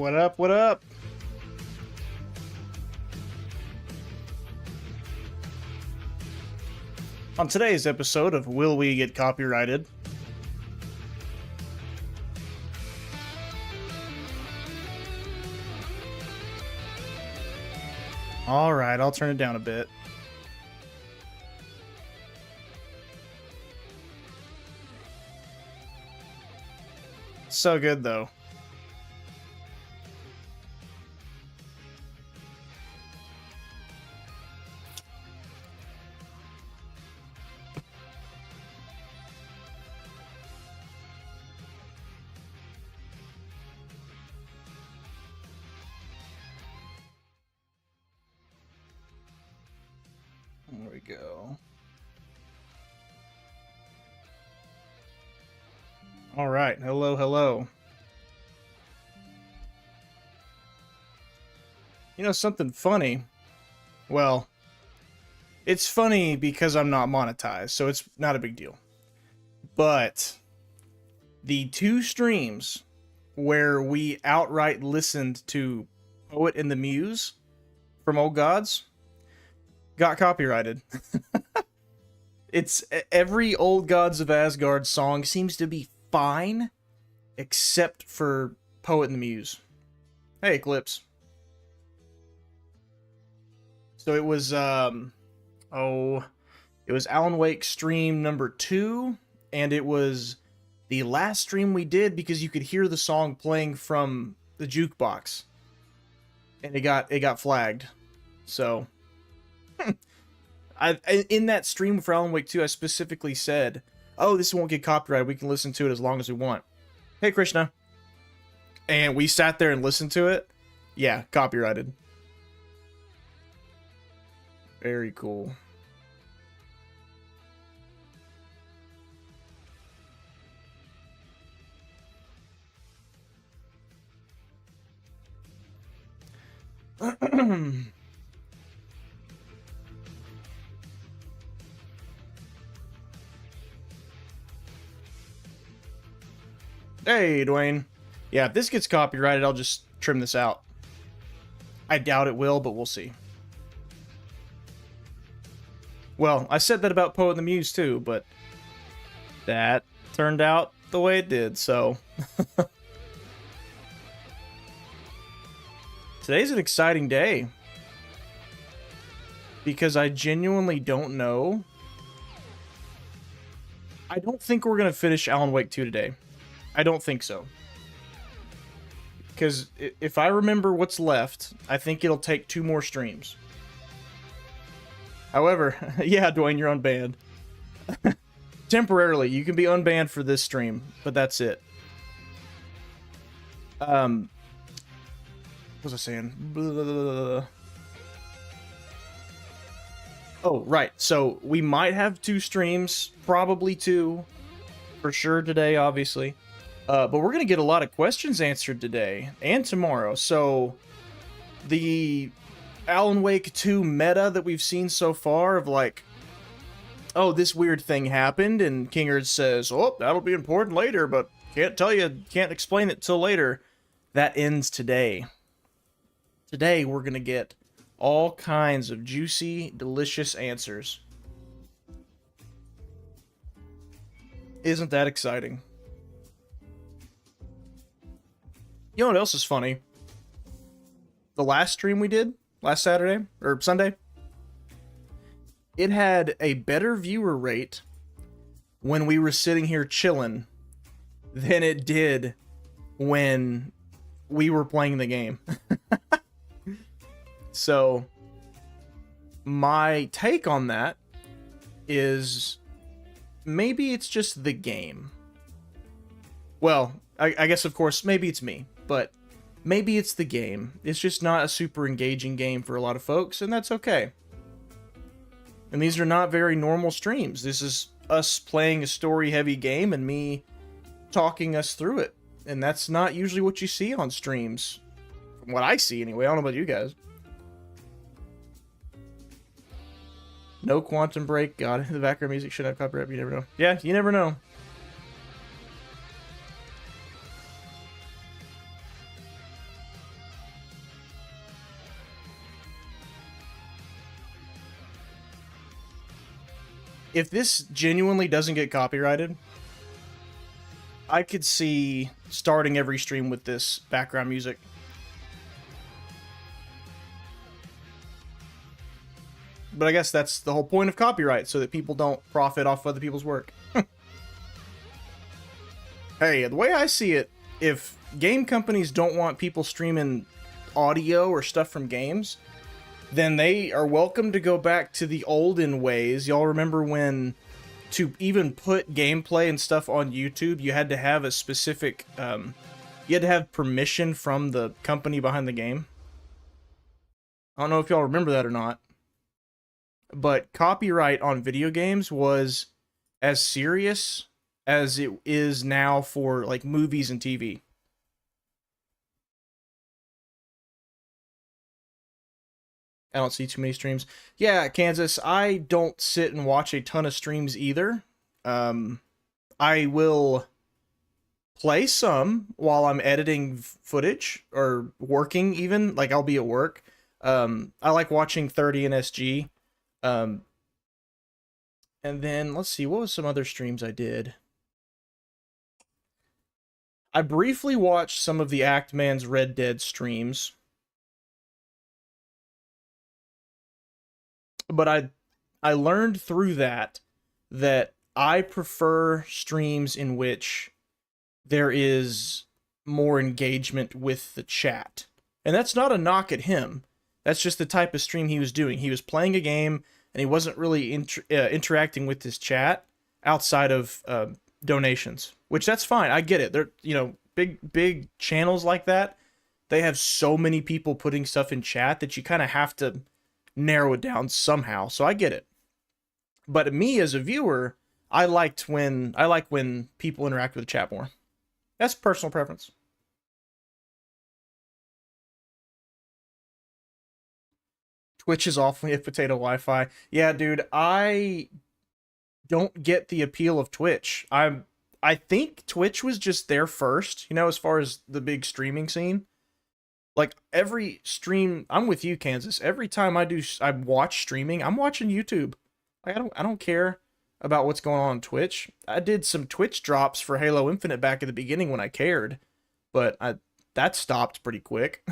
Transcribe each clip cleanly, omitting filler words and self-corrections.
What up? What up? On today's episode of Will We Get Copyrighted? Alright, I'll turn it down a bit. So good, though. There we go. All right. Hello, hello. You know something funny? Well, it's funny because I'm not monetized, so it's not a big deal. But the two streams where we outright listened to Poet and the Muse from Old Gods got copyrighted. It's every Old Gods of Asgard song seems to be fine, except for Poet and the Muse. Hey, Eclipse. So it was, it was Alan Wake stream number 2, and it was the last stream we did because you could hear the song playing from the jukebox, and it got flagged. So, in that stream for Alan Wake 2, I specifically said, oh, this won't get copyrighted. We can listen to it as long as we want. Hey, Krishna. And we sat there and listened to it. Yeah, copyrighted. Very cool. Hey, Dwayne. Yeah, if this gets copyrighted, I'll just trim this out. I doubt it will, but we'll see. Well, I said that about Poet and the Muse too, but that turned out the way it did, so. Today's an exciting day. Because I genuinely don't know. I don't think we're going to finish Alan Wake 2 today. I don't think so. Because if I remember what's left, I think it'll take 2 more streams. However, yeah, Dwayne, you're unbanned. Temporarily, you can be unbanned for this stream, but that's it. What was I saying? Blah. Oh, right. So we might have 2 streams, probably 2, for sure today, obviously. But we're gonna get a lot of questions answered today and tomorrow. So the Alan Wake 2 meta that we've seen so far of like, oh, this weird thing happened, and Kingard says, oh, that'll be important later, but can't tell you, can't explain it till later. That ends today. Today we're gonna get all kinds of juicy, delicious answers. Isn't that exciting? You know what else is funny? The last stream we did, last Saturday, or Sunday, it had a better viewer rate when we were sitting here chilling than it did when we were playing the game. So, my take on that is maybe it's just the game. Well, I guess, of course, maybe it's me, but maybe it's the game. It's just not a super engaging game for a lot of folks, and that's okay. And these are not very normal streams. This is us playing a story-heavy game and me talking us through it. And that's not usually what you see on streams. From what I see, anyway. I don't know about you guys. No Quantum Break. God, the background music should have copyright. You never know. Yeah, you never know. if this genuinely doesn't get copyrighted, I could see starting every stream with this background music. But I guess that's the whole point of copyright, so that people don't profit off other people's work. Hey, the way I see it, if game companies don't want people streaming audio or stuff from games, then they are welcome to go back to the olden ways. Y'all remember when, to even put gameplay and stuff on YouTube, you had to have a specific, you had to have permission from the company behind the game? I don't know if y'all remember that or not, but copyright on video games was as serious as it is now for, like, movies and TV. I don't see too many streams. Yeah, Kansas, I don't sit and watch a ton of streams either. I will play some while I'm editing footage or working even, like I'll be at work. I like watching 30 and SG. And then let's see, what was some other streams I did? I briefly watched some of the Act Man's Red Dead streams. But I learned through that I prefer streams in which there is more engagement with the chat. And that's not a knock at him. That's just the type of stream he was doing. He was playing a game, and he wasn't really interacting with his chat outside of donations, which that's fine. I get it. They're, you know, big channels like that, they have so many people putting stuff in chat that you kind of have to narrow it down somehow. So I get it. But me as a viewer, I like when people interact with the chat more. That's personal preference. Twitch is awfully a potato Wi-Fi. Yeah, dude, I don't get the appeal of Twitch. I think Twitch was just there first, you know, as far as the big streaming scene. Like, every stream, I'm with you, Kansas. Every time I watch streaming, I'm watching YouTube. Like, I don't care about what's going on Twitch. I did some Twitch drops for Halo Infinite back at the beginning when I cared, but that stopped pretty quick.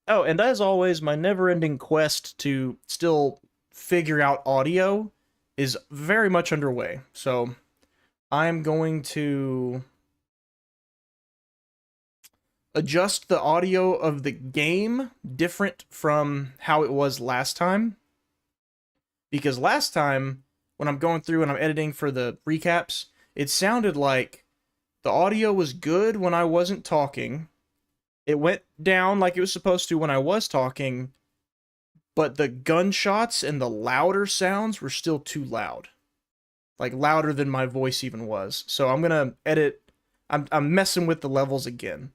Oh, and as always, my never-ending quest to still figure out audio is very much underway. So I'm going to adjust the audio of the game different from how it was last time. Because last time, when I'm going through and I'm editing for the recaps, it sounded like the audio was good when I wasn't talking. It went down like it was supposed to when I was talking, but the gunshots and the louder sounds were still too loud. Like, louder than my voice even was. So I'm gonna edit. I'm messing with the levels again.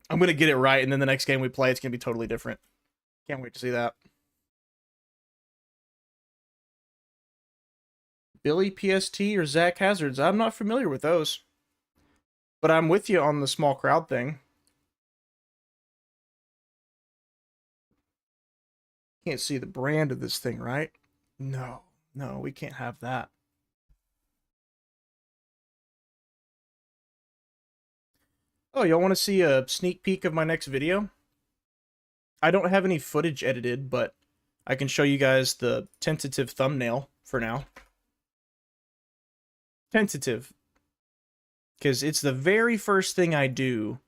I'm gonna get it right, and then the next game we play, it's gonna be totally different. Can't wait to see that. Billy PST or Zach Hazards? I'm not familiar with those. But I'm with you on the small crowd thing. Can't see the brand of this thing, right? No, we can't have that. Oh, y'all want to see a sneak peek of my next video? I don't have any footage edited, but I can show you guys the tentative thumbnail for now. Tentative. Because it's the very first thing I do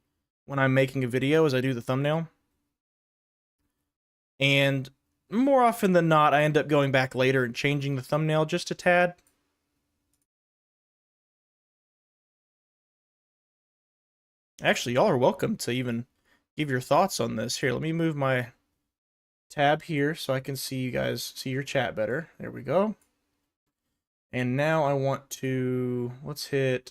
when I'm making a video is I do the thumbnail. And more often than not, I end up going back later and changing the thumbnail just a tad. Actually, y'all are welcome to even give your thoughts on this. Here, let me move my tab here so I can see you guys, see your chat better. There we go. And now I want to, let's turn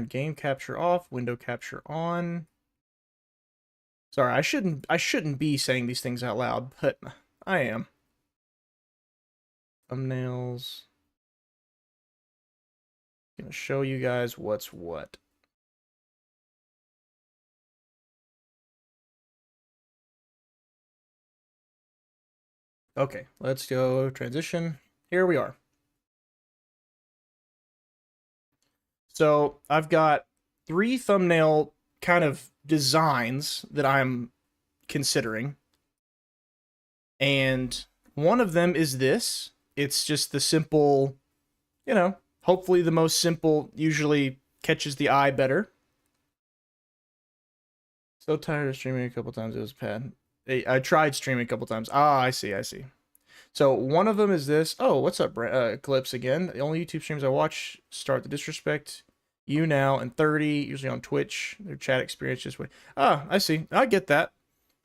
game capture off, window capture on. Sorry, I shouldn't be saying these things out loud, but I am. Thumbnails. Gonna show you guys what's what. Okay, let's go transition. Here we are. So I've got 3 thumbnail kind of designs that I'm considering. And one of them is this. It's just the simple, hopefully the most simple usually catches the eye better. So tired of streaming a couple times. It was bad. I tried streaming a couple times. Ah, I see. So one of them is this. Oh, what's up, Eclipse again? The only YouTube streams I watch start the disrespect. You now and 30, usually on Twitch. Their chat experience just went. Ah, I see. I get that.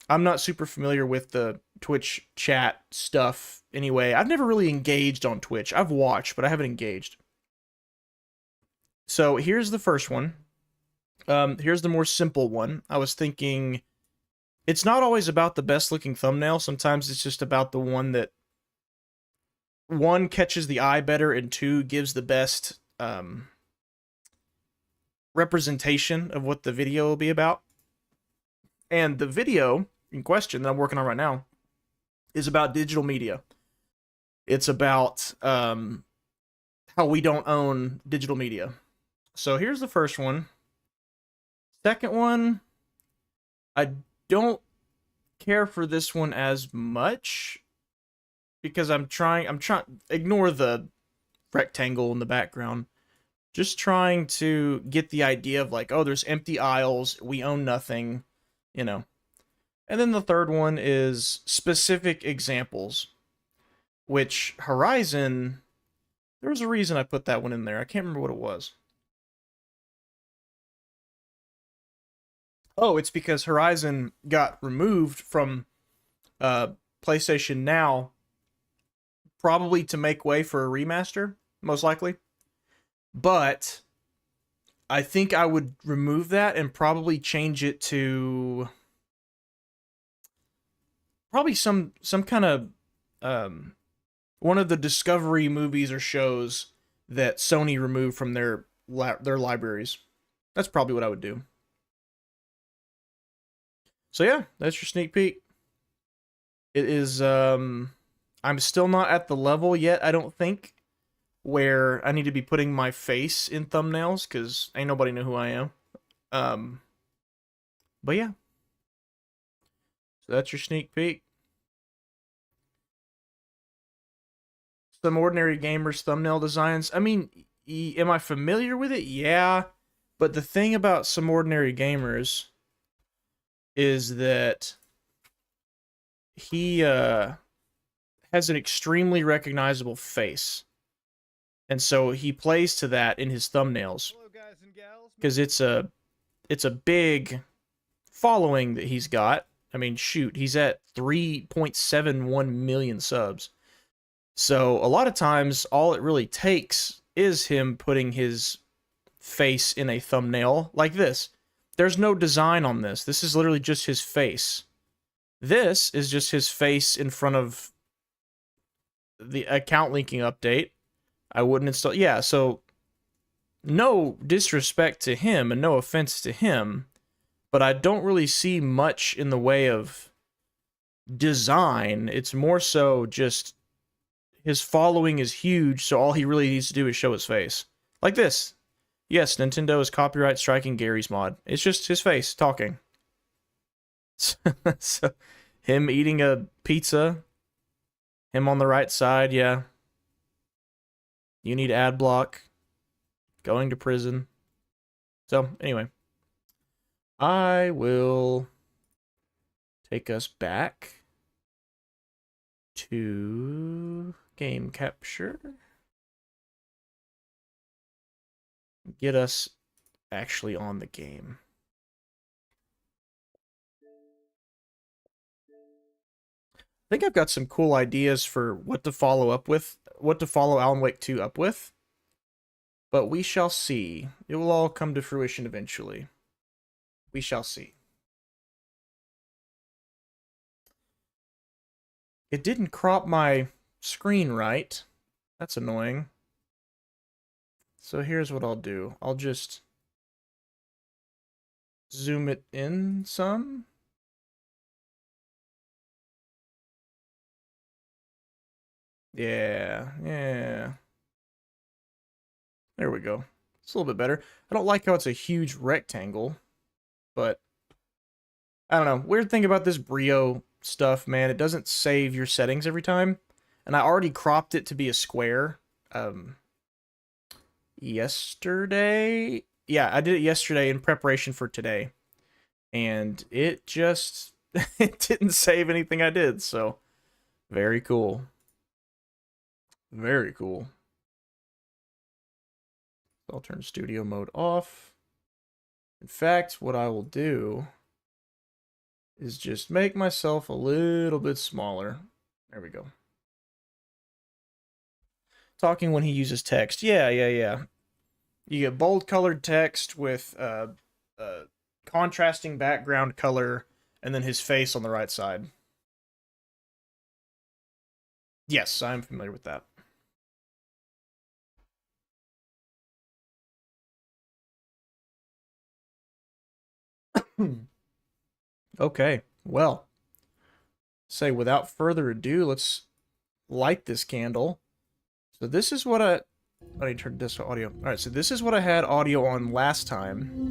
I'm not super familiar with the Twitch chat stuff anyway. I've never really engaged on Twitch. I've watched, but I haven't engaged. So here's the first one. Here's the more simple one. I was thinking it's not always about the best looking thumbnail. Sometimes it's just about the one that one catches the eye better and two gives the best representation of what the video will be about. And the video in question that I'm working on right now is about digital media. It's about how we don't own digital media. So here's the first one. Second one, I don't care for this one as much because I'm trying ignore the rectangle in the background. Just trying to get the idea of like, oh, there's empty aisles, we own nothing, you know. And then the third one is specific examples, which Horizon, there was a reason I put that one in there. I can't remember what it was. Oh, it's because Horizon got removed from PlayStation Now, probably to make way for a remaster, most likely. But I think I would remove that and probably change it to probably some kind of one of the Discovery movies or shows that Sony removed from their libraries. That's probably what I would do. So yeah, that's your sneak peek. It is I'm still not at the level yet, I don't think, where I need to be putting my face in thumbnails cuz ain't nobody know who I am. But yeah. So that's your sneak peek. Some Ordinary Gamers thumbnail designs. I mean, am I familiar with it? Yeah. But the thing about Some Ordinary Gamers is that he has an extremely recognizable face. And so he plays to that in his thumbnails. Because it's a big following that he's got. I mean, shoot, he's at 3.71 million subs. So a lot of times, all it really takes is him putting his face in a thumbnail like this. There's no design on this. This is literally just his face. This is just his face in front of the account linking update. I wouldn't install. Yeah, so no disrespect to him and no offense to him, but I don't really see much in the way of design. It's more so just his following is huge, so all he really needs to do is show his face. Like this. Yes, Nintendo is copyright striking Gary's mod. It's just his face talking. So, him eating a pizza, him on the right side, yeah. You need ad block, going to prison. So, anyway. I will take us back to game capture. Get us actually on the game. I think I've got some cool ideas for what to follow up with, what to follow Alan Wake 2 up with. But we shall see. It will all come to fruition eventually. We shall see. It didn't crop my screen right. That's annoying. So here's what I'll do. I'll just zoom it in some. Yeah, yeah. There we go. It's a little bit better. I don't like how it's a huge rectangle, but I don't know. Weird thing about this Brio stuff, man, it doesn't save your settings every time. And I already cropped it to be a square yesterday. Yeah, I did it yesterday in preparation for today. And it just it didn't save anything I did, so very cool. Very cool. I'll turn studio mode off. In fact, what I will do is just make myself a little bit smaller. There we go. Talking when he uses text. Yeah. You get bold colored text with contrasting background color, and then his face on the right side. Yes, I'm familiar with that. Okay, well, say without further ado, let's light this candle. So this is what I need to turn this to audio. All right, so this is what I had audio on last time.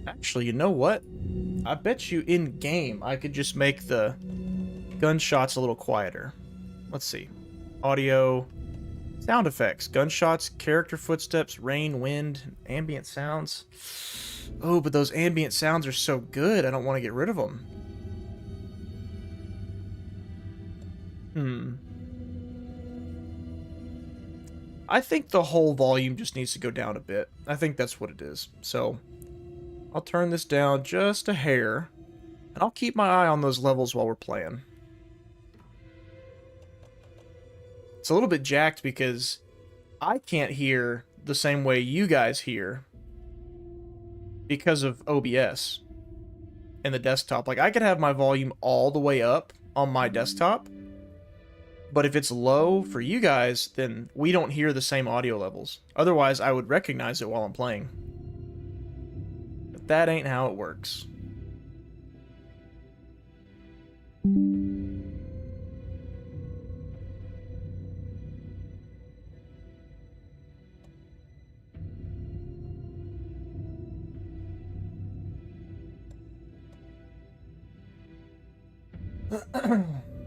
Actually, you know what? I bet you in game I could just make the gunshots a little quieter. Let's see. Audio, sound effects, gunshots, character footsteps, rain, wind, ambient sounds. Oh, but those ambient sounds are so good, I don't want to get rid of them. I think the whole volume just needs to go down a bit. I think that's what it is. So, I'll turn this down just a hair, and I'll keep my eye on those levels while we're playing. It's a little bit jacked because I can't hear the same way you guys hear because of OBS and the desktop. Like, I could have my volume all the way up on my desktop, but if it's low for you guys, then we don't hear the same audio levels. Otherwise, I would recognize it while I'm playing. But that ain't how it works.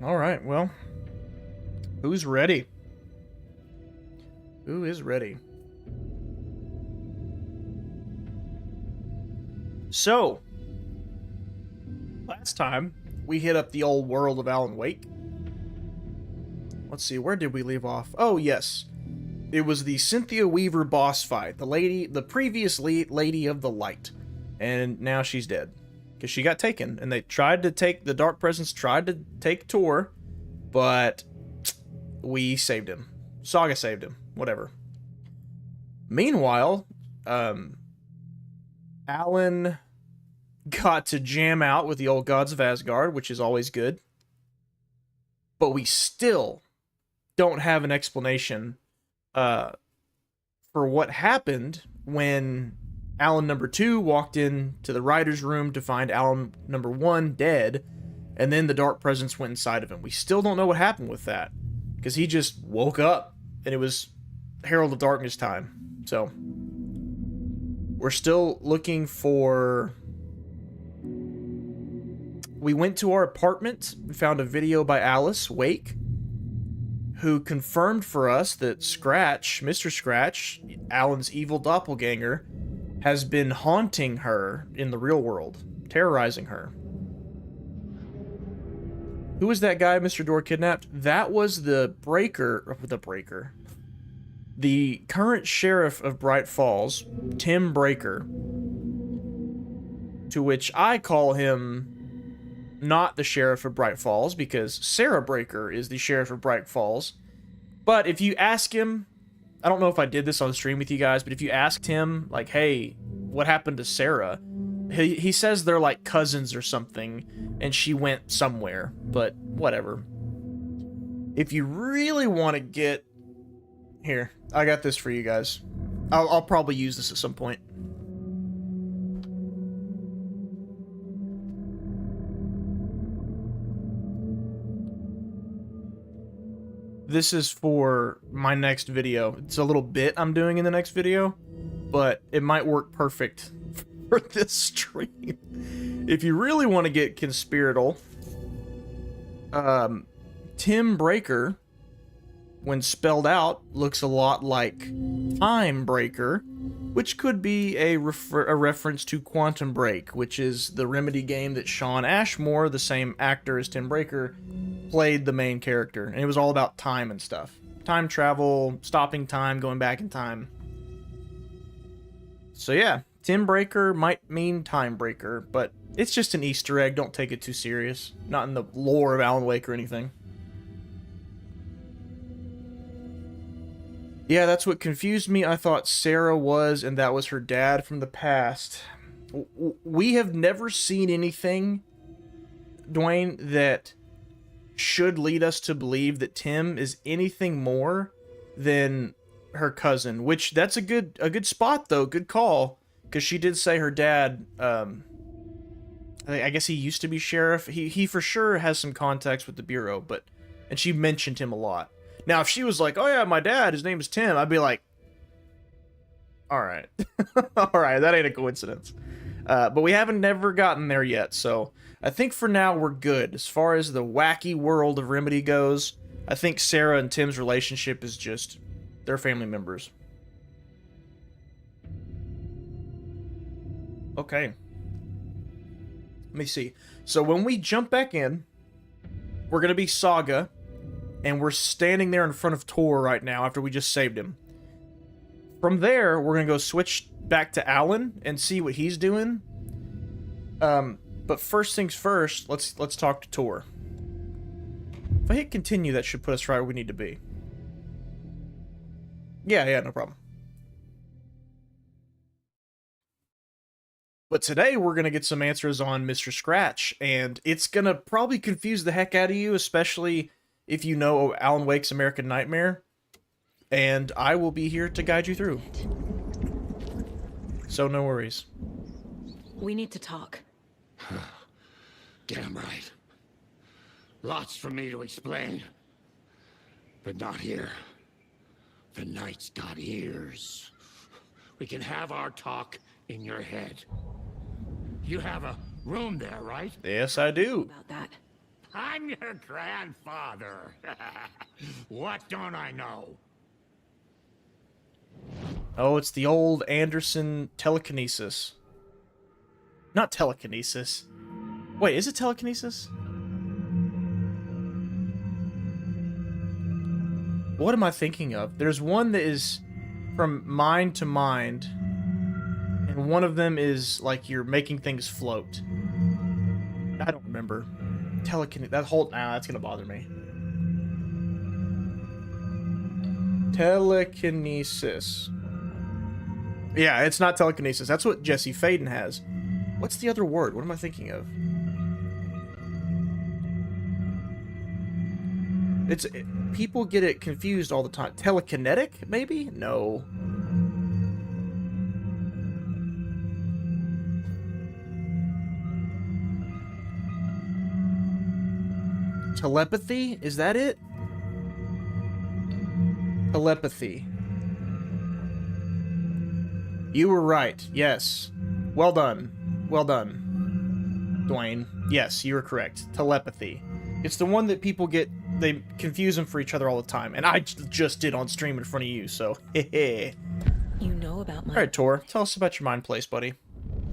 All right, well, who's ready? Who is ready? So, last time we hit up the old world of Alan Wake. Let's see, where did we leave off? Oh, yes. It was the Cynthia Weaver boss fight, the previous Lady of the Light. And now she's dead. Because she got taken, and they tried to take, the Dark Presence tried to take Tor, but we saved him. Saga saved him. Whatever. Meanwhile, Alan got to jam out with the old gods of Asgard, which is always good. But we still don't have an explanation for what happened when Alan number 2 walked into the writer's room to find Alan number 1 dead, and then the Dark Presence went inside of him. We still don't know what happened with that, because he just woke up, and it was Herald of Darkness time. So, we're still looking for... We went to our apartment and found a video by Alice Wake, who confirmed for us that Scratch, Mr. Scratch, Alan's evil doppelganger, has been haunting her in the real world, terrorizing her. Who was that guy Mr. Door kidnapped? That was the current sheriff of Bright Falls, Tim Breaker, to which I call him not the sheriff of Bright Falls, because Sarah Breaker is the sheriff of Bright Falls. But if you ask him, I don't know if I did this on stream with you guys, but if you asked him, like, hey, what happened to Sarah? He says they're like cousins or something, and she went somewhere, but whatever. If you really want to get... Here, I got this for you guys. I'll probably use this at some point. this is for my next video. It's a little bit I'm doing in the next video, but it might work perfect for this stream. If you really want to get conspiratorial, Tim Breaker, when spelled out, looks a lot like Time Breaker, which could be a reference to Quantum Break, which is the Remedy game that Shawn Ashmore, the same actor as Tim Breaker, played the main character. And it was all about time and stuff. Time travel, stopping time, going back in time. So yeah, Tim Breaker might mean Time Breaker, but it's just an Easter egg. Don't take it too serious. Not in the lore of Alan Wake or anything. Yeah, that's what confused me. I thought Sarah was, and that was her dad from the past. We have never seen anything, Dwayne, that should lead us to believe that Tim is anything more than her cousin, which that's a good spot though, good call, because she did say her dad, I guess he used to be sheriff. He for sure has some contacts with the Bureau, and she mentioned him a lot. Now, if she was like, oh yeah, my dad, his name is Tim, I'd be like, all right. All right, that ain't a coincidence. But we haven't never gotten there yet, so I think for now we're good. As far as the wacky world of Remedy goes, I think Sarah and Tim's relationship is just, they're family members. Okay. Let me see. So when we jump back in, we're going to be Saga, and we're standing there in front of Tor right now after we just saved him. From there, we're going to go switch back to Alan and see what he's doing. But first things first, let's talk to Tor. If I hit continue, that should put us right where we need to be. Yeah, no problem. But today, we're going to get some answers on Mr. Scratch, and it's going to probably confuse the heck out of you, especially if you know Alan Wake's American Nightmare, and I will be here to guide you through. So no worries. We need to talk. Damn right. Lots for me to explain. But not here. The night's got ears. We can have our talk in your head. You have a room there, right? Yes, I do. About that. I'm your grandfather. What don't I know? Oh, it's the old Anderson telekinesis. Not telekinesis. Wait, is it telekinesis? What am I thinking of? There's one that is from mind to mind, and one of them is like you're making things float. I don't remember. Telekinesis. That's gonna bother me. Telekinesis. Yeah, it's not telekinesis. That's what Jesse Faden has. What's the other word? What am I thinking of? People get it confused all the time. Telekinetic, maybe? No. Telepathy? Is that it? Telepathy. You were right. Yes. Well done. Well done, Dwayne. Yes, you were correct. Telepathy. It's the one that people they confuse them for each other all the time. And I just did on stream in front of you, so heh. You know about my... Alright, Tor. Tell us about your mind place, buddy.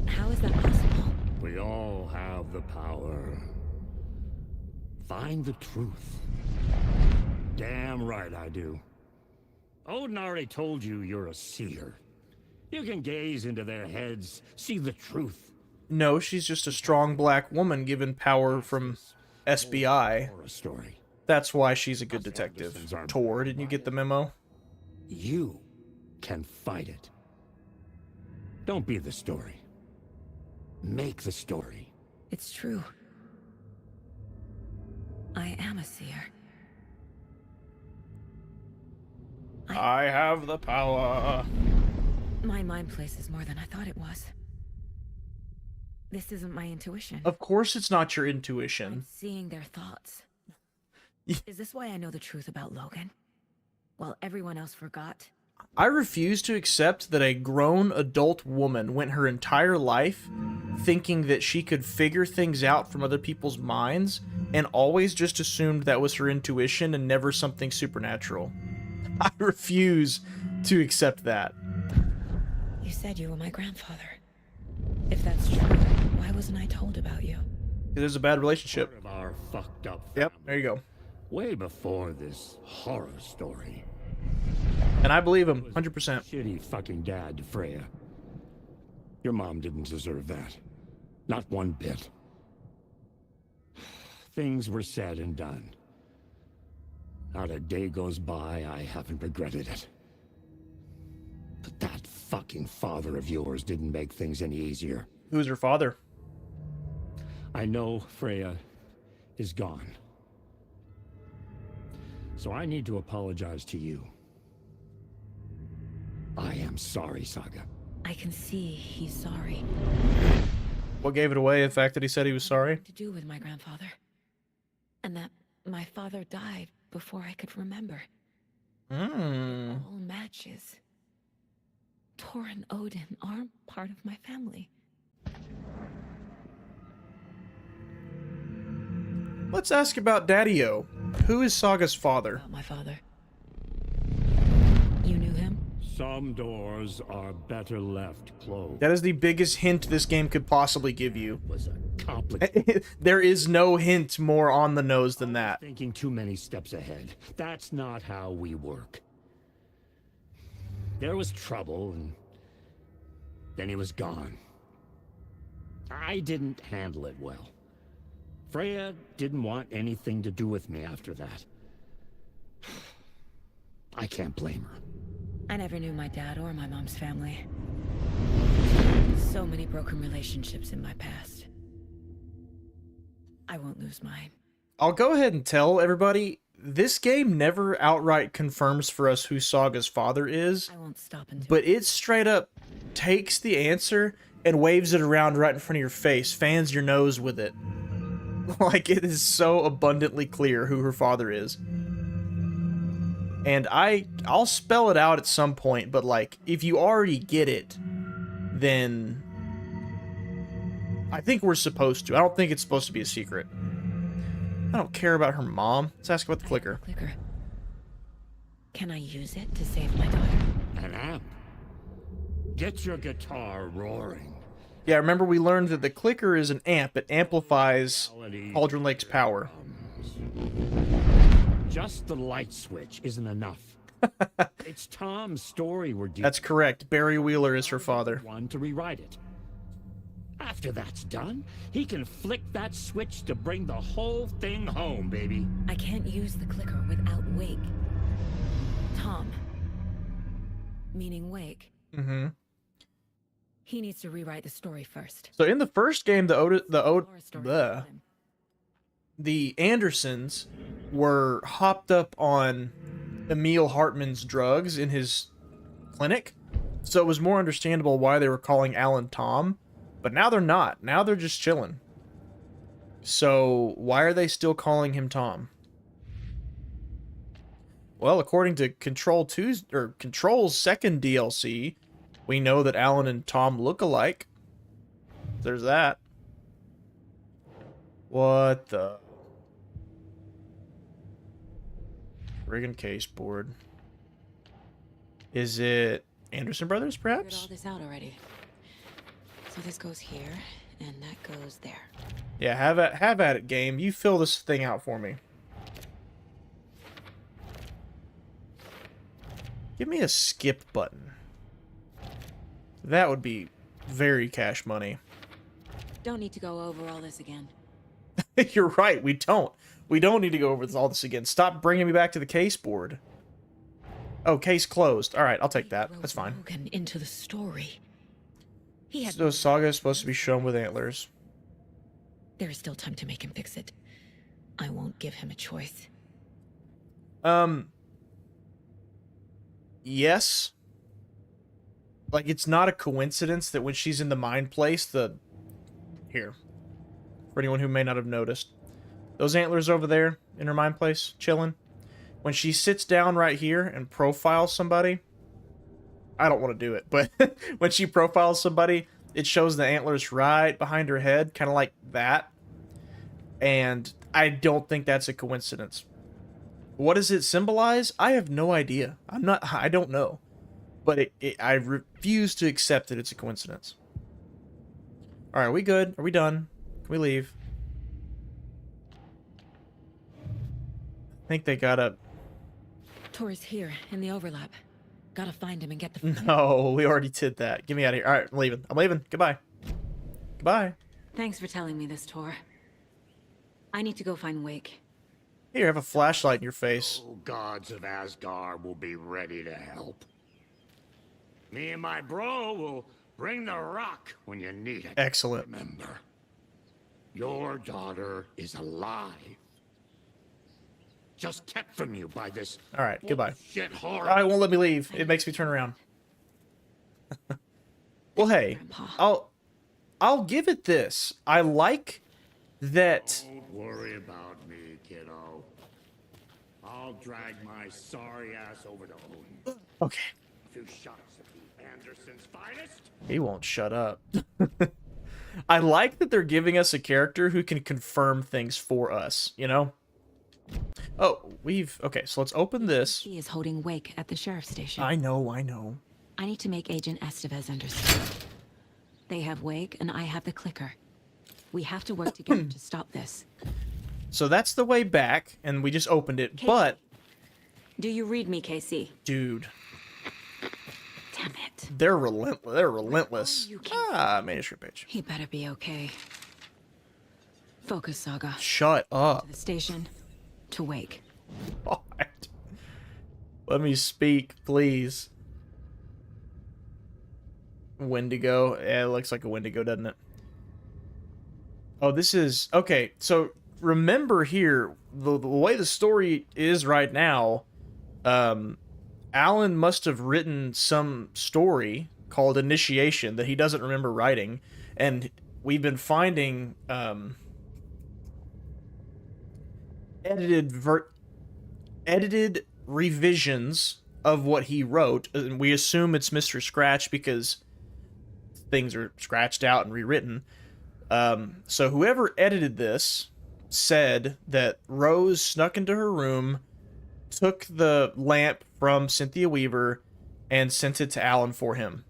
How is that possible? We all have the power. Find the truth. Damn right I do. Odin already told you you're a seer. You can gaze into their heads, see the truth. No, she's just a strong black woman given power from SBI. Or a story. That's why she's a good detective. Tor, didn't you get the memo? You can fight it. Don't be the story. Make the story. It's true. I am a seer. I have the power. My mind place is more than I thought it was. This isn't my intuition. Of course it's not your I'm intuition. seeing their thoughts. Is this why I know the truth about Logan? While everyone else forgot? I refuse to accept that a grown adult woman went her entire life thinking that she could figure things out from other people's minds and always just assumed that was her intuition and never something supernatural. I refuse to accept that. You said you were my grandfather. If that's true, why wasn't I told about you? There's a bad relationship. Part of our fucked up Yep, family. there you go. Way before this horror story. And I believe him, 100%. Shitty fucking dad to Freya. Your mom didn't deserve that. Not one bit. Things were said and done. Not a day goes by I haven't regretted it. But that fucking father of yours didn't make things any easier. Who's her father? I know Freya is gone. So I need to apologize to you. I am sorry, Saga. I can see he's sorry. What gave it away? The fact that he said he was sorry? To do with my grandfather. And that my father died before I could remember. All matches. Thor and Odin aren't part of my family. Let's ask about Daddy-O. Who is Saga's father? About my father. You knew him? Some doors are better left closed. That is the biggest hint this game could possibly give you. Was a complicated. There is no hint more on the nose than that. Thinking too many steps ahead. That's not how we work. There was trouble, and then he was gone. I didn't handle it well. Freya didn't want anything to do with me after that. I can't blame her. I never knew my dad or my mom's family. So many broken relationships in my past. I won't lose mine. I'll go ahead and tell everybody, this game never outright confirms for us who Saga's father is, I won't stop until... but it straight up takes the answer and waves it around right in front of your face, fans your nose with it. Like, it is so abundantly clear who her father is. And I'll spell it out at some point, but like, if you already get it, then I think we're supposed to. I don't think it's supposed to be a secret. I don't care about her mom. Let's ask about the clicker. Clicker. Can I use it to save my daughter? An amp. Get your guitar roaring. Yeah, remember we learned that the clicker is an amp. It amplifies Cauldron Lake's power. Just the light switch isn't enough. It's Tom's story we're dealing. That's correct. Barry Wheeler is her father. One to rewrite it. After that's done, he can flick that switch to bring the whole thing home, baby. I can't use the clicker without Wake. Tom. Meaning Wake. Mm-hmm. He needs to rewrite the story first. So in the first game, Horror story. the Andersons were hopped up on Emil Hartman's drugs in his clinic, so it was more understandable why they were calling Alan Tom, but now they're not. Now they're just chilling. So why are they still calling him Tom? Well, according to Control's second DLC, we know that Alan and Tom look alike. There's that. What the? Friggin' case board. Is it Anderson Brothers, Figured all perhaps? this out already. So this goes here, and that goes there. Yeah, have at it, game. You fill this thing out for me. Give me a skip button. That would be very cash money. Don't need to go over all this again. You're right, we don't. We don't need to go over all this again. Stop bringing me back to the case board. Oh, case closed. All right, I'll take that. That's fine. Logan into the story. He had. So Saga is supposed to be shown with antlers. There is still time to make him fix it. I won't give him a choice. Yes. Like, it's not a coincidence that when she's in the mind place, here. For anyone who may not have noticed. Those antlers over there in her mind place, chilling. When she sits down right here and profiles somebody, I don't want to do it, but when she profiles somebody, it shows the antlers right behind her head, kind of like that. And I don't think that's a coincidence. What does it symbolize? I have no idea. I don't know. But I refuse to accept that it's a coincidence. All right, are we good? Are we done? Can we leave? I think they gotta... Tor's here in the overlap. Gotta find him and get the... No, we already did that. Get me out of here. All right, I'm leaving. I'm leaving. Goodbye. Goodbye. Thanks for telling me this, Tor. I need to go find Wake. Here, have a flashlight in your face. Oh, gods of Asgard will be ready to help. Me and my bro will bring the rock when you need it. Excellent. Remember, your daughter is alive. Just kept from you by this... All right, goodbye. Shit horror. Oh, it won't let me leave. It makes me turn around. Well, hey, I'll give it this. I like that... Don't worry about me, kiddo. I'll drag my sorry ass over to Odin. Okay. A few shots of the Anderson's finest. He won't shut up. I like that they're giving us a character who can confirm things for us, you know? Oh, okay, so let's open this. He is holding Wake at the sheriff's station. I know. I need to make Agent Estevez understand. They have Wake and I have the clicker. We have to work together to stop this. So that's the way back, and we just opened it, but... Do you read me, KC? Dude. Damn it. They're relentless. You can't- Manuscript page. He better be okay. Focus, Saga. Shut up. To the station. To Wake. God. Let me speak, please. Wendigo. Yeah, it looks like a Wendigo, doesn't it? Oh, this is... Okay, so remember here, the way the story is right now, Alan must have written some story called Initiation that he doesn't remember writing, and we've been finding edited revisions of what he wrote, and we assume it's Mr. Scratch because things are scratched out and rewritten. So whoever edited this said that Rose snuck into her room, took the lamp from Cynthia Weaver, and sent it to Alan for him.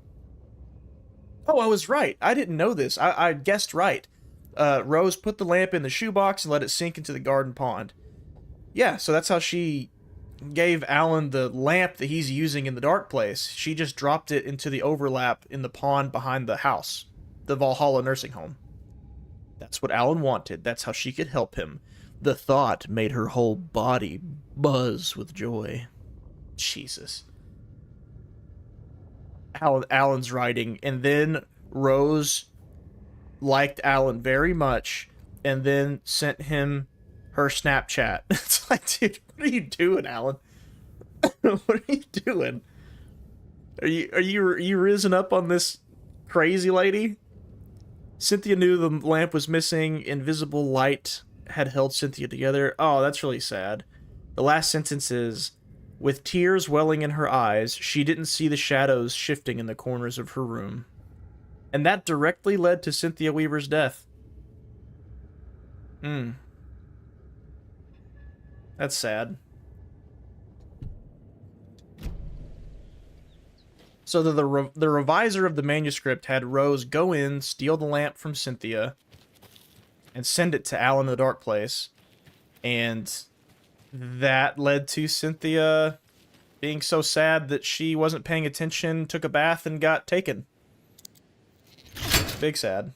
Oh, I was right. I didn't know this. I guessed right. Rose put the lamp in the shoebox and let it sink into the garden pond. Yeah, so that's how she gave Alan the lamp that he's using in the dark place. She just dropped it into the overlap in the pond behind the house, the Valhalla nursing home. That's what Alan wanted. That's how she could help him. The thought made her whole body buzz with joy. Jesus. Alan's writing, and then Rose liked Alan very much, and then sent him her Snapchat. It's like, dude, what are you doing, Alan? What are you doing? Are you risen up on this crazy lady? Cynthia knew the lamp was missing. Invisible light had held Cynthia together. Oh, that's really sad. The last sentence is, with tears welling in her eyes, she didn't see the shadows shifting in the corners of her room. And that directly led to Cynthia Weaver's death. That's sad. So the reviser of the manuscript had Rose go in, steal the lamp from Cynthia, and send it to Alan in the dark place. And that led to Cynthia being so sad that she wasn't paying attention, took a bath, and got taken. Big sad.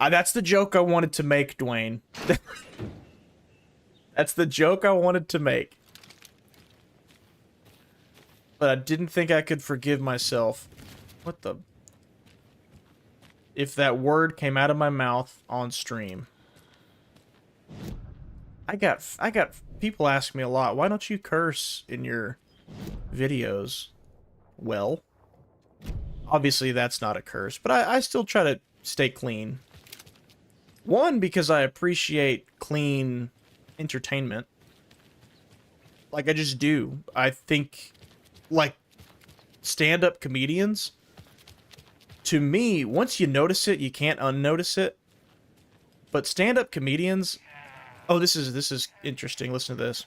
That's the joke I wanted to make, Dwayne. That's the joke I wanted to make. But I didn't think I could forgive myself. What the... If that word came out of my mouth on stream. I got people ask me a lot, why don't you curse in your videos? Well, obviously that's not a curse, but I still try to stay clean. One, because I appreciate clean entertainment. Like, I just do. I think, like, stand-up comedians, to me, once you notice it, you can't unnotice it. But stand-up comedians... Oh, this is interesting. Listen to this.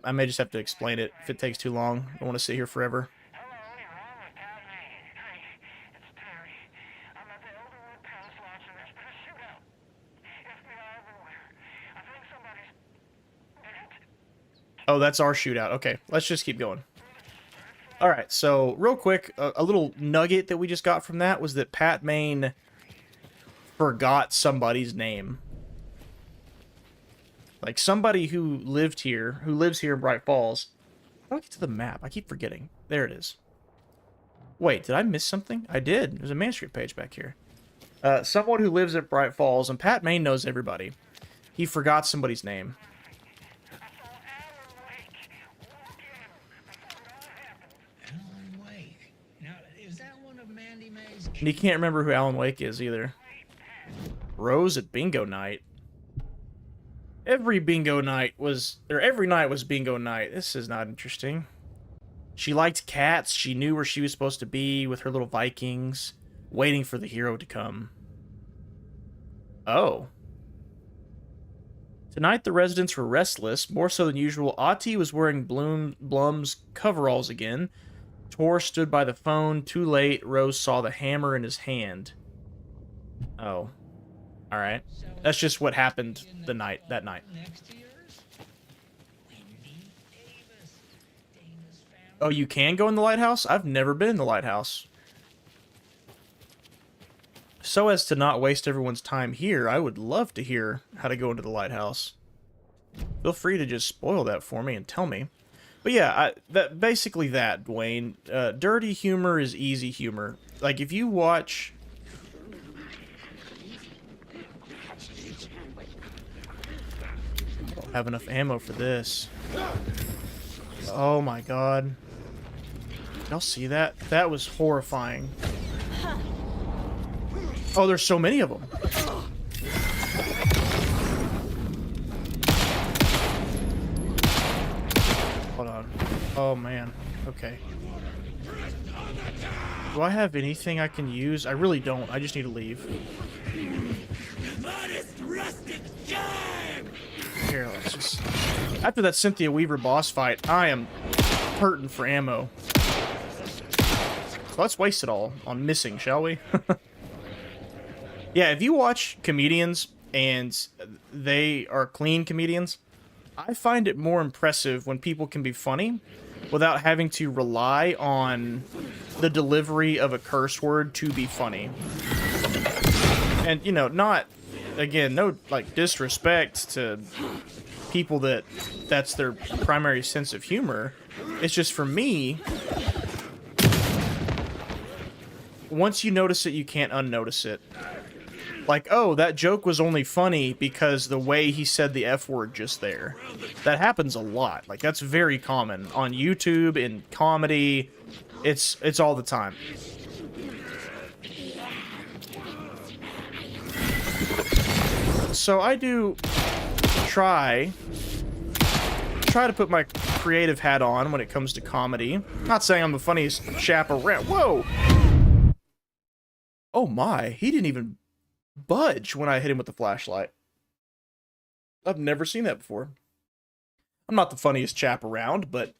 I may just have to explain it if it takes too long. I don't want to sit here forever. Oh, that's our shootout. Okay, let's just keep going. All right, so real quick, a little nugget that we just got from that was that Pat Main forgot somebody's name. Like, somebody who lives here in Bright Falls. How do I get to the map? I keep forgetting. There it is. Wait, did I miss something? I did. There's a manuscript page back here. Someone who lives at Bright Falls, and Pat Main knows everybody. He forgot somebody's name. Alan Wake. Now, is that one of Mandy May's? And he can't remember who Alan Wake is either. Rose at bingo night. Every night was bingo night. This is not interesting. She liked cats. She knew where she was supposed to be with her little Vikings, waiting for the hero to come. Oh. Tonight the residents were restless, more so than usual. Ahti was wearing Blum's coveralls again. Tor stood by the phone. Too late, Rose saw the hammer in his hand. Oh. Alright. That's just what happened that night. Next to yours? Wendy Davis. Dana's family. Oh, you can go in the lighthouse? I've never been in the lighthouse. So as to not waste everyone's time here, I would love to hear how to go into the lighthouse. Feel free to just spoil that for me and tell me. But yeah, basically that, Dwayne. Dirty humor is easy humor. Like, if you watch... I don't have enough ammo for this. Oh my god. Y'all see that? That was horrifying. Oh, there's so many of them. Hold on. Oh, man. Okay. Do I have anything I can use? I really don't. I just need to leave. Here, let's just... After that Cynthia Weaver boss fight, I am hurting for ammo. So let's waste it all on missing, shall we? Yeah, if you watch comedians and they are clean comedians, I find it more impressive when people can be funny without having to rely on the delivery of a curse word to be funny. And, you know, not, again, no, like, disrespect to people that's their primary sense of humor. It's just, for me, once you notice it, you can't unnotice it. Like, oh, that joke was only funny because the way he said the F word just there. That happens a lot. Like, that's very common on YouTube, in comedy. It's all the time. So I do try to put my creative hat on when it comes to comedy. Not saying I'm the funniest chap around. Whoa! Oh my, he didn't even budge when I hit him with the flashlight. I've never seen that before. I'm not the funniest chap around, but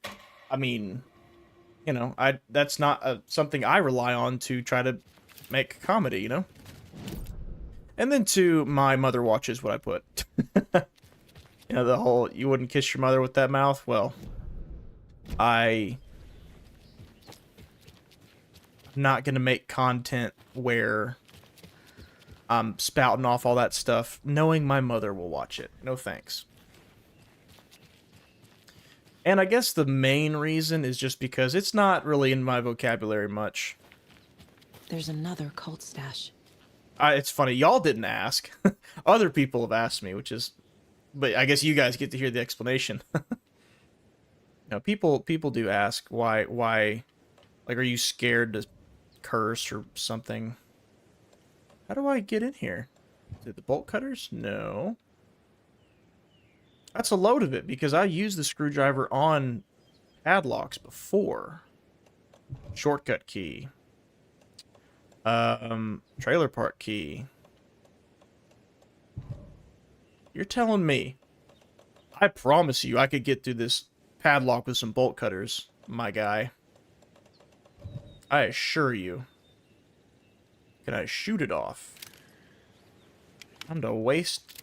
I mean, you know, that's not something I rely on to try to make comedy, you know? And then my mother watches what I put. You know, the whole, you wouldn't kiss your mother with that mouth? Well, I'm not gonna make content where I'm spouting off all that stuff, knowing my mother will watch it. No thanks. And I guess the main reason is just because it's not really in my vocabulary much. There's another cult stash. It's funny. Y'all didn't ask. Other people have asked me, which is... But I guess you guys get to hear the explanation. No, people do ask why, like, are you scared to curse or something? How do I get in here? Is it the bolt cutters? No. That's a load of it, because I used the screwdriver on padlocks before. Shortcut key. Trailer park key. You're telling me. I promise you I could get through this padlock with some bolt cutters, my guy. I assure you. Can I shoot it off? I'm to waste...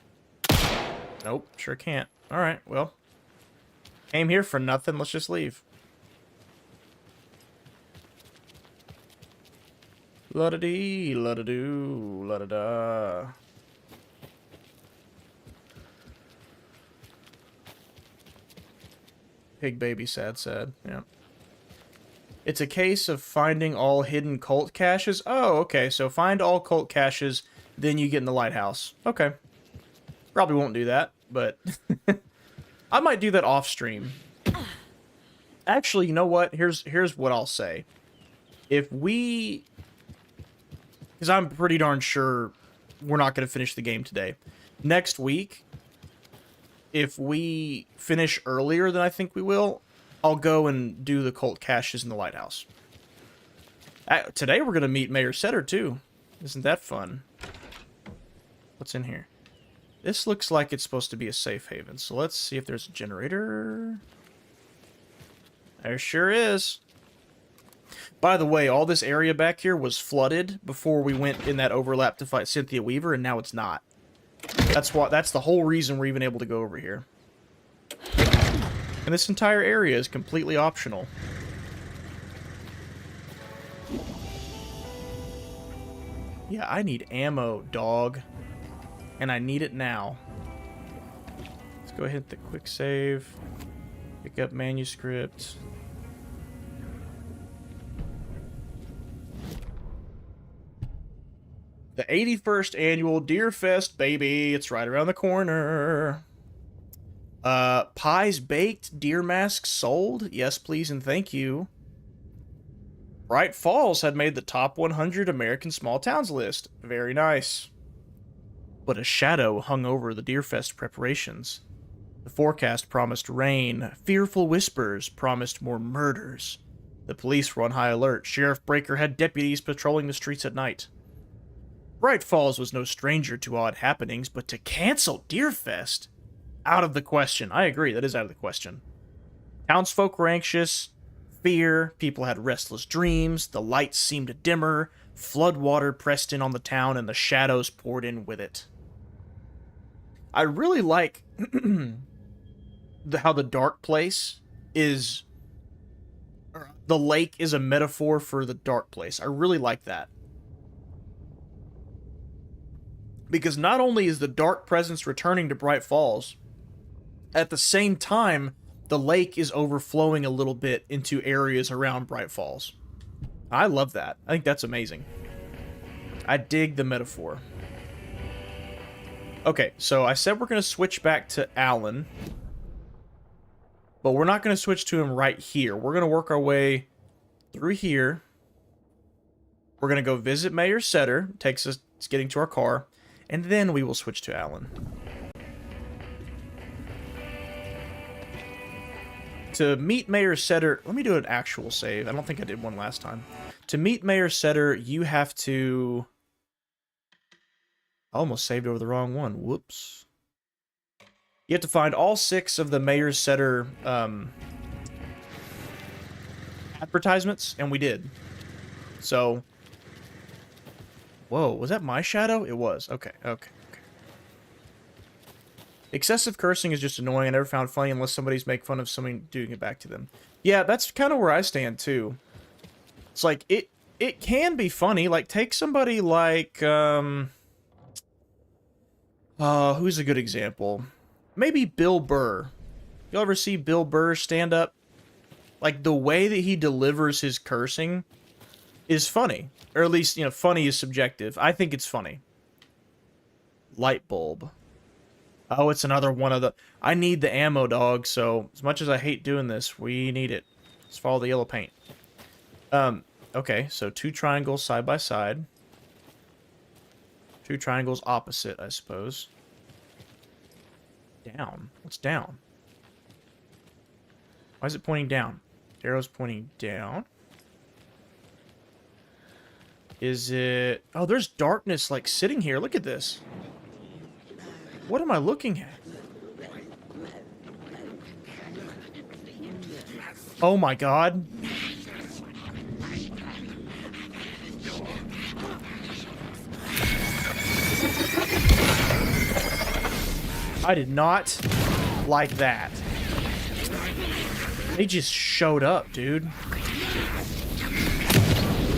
Nope, sure can't. Alright, well. Came here for nothing, let's just leave. La-da-dee, la-da-doo, la-da-da. Pig baby, sad, sad. Yeah. It's a case of finding all hidden cult caches. Oh, okay. So find all cult caches, then you get in the lighthouse. Okay. Probably won't do that, but I might do that off stream. Actually, you know what? Here's what I'll say. If we... Because I'm pretty darn sure we're not going to finish the game today. Next week, if we finish earlier than I think we will, I'll go and do the cult caches in the lighthouse. Today we're going to meet Mayor Setter, too. Isn't that fun? What's in here? This looks like it's supposed to be a safe haven, so let's see if there's a generator. There sure is. By the way, all this area back here was flooded before we went in that overlap to fight Cynthia Weaver, and now it's not. That's the whole reason we're even able to go over here. And this entire area is completely optional. Yeah, I need ammo, dog. And I need it now. Let's go ahead and hit the quick save. Pick up manuscript. The 81st annual Deer Fest, baby. It's right around the corner. Pies baked, deer masks sold. Yes, please and thank you. Bright Falls had made the top 100 American small towns list. Very nice. But a shadow hung over the Deer Fest preparations. The forecast promised rain. Fearful whispers promised more murders. The police were on high alert. Sheriff Breaker had deputies patrolling the streets at night. Bright Falls was no stranger to odd happenings, but to cancel Deerfest? Out of the question. I agree, that is out of the question. Townsfolk were anxious, fear, people had restless dreams, the lights seemed dimmer, floodwater pressed in on the town, and the shadows poured in with it. I really like how the dark place is... The lake is a metaphor for the dark place. I really like that. Because not only is the dark presence returning to Bright Falls, at the same time, the lake is overflowing a little bit into areas around Bright Falls. I love that. I think that's amazing. I dig the metaphor. Okay, so I said we're going to switch back to Alan. But we're not going to switch to him right here. We're going to work our way through here. We're going to go visit Mayor Setter. Takes us, it's getting to our car. And then we will switch to Alan. To meet Mayor Setter... Let me do an actual save. I don't think I did one last time. To meet Mayor Setter, you have to... I almost saved over the wrong one. Whoops. You have to find all 6 of the Mayor Setter advertisements, and we did. So... Whoa, was that my shadow? It was. Okay. Excessive cursing is just annoying. I never found funny unless somebody's make fun of somebody doing it back to them. Yeah, that's kind of where I stand, too. It's like, it can be funny. Like, take somebody like, who's a good example? Maybe Bill Burr. You ever see Bill Burr stand up? Like, the way that he delivers his cursing is funny. Or at least, you know, funny is subjective. I think it's funny. Light bulb. Oh, it's another one of the... I need the ammo, dog, so as much as I hate doing this, we need it. Let's follow the yellow paint. Okay, so 2 triangles side by side. 2 triangles opposite, I suppose. Down. What's down? Why is it pointing down? The arrow's pointing down. Is it... Oh, there's darkness, like, sitting here. Look at this. What am I looking at? Oh my god. I did not like that. They just showed up, dude.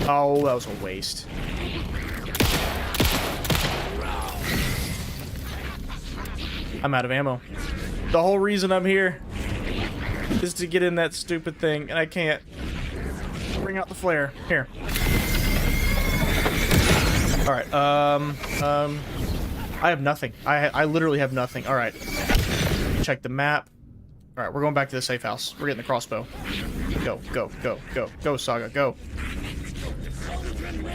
Oh, that was a waste. I'm out of ammo. The whole reason I'm here is to get in that stupid thing, and I can't. Bring out the flare. Here. Alright, I have nothing. I literally have nothing. Alright. Check the map. Alright, we're going back to the safe house. We're getting the crossbow. Go, go, go, go. Go, Saga, go.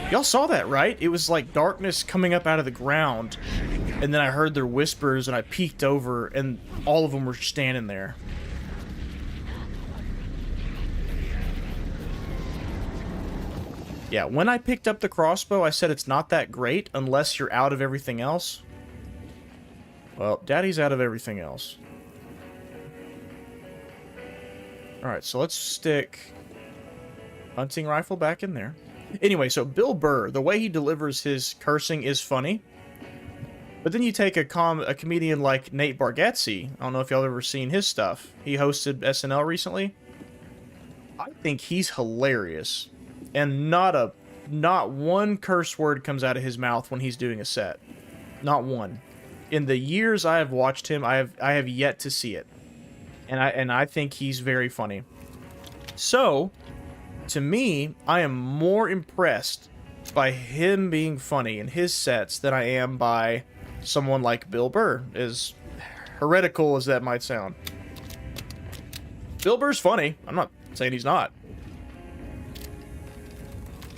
Y'all saw that, right? It was like darkness coming up out of the ground. And then I heard their whispers, and I peeked over, and all of them were standing there. Yeah, when I picked up the crossbow, I said it's not that great unless you're out of everything else. Well, Daddy's out of everything else. Alright, so let's stick hunting rifle back in there. Anyway, so Bill Burr, the way he delivers his cursing is funny. But then you take a comedian like Nate Bargatze. I don't know if y'all ever seen his stuff. He hosted SNL recently. I think he's hilarious. And not one curse word comes out of his mouth when he's doing a set. Not one. In the years I have watched him, I have yet to see it. And I think he's very funny. So, to me, I am more impressed by him being funny in his sets than I am by someone like Bill Burr, as heretical as that might sound. Bill Burr's funny. I'm not saying he's not.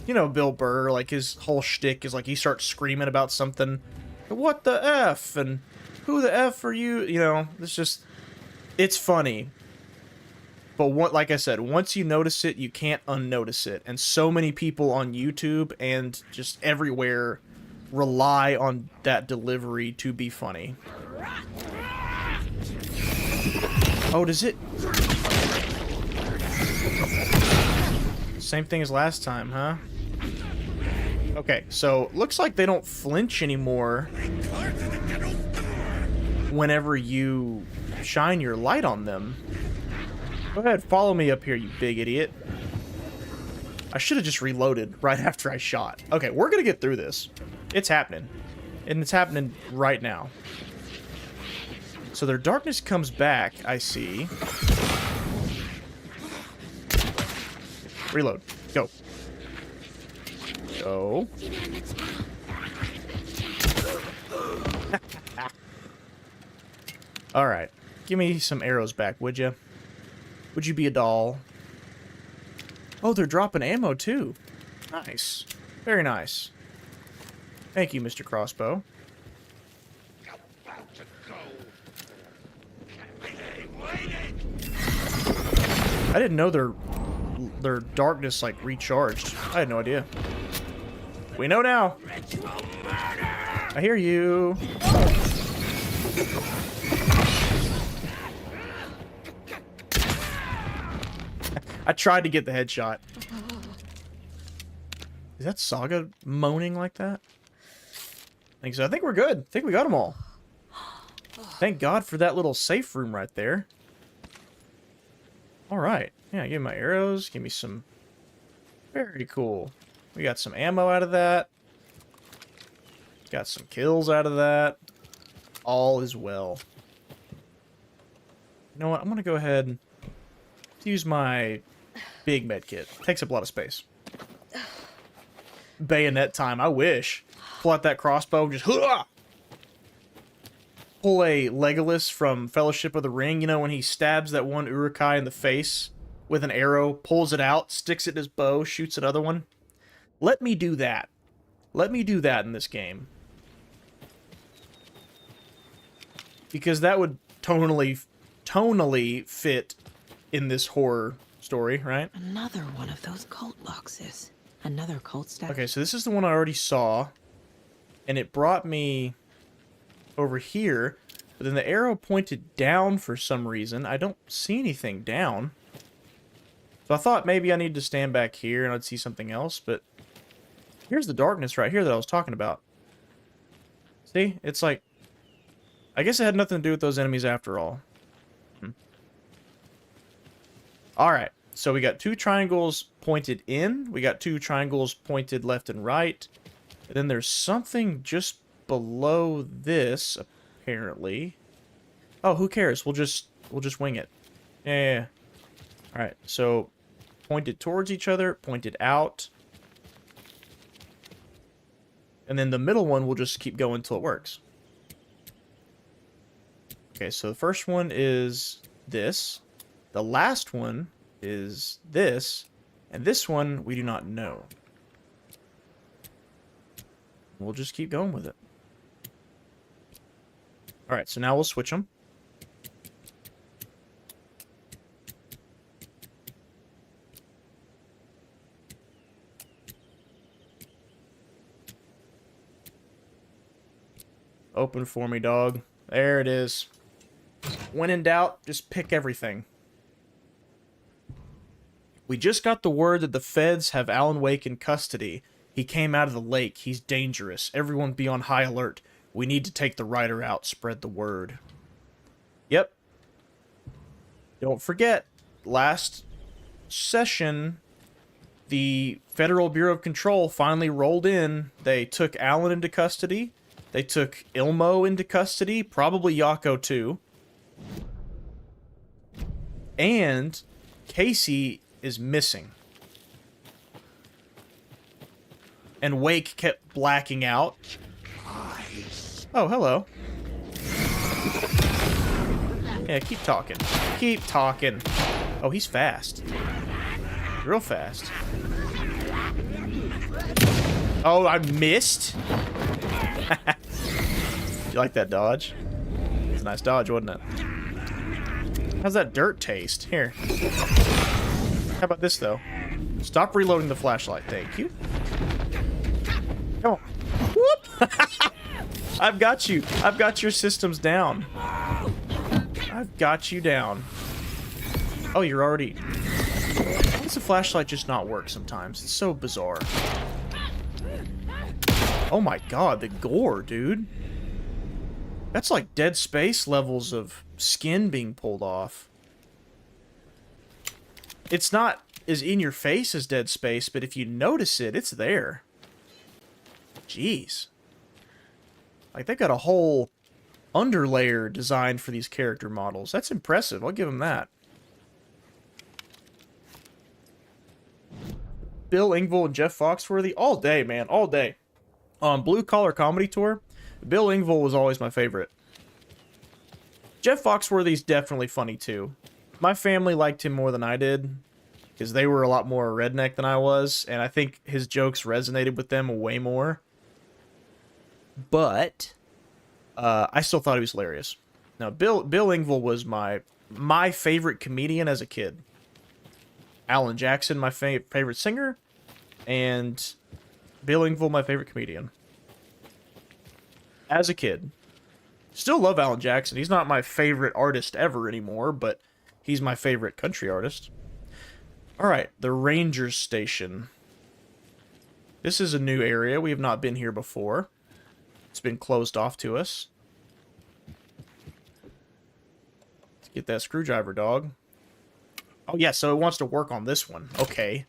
You know Bill Burr, like, his whole shtick is like he starts screaming about something. What the F? And who the F are you? You know, it's just... It's funny. But like I said, once you notice it, you can't unnotice it. And so many people on YouTube and just everywhere rely on that delivery to be funny. Oh, does it? Same thing as last time, huh? Okay, so looks like they don't flinch anymore whenever you shine your light on them. Go ahead, follow me up here, you big idiot. I should have just reloaded right after I shot. Okay, we're gonna get through this. It's happening. And it's happening right now. So their darkness comes back, I see. Reload. Go. Go. Alright. Give me some arrows back, would you? Would you be a doll? Oh, they're dropping ammo, too. Nice. Very nice. Thank you, Mr. Crossbow. I didn't know their darkness, like, recharged. I had no idea. We know now. I hear you. I tried to get the headshot. Is that Saga moaning like that? I think so. I think we're good. I think we got them all. Thank God for that little safe room right there. Alright. Yeah, give me my arrows. Give me some... Very cool. We got some ammo out of that. Got some kills out of that. All is well. You know what? I'm going to go ahead and use my big med kit. Takes up a lot of space. bayonet time. I wish. Pull out that crossbow, just pull a Legolas from Fellowship of the Ring. You know, when he stabs that one Uruk-hai in the face with an arrow, pulls it out, sticks it in his bow, shoots another one. Let me do that. Let me do that in this game. Because that would tonally fit in this horror story, right? Another one of those cult boxes. Another cult stack. Okay, so this is the one I already saw. And it brought me over here. But then the arrow pointed down for some reason. I don't see anything down. So I thought maybe I needed to stand back here and I'd see something else. But here's the darkness right here that I was talking about. See? It's like... I guess it had nothing to do with those enemies after all. Alright, so we got 2 triangles pointed in. We got 2 triangles pointed left and right. And then there's something just below this, apparently. Oh, who cares? We'll just wing it. Yeah. Alright, so pointed towards each other, pointed out. And then the middle one will just keep going until it works. Okay, so the first one is this. The last one is this. And this one, we do not know. We'll just keep going with it. Alright, so now we'll switch them. Open for me, dog. There it is. When in doubt, just pick everything. We just got the word that the feds have Alan Wake in custody. He came out of the lake. He's dangerous. Everyone be on high alert. We need to take the writer out. Spread the word. Yep. Don't forget, last session, the Federal Bureau of Control finally rolled in. They took Alan into custody. They took Ilmo into custody. Probably Yako too. And Casey is missing. And Wake kept blacking out. Oh, hello. Yeah, keep talking. Keep talking. Oh, he's fast. Real fast. Oh, I missed? You like that dodge? It's a nice dodge, wasn't it? How's that dirt taste? Here. How about this, though? Stop reloading the flashlight. Thank you. Come on. Whoop! I've got you. I've got your systems down. I've got you down. Oh, you're already... Why does the flashlight just not work sometimes? It's so bizarre. Oh my god, the gore, dude. That's like Dead Space levels of skin being pulled off. It's not as in your face as Dead Space, but if you notice it, it's there. Jeez. Like, they got a whole underlayer designed for these character models. That's impressive. I'll give them that. Bill Engvall and Jeff Foxworthy all day, man. All day. On Blue Collar Comedy Tour, Bill Engvall was always my favorite. Jeff Foxworthy's definitely funny, too. My family liked him more than I did, because they were a lot more redneck than I was, and I think his jokes resonated with them way more. But I still thought he was hilarious. Now, Bill Engvall was my favorite comedian as a kid. Alan Jackson, my favorite singer, and Bill Engvall, my favorite comedian. As a kid. Still love Alan Jackson. He's not my favorite artist ever anymore, but he's my favorite country artist. Alright, the Rangers Station. This is a new area. We have not been here before. It's been closed off to us. Let's get that screwdriver, dog. Oh, yeah, so it wants to work on this one. Okay.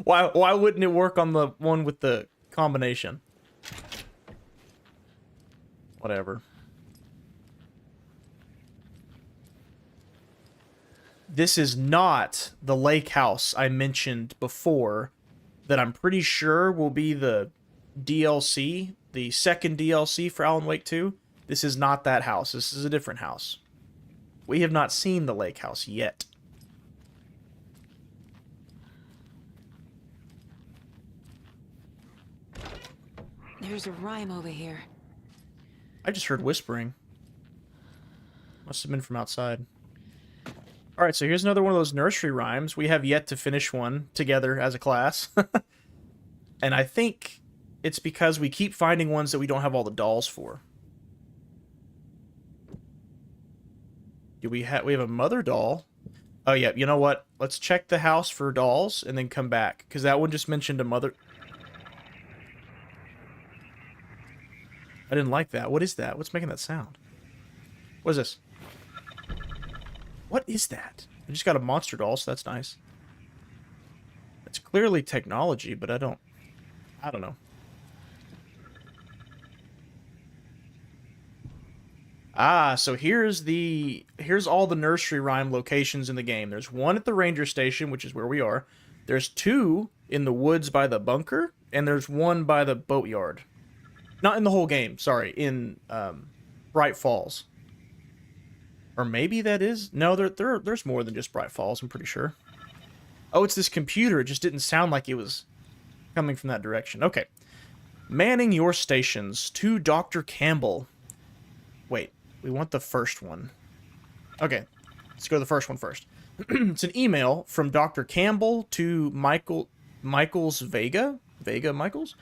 Why wouldn't it work on the one with the combination? Whatever. This is not the lake house I mentioned before that I'm pretty sure will be the DLC, the second DLC for Alan Wake 2. This is not that house. This is a different house. We have not seen the lake house yet. There's a rhyme over here. I just heard whispering. Must have been from outside. Alright, so here's another one of those nursery rhymes. We have yet to finish one together as a class. And I think it's because we keep finding ones that we don't have all the dolls for. Do we have a mother doll? Oh yeah, you know what? Let's check the house for dolls and then come back. Because that one just mentioned a mother... I didn't like that. What is that? What's making that sound? What is this? What is that? I just got a monster doll, so that's nice. It's clearly technology, but I don't know. Ah, so here's all the nursery rhyme locations in the game. There's one at the ranger station, which is where we are. There's two in the woods by the bunker, and there's one by the boatyard. Not in the whole game, sorry, in Bright Falls. Or maybe that is? No, there's more than just Bright Falls, I'm pretty sure. Oh, it's this computer. It just didn't sound like it was coming from that direction. Okay. Manning your stations to Dr. Campbell. Wait, we want the first one. Okay, let's go to the first one first. It's an email from Dr. Campbell to Michaels Vega? Vega Michaels?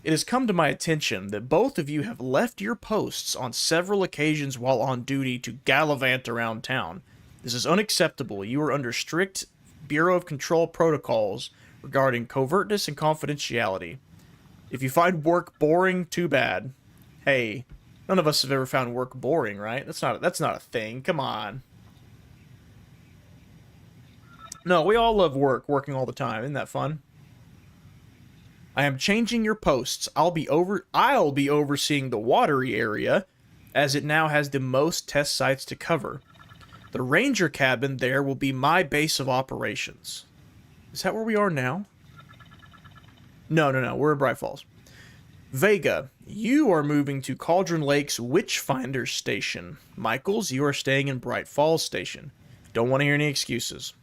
It has come to my attention that both of you have left your posts on several occasions while on duty to gallivant around town. This is unacceptable. You are under strict Bureau of Control protocols regarding covertness and confidentiality. If you find work boring, too bad. Hey, none of us have ever found work boring, right? That's not a thing. Come on. No, we all love working all the time. Isn't that fun? I am changing your posts. I'll be overseeing the watery area, as it now has the most test sites to cover. The ranger cabin there will be my base of operations. Is that where we are now? No. We're in Bright Falls. Vega, you are moving to Cauldron Lake's Witchfinder Station. Michaels, you are staying in Bright Falls Station. Don't want to hear any excuses.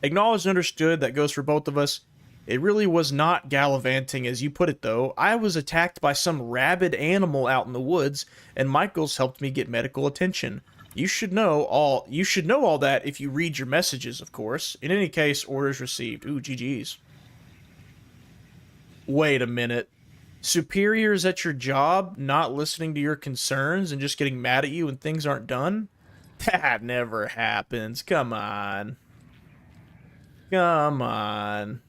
Acknowledged and understood. That goes for both of us. It really was not gallivanting, as you put it, though. I was attacked by some rabid animal out in the woods, and Michaels helped me get medical attention. You should know all that if you read your messages, of course. In any case, orders received. Ooh, GG's. Wait a minute. Superiors at your job not listening to your concerns and just getting mad at you when things aren't done? That never happens. Come on. Come on.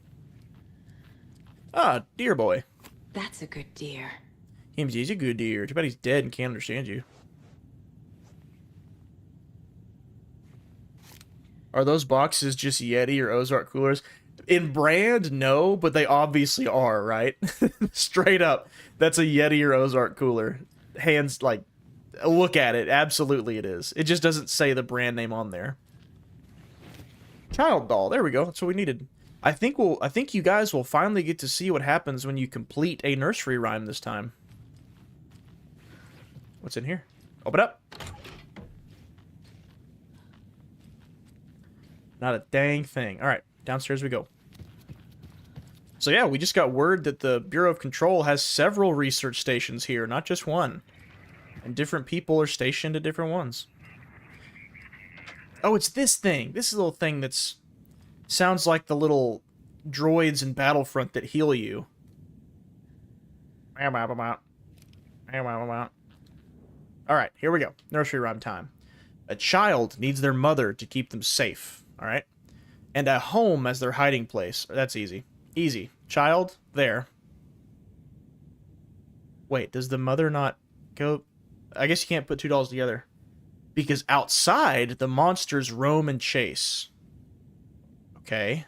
Ah, dear boy. That's a good deer. He's a good deer. Too bad he's dead and can't understand you. Are those boxes just Yeti or Ozark coolers? In brand, no, but they obviously are, right? Straight up. That's a Yeti or Ozark cooler. Hands, like, look at it. Absolutely it is. It just doesn't say the brand name on there. Child doll. There we go. That's what we needed. I think you guys will finally get to see what happens when you complete a nursery rhyme this time. What's in here? Open up. Not a dang thing. All right, downstairs we go. So yeah, we just got word that the Bureau of Control has several research stations here, not just one. And different people are stationed at different ones. Oh, it's this thing. This is a little thing that's... sounds like the little droids in Battlefront that heal you. Alright, here we go. Nursery rhyme time. A child needs their mother to keep them safe. Alright? And a home as their hiding place. That's easy. Easy. Child, there. Wait, does the mother not go... I guess you can't put two dolls together. Because outside, the monsters roam and chase. Okay.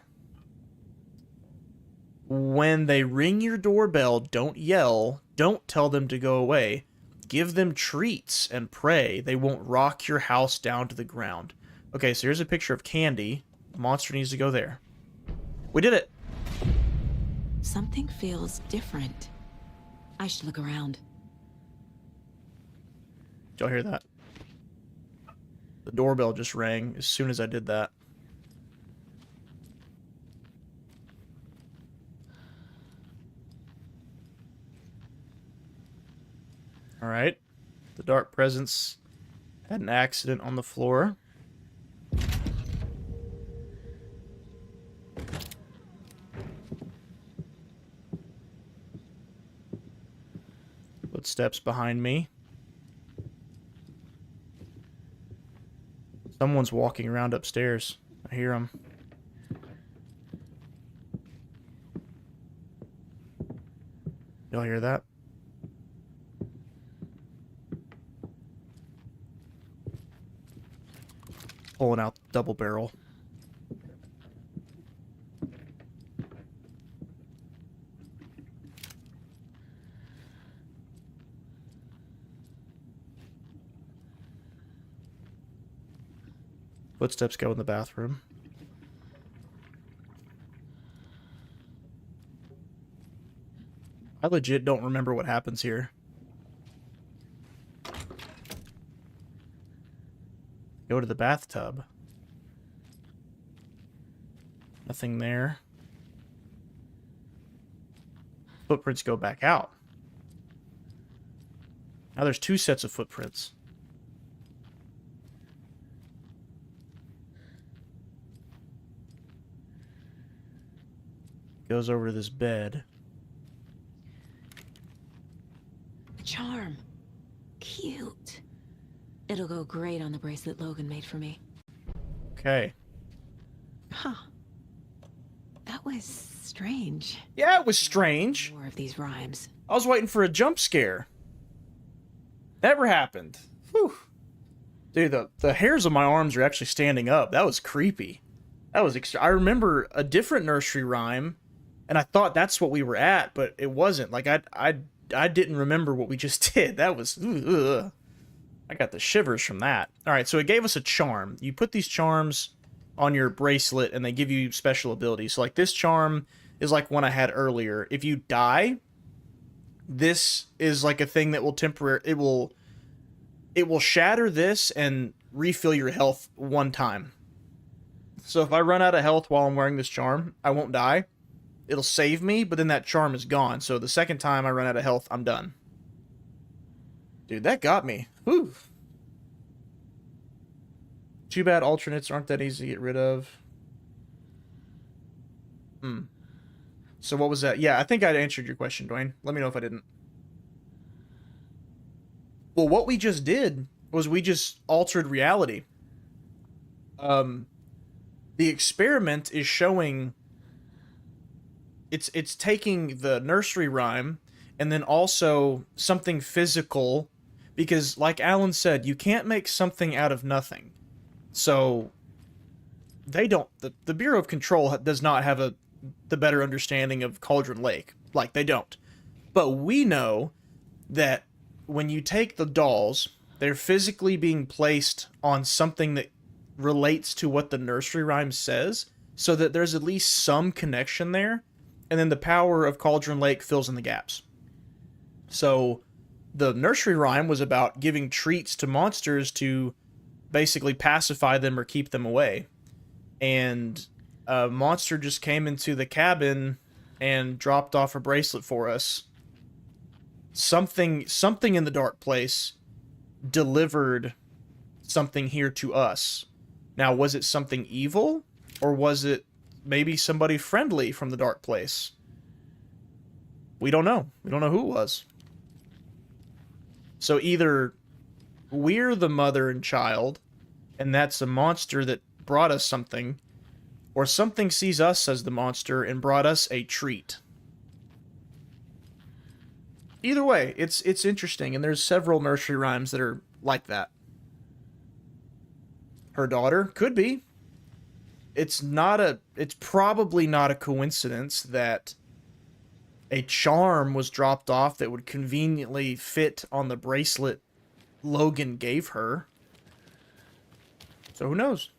When they ring your doorbell, don't yell. Don't tell them to go away. Give them treats and pray they won't rock your house down to the ground. Okay, so here's a picture of Candy. The monster needs to go there. We did it! Something feels different. I should look around. Did y'all hear that? The doorbell just rang as soon as I did that. Alright. The dark presence had an accident on the floor. Footsteps behind me. Someone's walking around upstairs. I hear them. Y'all hear that? Pulling out the double barrel. Footsteps go in the bathroom. I legit don't remember what happens here. Go to the bathtub. Nothing there. Footprints go back out. Now there's 2 sets of footprints. Goes over to this bed. A charm. Cute. It'll go great on the bracelet Logan made for me. Okay. Huh. That was strange. Yeah, it was strange. More of these rhymes. I was waiting for a jump scare. Never happened. Whew. Dude, the hairs on my arms are actually standing up. That was creepy. That was I remember a different nursery rhyme, and I thought that's what we were at, but it wasn't. Like, I didn't remember what we just did. That was... Ugh. I got the shivers from that. Alright, so it gave us a charm. You put these charms on your bracelet, and they give you special abilities. So, like, this charm is like one I had earlier. If you die, this is like a thing that will it will shatter this and refill your health one time. So if I run out of health while I'm wearing this charm, I won't die. It'll save me, but then that charm is gone. So the second time I run out of health, I'm done. Dude, that got me. Whew. Too bad alternates aren't that easy to get rid of. So what was that? Yeah, I think I answered your question, Dwayne. Let me know if I didn't. Well, what we just did was we just altered reality. The experiment is showing... It's taking the nursery rhyme and then also something physical, because like Alan said, you can't make something out of nothing. So they don't... The Bureau of Control does not have the better understanding of Cauldron Lake. Like, they don't. But we know that when you take the dolls, they're physically being placed on something that relates to what the nursery rhyme says, so that there's at least some connection there, and then the power of Cauldron Lake fills in the gaps. So the nursery rhyme was about giving treats to monsters to basically pacify them or keep them away. And a monster just came into the cabin and dropped off a bracelet for us. Something in the dark place delivered something here to us. Now, was it something evil, or was it maybe somebody friendly from the dark place? We don't know. We don't know who it was. So either we're the mother and child, and that's a monster that brought us something, or something sees us as the monster and brought us a treat. Either way, it's interesting, and there's several nursery rhymes that are like that. Her daughter? Could be. It's probably not a coincidence that a charm was dropped off that would conveniently fit on the bracelet Logan gave her. So who knows?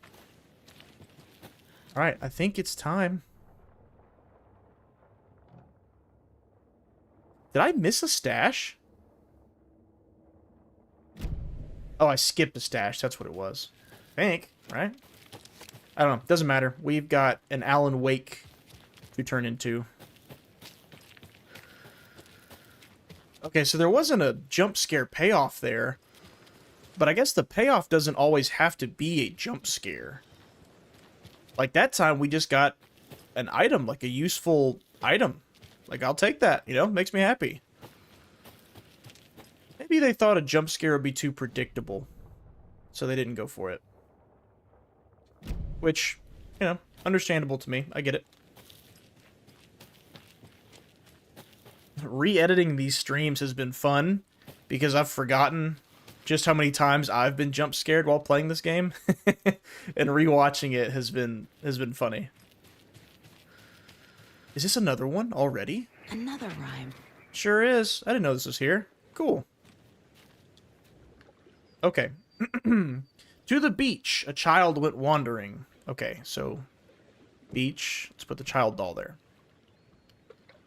Alright, I think it's time. Did I miss a stash? Oh, I skipped a stash. That's what it was. I think, right? I don't know. Doesn't matter. We've got an Alan Wake to turn into. Okay, so there wasn't a jump scare payoff there. But I guess the payoff doesn't always have to be a jump scare. Like that time, we just got an item, like a useful item. Like, I'll take that, you know? Makes me happy. Maybe they thought a jump scare would be too predictable. So they didn't go for it. Which, you know, understandable to me. I get it. Re-editing these streams has been fun because I've forgotten just how many times I've been jump scared while playing this game. And rewatching it has been funny. Is this another one already? Another rhyme. Sure is. I didn't know this was here. Cool. Okay. To the beach, a child went wandering. Okay, so beach. Let's put the child doll there.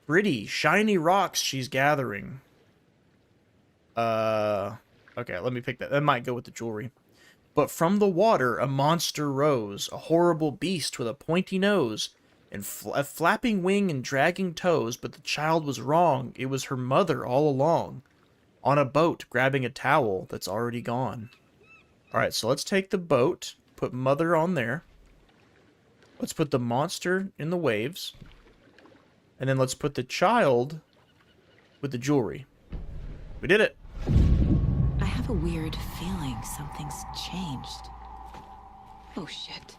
Pretty, shiny rocks she's gathering. Okay, let me pick that. That might go with the jewelry. But from the water, a monster rose, a horrible beast with a pointy nose, and a flapping wing and dragging toes, but the child was wrong. It was her mother all along, on a boat, grabbing a towel that's already gone. Alright, so let's take the boat, put mother on there. Let's put the monster in the waves. And then let's put the child with the jewelry. We did it! I have a weird feeling something's changed. Oh shit.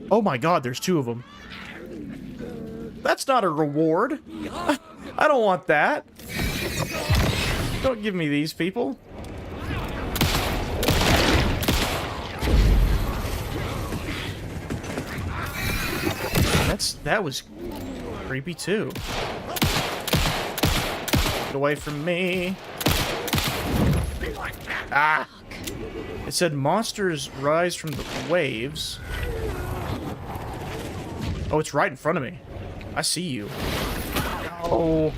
Oh my god, there's two of them. That's not a reward. I don't want that. Don't give me these people. That was creepy too. Get away from me. Ah! It said monsters rise from the waves. Oh, it's right in front of me. I see you. Oh,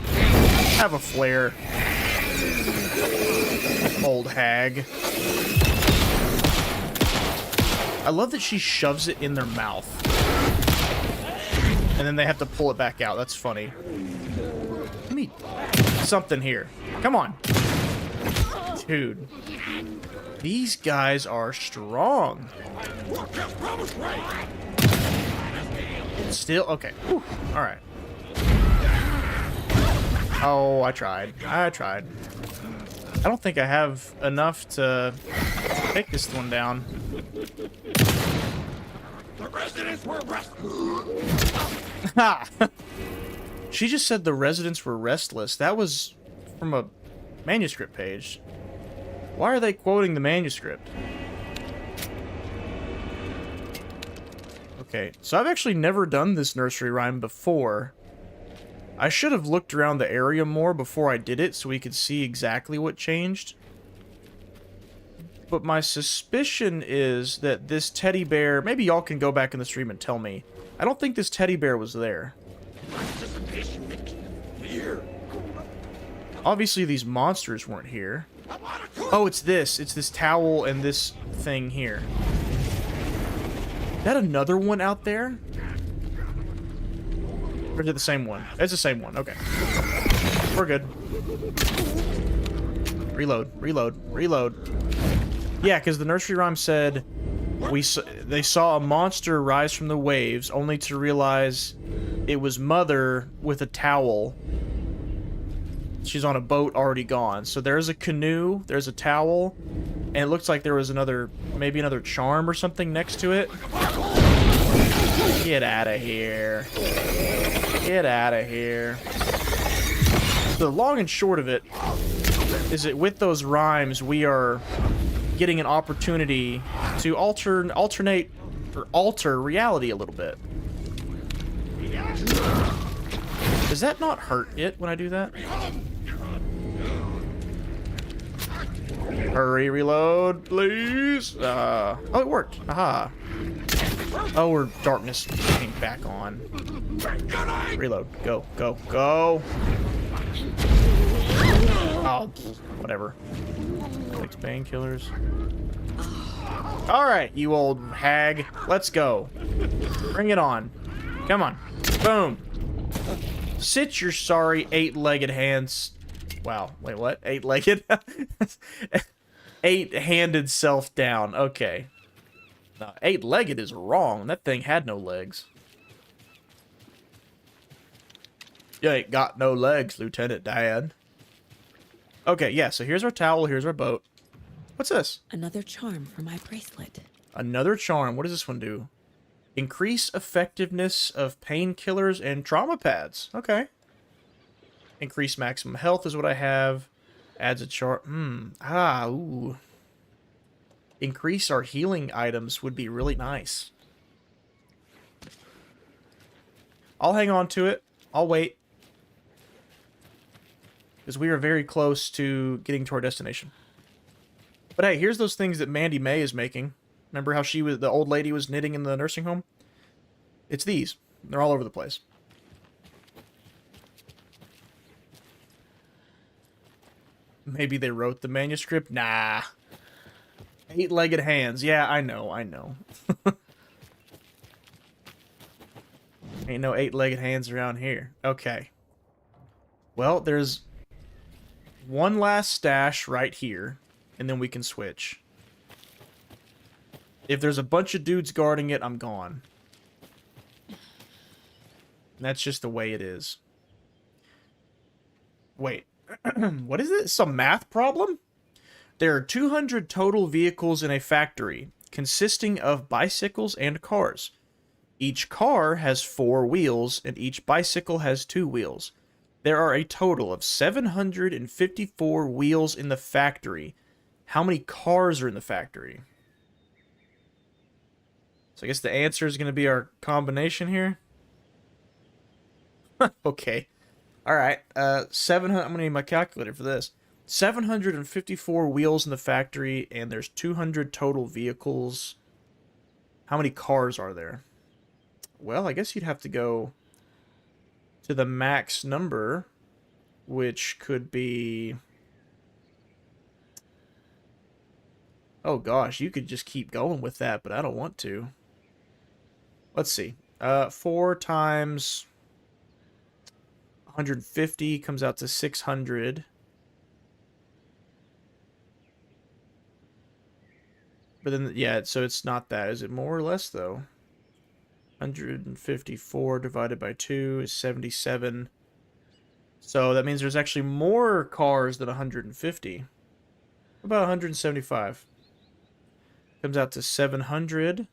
have a flare. Old hag. I love that she shoves it in their mouth. And then they have to pull it back out. That's funny. Give me something here. Come on. Dude. These guys are strong. Still? Okay. Alright. Oh, I tried. I don't think I have enough to take this one down. The residents were restless. She just said the residents were restless. That was from a manuscript page. Why are they quoting the manuscript? Okay, so I've actually never done this nursery rhyme before. I should have looked around the area more before I did it so we could see exactly what changed. But my suspicion is that this teddy bear... Maybe y'all can go back in the stream and tell me. I don't think this teddy bear was there. Obviously, these monsters weren't here. Oh, it's this. It's this towel and this thing here. Is that another one out there? Or is it the same one? It's the same one. Okay. We're good. Reload. Yeah, because the nursery rhyme said they saw a monster rise from the waves, only to realize it was Mother with a towel. She's on a boat already gone. So there's a canoe, there's a towel, and it looks like there was maybe another charm or something next to it. Get out of here. Get out of here. The long and short of it is that with those rhymes, we are getting an opportunity to alter reality a little bit. Does that not hurt it when I do that? Hurry, reload, please. Oh, it worked. Aha. Oh, we're darkness came back on. Reload. Go, go, go. Oh, whatever. Takes painkillers. Alright, you old hag. Let's go. Bring it on. Come on. Boom. Sit your sorry 8-legged hands. Wow. Wait, what? 8-legged? 8-handed self down. Okay. No, 8-legged is wrong. That thing had no legs. You ain't got no legs, Lieutenant Dan. Okay, yeah, so here's our towel, here's our boat. What's this? Another charm for my bracelet. Another charm. What does this one do? Increase effectiveness of painkillers and trauma pads. Okay. Increase maximum health is what I have. Adds a charm. Ooh. Increase our healing items would be really nice. I'll hang on to it. I'll wait. Because we are very close to getting to our destination. But hey, here's those things that Mandy May is making. Remember how the old lady was knitting in the nursing home? It's these. They're all over the place. Maybe they wrote the manuscript? Nah. 8-legged hands. Yeah, I know. Ain't no 8-legged hands around here. Okay. Well, there's one last stash right here, and then we can switch. If there's a bunch of dudes guarding it, I'm gone. That's just the way it is. Wait. What is it? Some math problem? There are 200 total vehicles in a factory, consisting of bicycles and cars. Each car has 4 wheels, and each bicycle has 2 wheels. There are a total of 754 wheels in the factory. How many cars are in the factory? So I guess the answer is going to be our combination here. Okay. All right. 700. I'm going to need my calculator for this. 754 wheels in the factory, and there's 200 total vehicles. How many cars are there? Well, I guess you'd have to go to the max number, which could be... Oh gosh, you could just keep going with that, but I don't want to. Let's see. 4 times 150 comes out to 600. But then, yeah, so it's not that. Is it more or less, though? 154 divided by 2 is 77. So that means there's actually more cars than 150. About 175. Comes out to 700.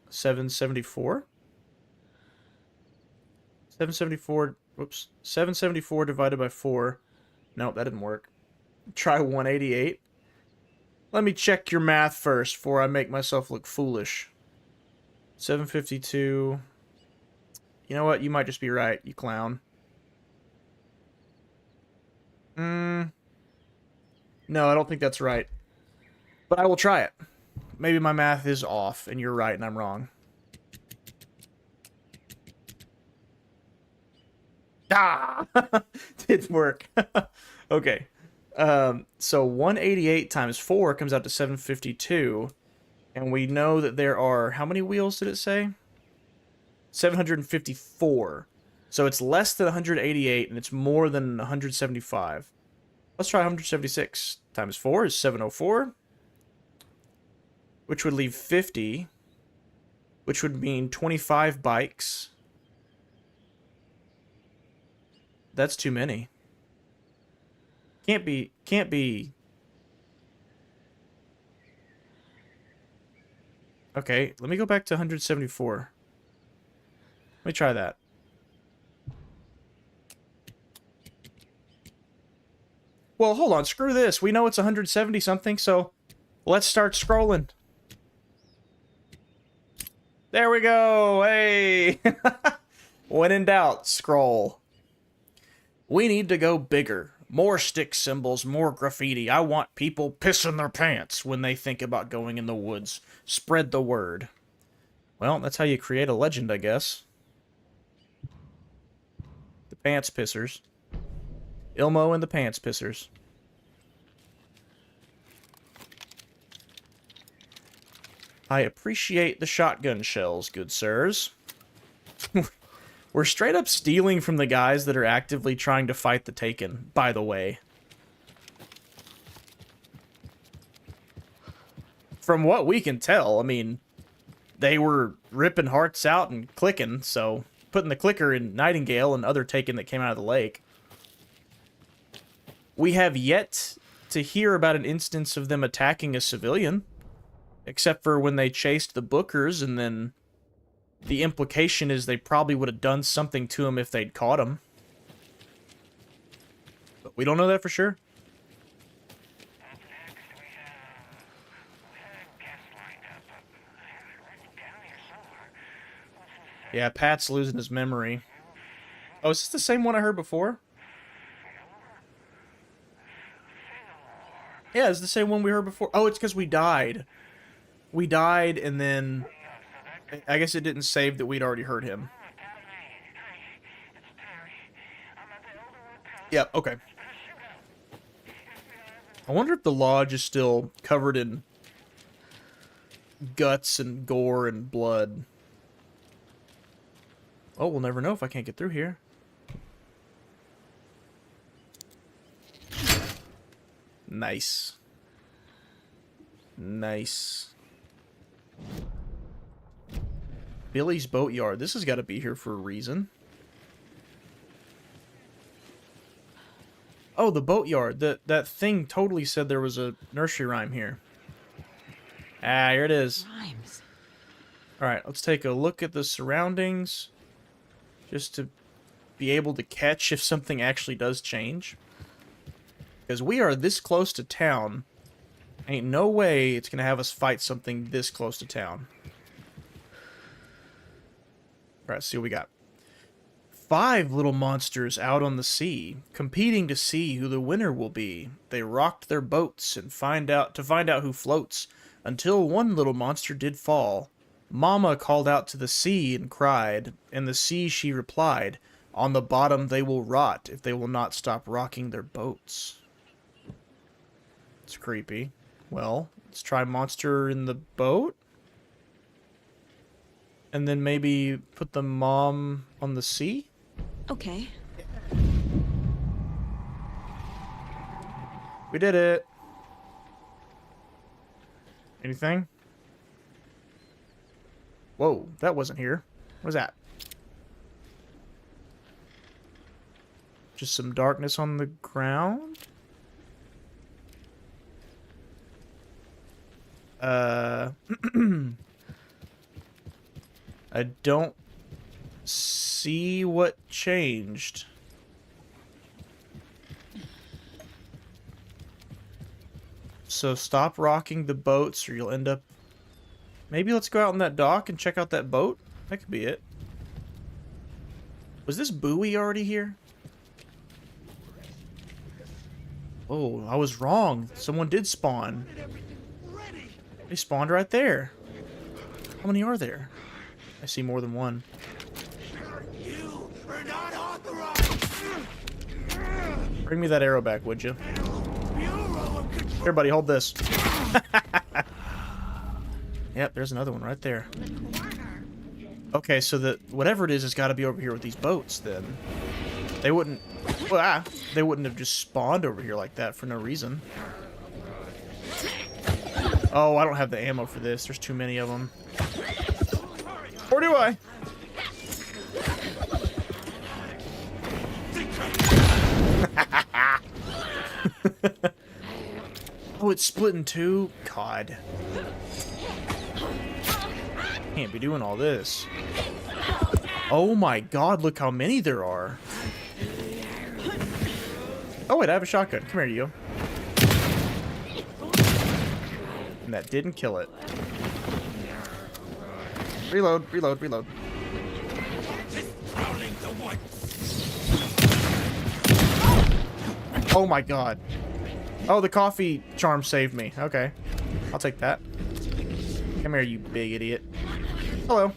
774. 774. Whoops. 774 divided by 4. Nope, that didn't work. Try 188. Let me check your math first before I make myself look foolish. 752. You know what? You might just be right, you clown. No, I don't think that's right. But I will try it. Maybe my math is off, and you're right, and I'm wrong. Ah! Didn't work. Okay. So 188 times 4 comes out to 752. And we know that there are... How many wheels did it say? 754. So it's less than 188, and it's more than 175. Let's try 176. Times 4 is 704. Which would leave 50. Which would mean 25 bikes. That's too many. Can't be. Okay, let me go back to 174. Let me try that. Well, hold on. Screw this. We know it's 170 something, so let's start scrolling. There we go. Hey. When in doubt, scroll. We need to go bigger. More stick symbols, more graffiti. I want people pissing their pants when they think about going in the woods. Spread the word. Well, that's how you create a legend, I guess. The Pants Pissers. Ilmo and the Pants Pissers. I appreciate the shotgun shells, good sirs. We're straight up stealing from the guys that are actively trying to fight the Taken, by the way. From what we can tell, I mean, they were ripping hearts out and clicking, so putting the clicker in Nightingale and other Taken that came out of the lake. We have yet to hear about an instance of them attacking a civilian, except for when they chased the Bookers, and then the implication is they probably would have done something to him if they'd caught him. But we don't know that for sure. Yeah, Pat's losing his memory. Oh, is this the same one I heard before? Yeah, it's the same one we heard before. Oh, it's because we died. We died, and then I guess it didn't save that we'd already heard him. Yeah, okay. I wonder if the lodge is still covered in guts and gore and blood. Oh, we'll never know if I can't get through here. Nice. Nice. Billy's Boatyard. This has got to be here for a reason. Oh, the boatyard. That thing totally said there was a nursery rhyme here. Ah, here it is. Rhymes. Alright, let's take a look at the surroundings. Just to be able to catch if something actually does change. Because we are this close to town. Ain't no way it's going to have us fight something this close to town. Alright, see what we got. 5 little monsters out on the sea, competing to see who the winner will be. They rocked their boats and find out who floats, until one little monster did fall. Mama called out to the sea and cried, and the sea she replied, on the bottom they will rot if they will not stop rocking their boats. It's creepy. Well, let's try monster in the boat. And then maybe put the mom on the sea? Okay. We did it. Anything? Whoa, that wasn't here. What was that? Just some darkness on the ground? I don't see what changed. So stop rocking the boats or you'll end up... Maybe let's go out on that dock and check out that boat? That could be it. Was this buoy already here? Oh, I was wrong. Someone did spawn. They spawned right there. How many are there? I see more than one. You are not authorized. Bring me that arrow back, would you? Here, buddy, hold this. Yep, there's another one right there. Okay, so whatever it is has got to be over here with these boats, then. They wouldn't... Well, they wouldn't have just spawned over here like that for no reason. Oh, I don't have the ammo for this. There's too many of them. Or do I? Oh, it's split in two? God. Can't be doing all this. Oh my god, look how many there are. Oh wait, I have a shotgun. Come here, you. And that didn't kill it. Reload, reload, reload. Oh my god. Oh, the coffee charm saved me. Okay. I'll take that. Come here, you big idiot. Hello.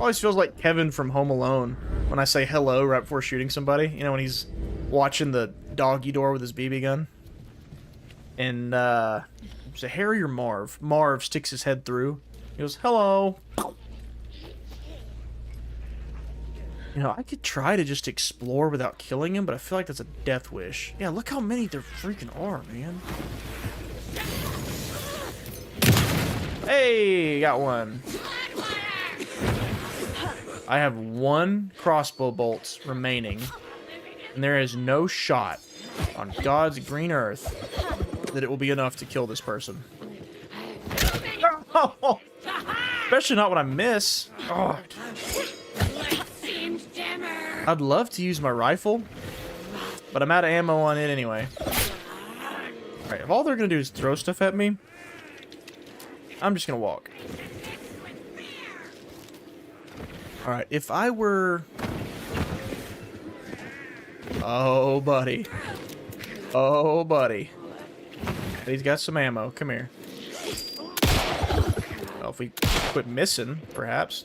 Always feels like Kevin from Home Alone when I say hello right before shooting somebody. You know, when he's watching the doggy door with his BB gun. And, it's a Harry or Marv. Marv sticks his head through. He goes, hello. You know, I could try to just explore without killing him, but I feel like that's a death wish. Yeah, look how many there freaking are, man. Hey, got one. I have 1 crossbow bolt remaining, and there is no shot on God's green earth that it will be enough to kill this person. Oh, especially not when I miss. Oh. I'd love to use my rifle, but I'm out of ammo on it anyway. Alright, if all they're gonna do is throw stuff at me, I'm just gonna walk. Alright, if I were... Oh, buddy. Oh, buddy. He's got some ammo. Come here. Well, if we quit missing, perhaps.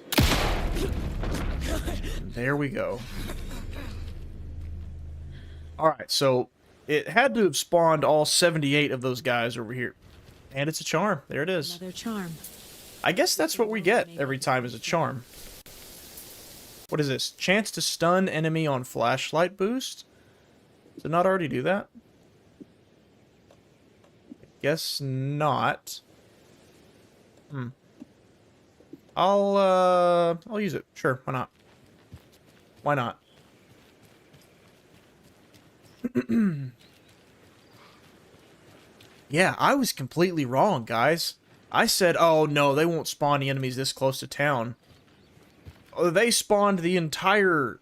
There we go. Alright, so it had to have spawned all 78 of those guys over here. And it's a charm. There it is. Another charm. I guess that's what we get every time is a charm. What is this? Chance to stun enemy on flashlight boost? Did it not already do that? Guess not. I'll use it. Sure, why not? Why not? Yeah, I was completely wrong, guys. I said, oh no, they won't spawn the enemies this close to town. Oh, they spawned the entire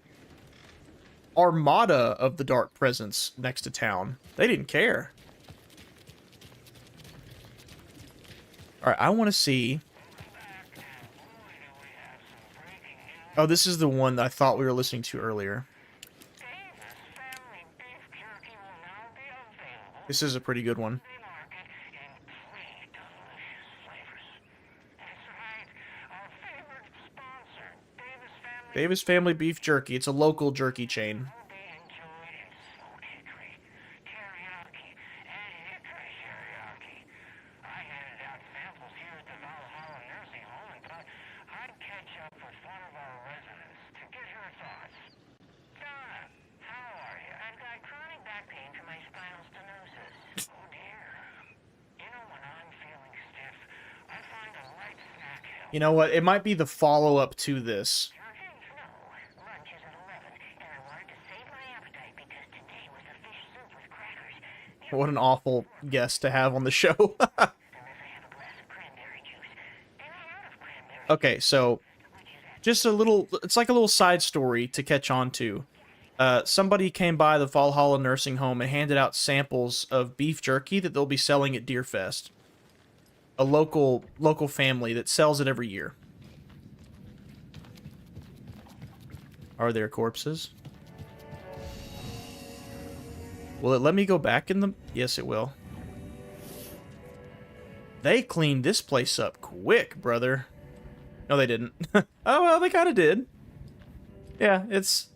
armada of the Dark Presence next to town. They didn't care. Alright, I want to see... Oh, this is the one that I thought we were listening to earlier. This is a pretty good one. Davis Family Beef Jerky. It's a local jerky chain. You know what? It might be the follow-up to this. What an awful guest to have on the show. Okay, so just a little, it's like a little side story to catch on to. Somebody came by the Valhalla nursing home and handed out samples of beef jerky that they'll be selling at Deerfest. A local family that sells it every year. Are there corpses? Will it let me go back in the... Yes, it will. They cleaned this place up quick, brother. No, they didn't. Oh, well, they kind of did. Yeah, it's...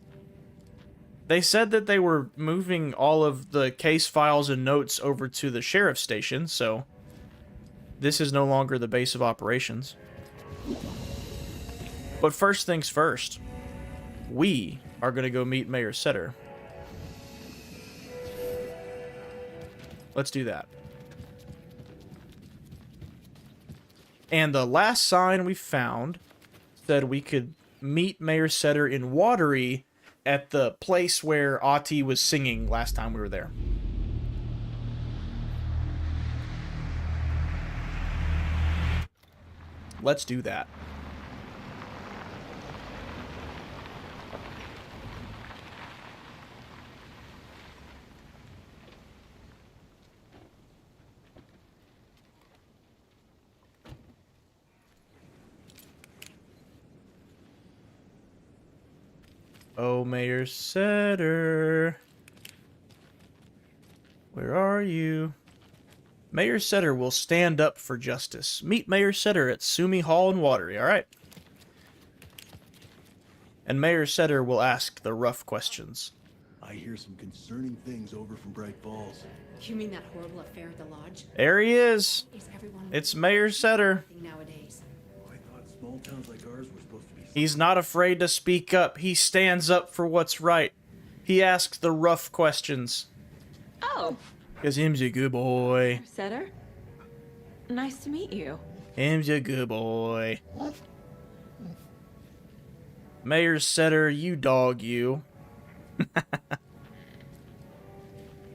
They said that they were moving all of the case files and notes over to the sheriff's station, so... This is no longer the base of operations. But first things first. We are going to go meet Mayor Setter. Let's do that. And the last sign we found said we could meet Mayor Setter in Watery at the place where Ahti was singing last time we were there. Let's do that. Oh, Mayor Setter. Where are you? Mayor Setter will stand up for justice. Meet Mayor Setter at Sumi Hall in Watery, alright? And Mayor Setter will ask the rough questions. I hear some concerning things over from Bright Falls. You mean that horrible affair at the lodge? There he is. Is everyone It's Mayor Setter. nowadays? I thought small towns like ours were supposed to be... He's not afraid to speak up. He stands up for what's right. He asks the rough questions. Oh, Because him's a good boy. Setter. Nice to meet you. Him's a good boy. Mayor Setter, you dog, you.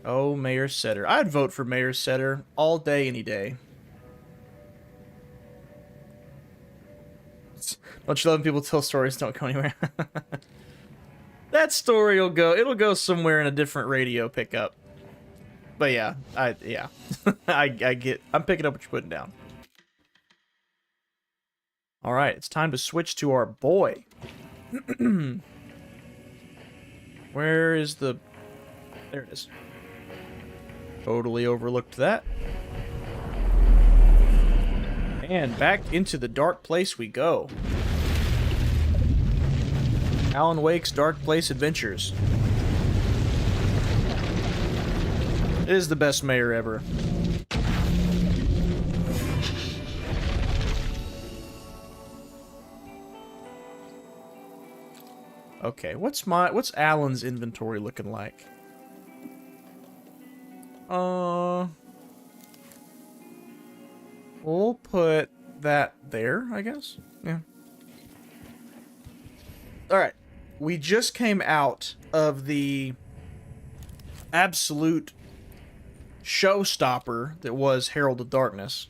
Oh, Mayor Setter. I'd vote for Mayor Setter all day, any day. Don't you love when people tell stories don't go anywhere? That story it'll go somewhere in a different radio pickup. But yeah, I I'm picking up what you're putting down. All right, it's time to switch to our boy. Where is the... There it is. Totally overlooked that. And back into the dark place we go. Alan Wake's Dark Place Adventures. It is the best mayor ever. Okay, what's Alan's inventory looking like? We'll put that there, I guess. Yeah. Alright. We just came out of the absolute showstopper that was Herald of Darkness.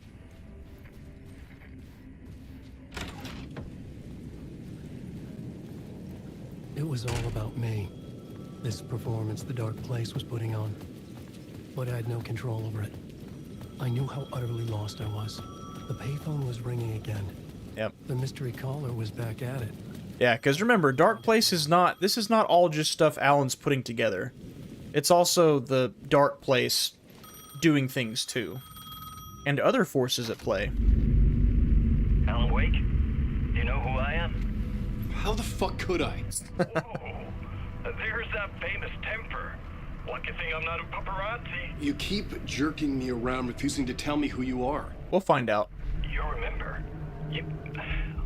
It was all about me. This performance the Dark Place was putting on. But I had no control over it. I knew how utterly lost I was. The payphone was ringing again. Yep. The mystery caller was back at it. Yeah, because remember, Dark Place is not... This is not all just stuff Alan's putting together. It's also the Dark Place doing things too. And other forces at play. Alan Wake? Do you know who I am? How the fuck could I? Oh, there's that famous temper. Lucky thing I'm not a paparazzi. You keep jerking me around, refusing to tell me who you are. We'll find out. You remember? You...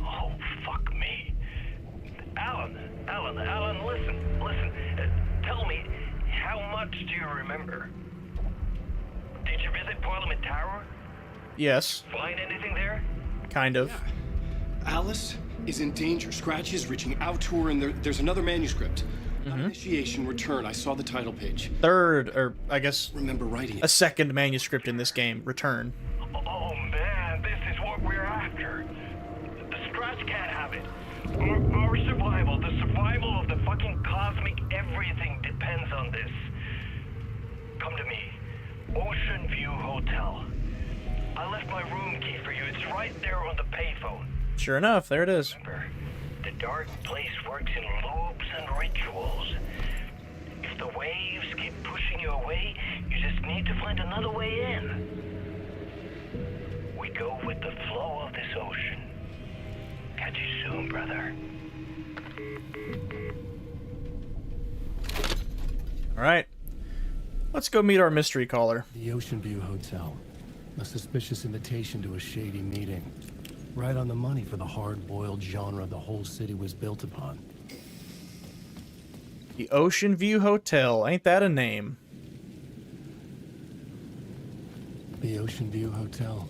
Oh, fuck me. Alan, listen. Tell me, how much do you remember? Did you visit Parliament Tower? Yes. Find anything there? Kind of. Alice is in danger. Scratch is reaching out to her, and there's another manuscript. Initiation, return. I saw the title page. Third, or I guess Remember writing a it. second manuscript in this game, Return. Oh man, this is what we're after. The Scratch can't have it. Our survival, the survival of the fucking cosmic everything depends on this. Come to me. Ocean View Hotel. I left my room key for you. It's right there on the payphone. Sure enough, there it is. Remember, the Dark Place works in loops and rituals. If the waves keep pushing you away, you just need to find another way in. We go with the flow of this ocean. Catch you soon, brother. Alright. Let's go meet our mystery caller. The Ocean View Hotel. A suspicious invitation to a shady meeting. Right on the money for the hard-boiled genre the whole city was built upon. The Ocean View Hotel. Ain't that a name? The Ocean View Hotel.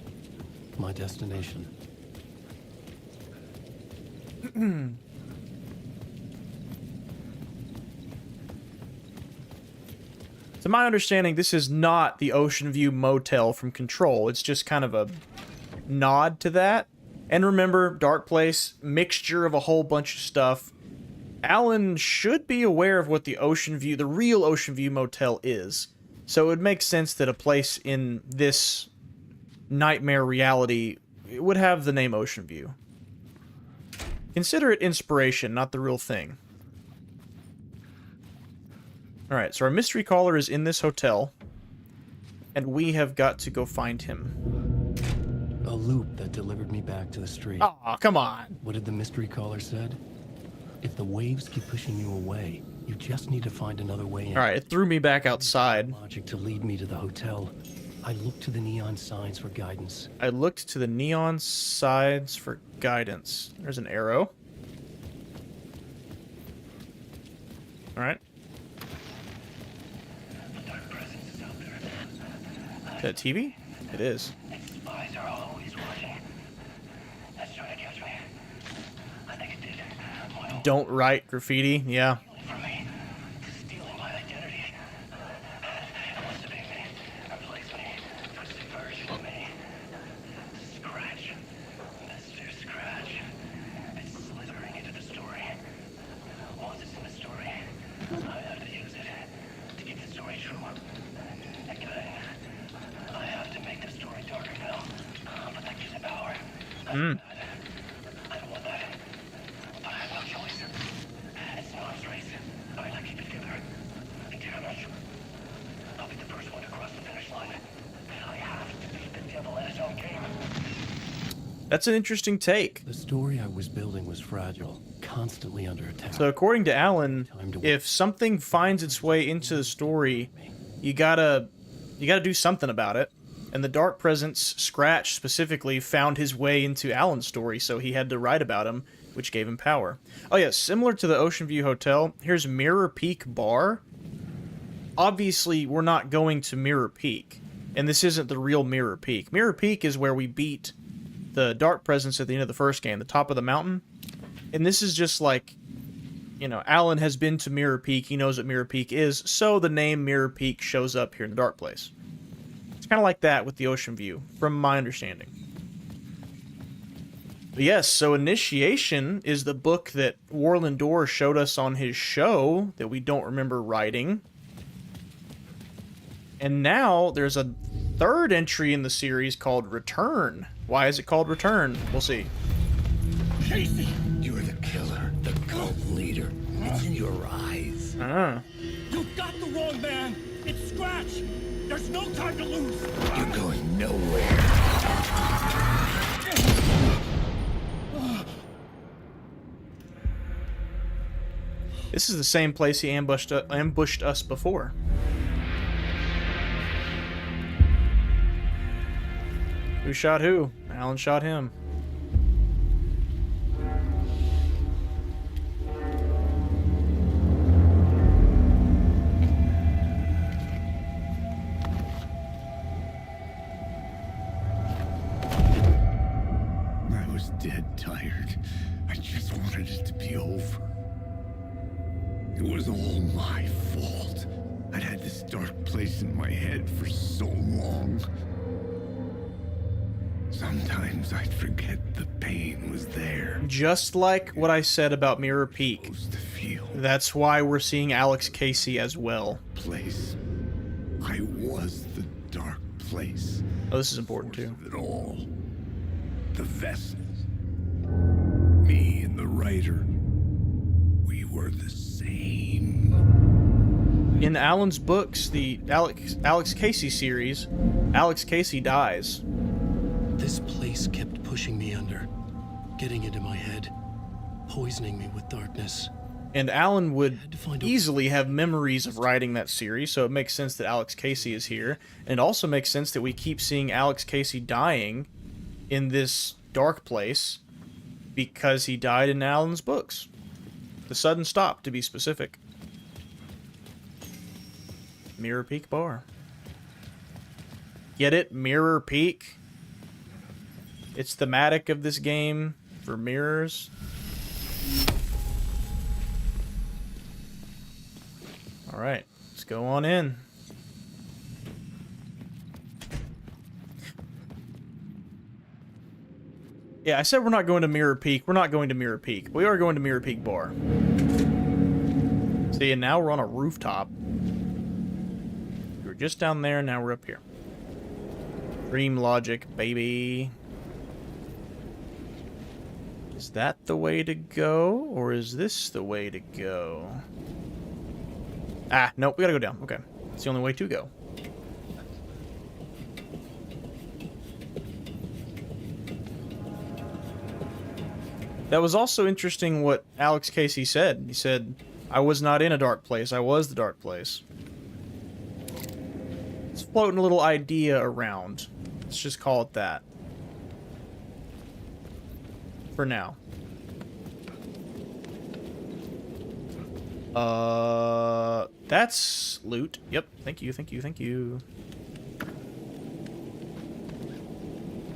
My destination. To my understanding, this is not the Ocean View Motel from Control. It's just kind of a nod to that. And remember, Dark Place, mixture of a whole bunch of stuff. Alan should be aware of what the Ocean View, the real Ocean View Motel is. So it would make sense that a place in this nightmare reality would have the name Ocean View. Consider it inspiration, not the real thing. Alright, so our mystery caller is in this hotel. And we have got to go find him. A loop that delivered me back to the street. Aw, come on. What did the mystery caller said? If the waves keep pushing you away, you just need to find another way in. Alright, it threw me back outside. Logic to lead me to the hotel. I looked to the neon signs for guidance. I looked to the neon signs for guidance. There's an arrow. Alright. Is that TV? It is. Spies are always watching. That's trying to catch me. I think it did. Don't write graffiti. Yeah. For me, stealing my identity. It wants to be me, replace me, puts the version of me. Scratch. Mr. Scratch. It's slithering into the story. Once it's in the story, I have to use it to keep the story true. Again, I have to make the story darker now. But that gives it power. I don't want that. But I have no choice. It's an arms race. I keep it together. Damn it. I'll be the first one to cross the finish line. I have to beat the devil at his own game. That's an interesting take. The story I was building was fragile, constantly under attack. So according to Alan, if something finds its way into the story, you gotta do something about it. And the Dark Presence, Scratch specifically, found his way into Alan's story, so he had to write about him, which gave him power. Oh yeah, similar to the Ocean View Hotel, here's Mirror Peak Bar. Obviously, we're not going to Mirror Peak, and this isn't the real Mirror Peak. Mirror Peak is where we beat the Dark Presence at the end of the first game, the top of the mountain. And this is just like, you know, Alan has been to Mirror Peak, he knows what Mirror Peak is, so the name Mirror Peak shows up here in the Dark Place. It's kind of like that with the Ocean View, from my understanding. But yes, so Initiation is the book that Warlin Door showed us on his show that we don't remember writing. And now there's a third entry in the series called Return. Why is it called Return? We'll see. Casey! You're the killer, the cult leader. It's in your eyes. You got the wrong man! It's Scratch! There's no time to lose! You're going nowhere. This is the same place he ambushed us before. Who shot who? Alan shot him. I was dead tired. I just wanted it to be over. It was all my fault. I'd had this dark place in my head for so long. Sometimes I'd forget the pain was there. Just like what I said about Mirror Peak. Supposed to feel That's why we're seeing Alex Casey as well. place. I was the dark place. Oh, this is important too. Of it all. The vessel. Me and the writer. We were the same. In Alan's books, the Alex Casey series, Alex Casey dies. This place kept pushing me under, getting into my head, poisoning me with darkness. And Alan would Had to find a- easily have memories of writing that series, so it makes sense that Alex Casey is here. And it also makes sense that we keep seeing Alex Casey dying in this dark place because he died in Alan's books. The sudden stop, to be specific. Mirror Peak Bar. Get it? Mirror Peak? It's thematic of this game for mirrors. Alright, let's go on in. Yeah, I said we're not going to Mirror Peak. We're not going to Mirror Peak. We are going to Mirror Peak Bar. See, and now we're on a rooftop. We were just down there, now we're up here. Dream logic, baby. Is that the way to go, or is this the way to go? Ah, nope, we gotta go down. Okay. It's the only way to go. That was also interesting what Alex Casey said. He said, I was not in a dark place, I was the dark place. It's floating a little idea around. Let's just call it that. For now. That's loot. Yep, thank you, thank you, thank you.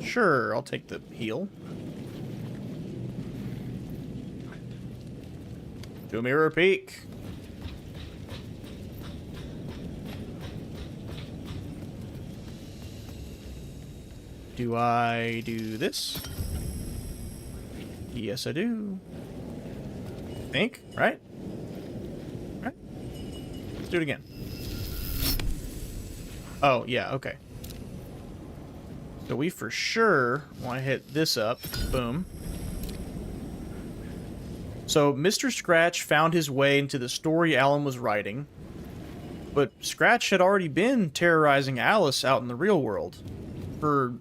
Sure, I'll take the heal. Do a mirror peek. Do I do this? Yes, I do. Think, right? Right? Let's do it again. Oh, yeah, okay. So we for sure want to hit this up. Boom. So Mr. Scratch found his way into the story Alan was writing, but Scratch had already been terrorizing Alice out in the real world for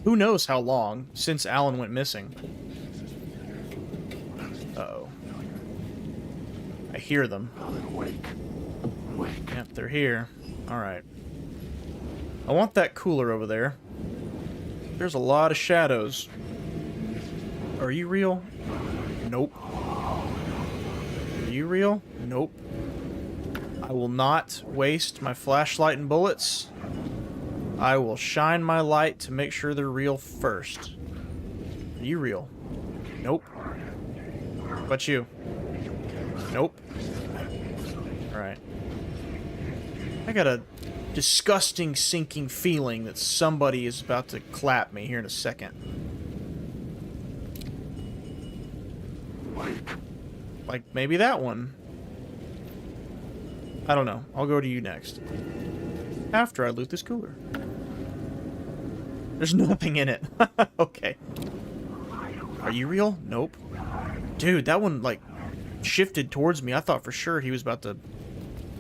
who knows how long since Alan went missing. Uh-oh. I hear them. Yep, they're here. Alright. I want that cooler over there. There's a lot of shadows. Are you real? Nope. Are you real? Nope. I will not waste my flashlight and bullets. I will shine my light to make sure they're real first. Are you real? Nope. But you? Nope. Alright. I got a disgusting sinking feeling that somebody is about to clap me here in a second. Like, maybe that one. I don't know. I'll go to you next. After I loot this cooler. There's nothing in it. Okay. Are you real? Nope. Dude, that one, like, shifted towards me. I thought for sure he was about to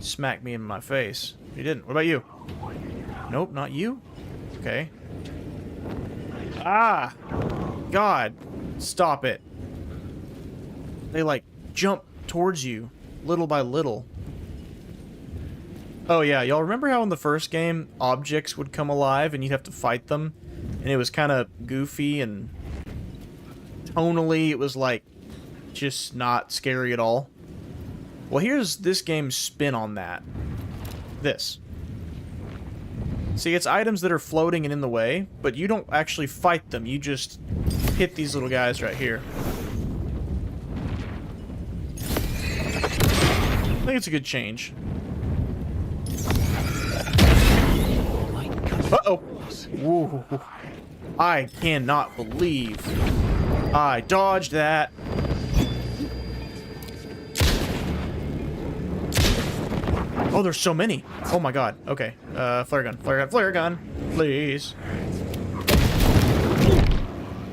smack me in my face. He didn't. What about you? Nope, not you. Okay. Ah! God. Stop it. They, like, jump towards you, little by little. Oh, yeah, y'all remember how in the first game, objects would come alive and you'd have to fight them? And it was kind of goofy and tonally, it was, like, just not scary at all. Well, here's this game's spin on that. This. See, it's items that are floating and in the way, but you don't actually fight them. You just hit these little guys right here. I think it's a good change. Uh-oh. Woo. I cannot believe I dodged that. Oh, there's so many. Oh my god. Okay. Flare gun. Flare gun. Flare gun. Please.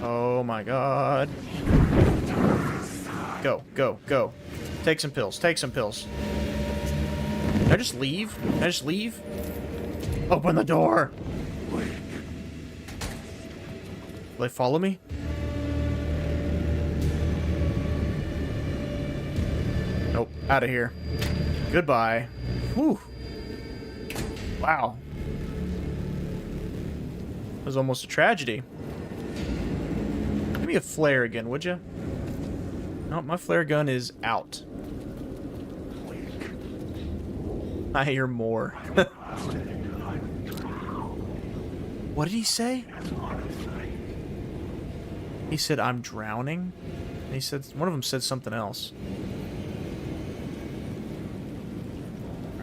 Oh my god. Go. Go. Go. Take some pills. Take some pills. Can I just leave? Can I just leave? Open the door. Will they follow me? Nope. Out of here. Goodbye. Whew. Wow. That was almost a tragedy. Give me a flare again, would you? No, my flare gun is out. I hear more. What did he say? He said, I'm drowning? And he said, one of them said something else.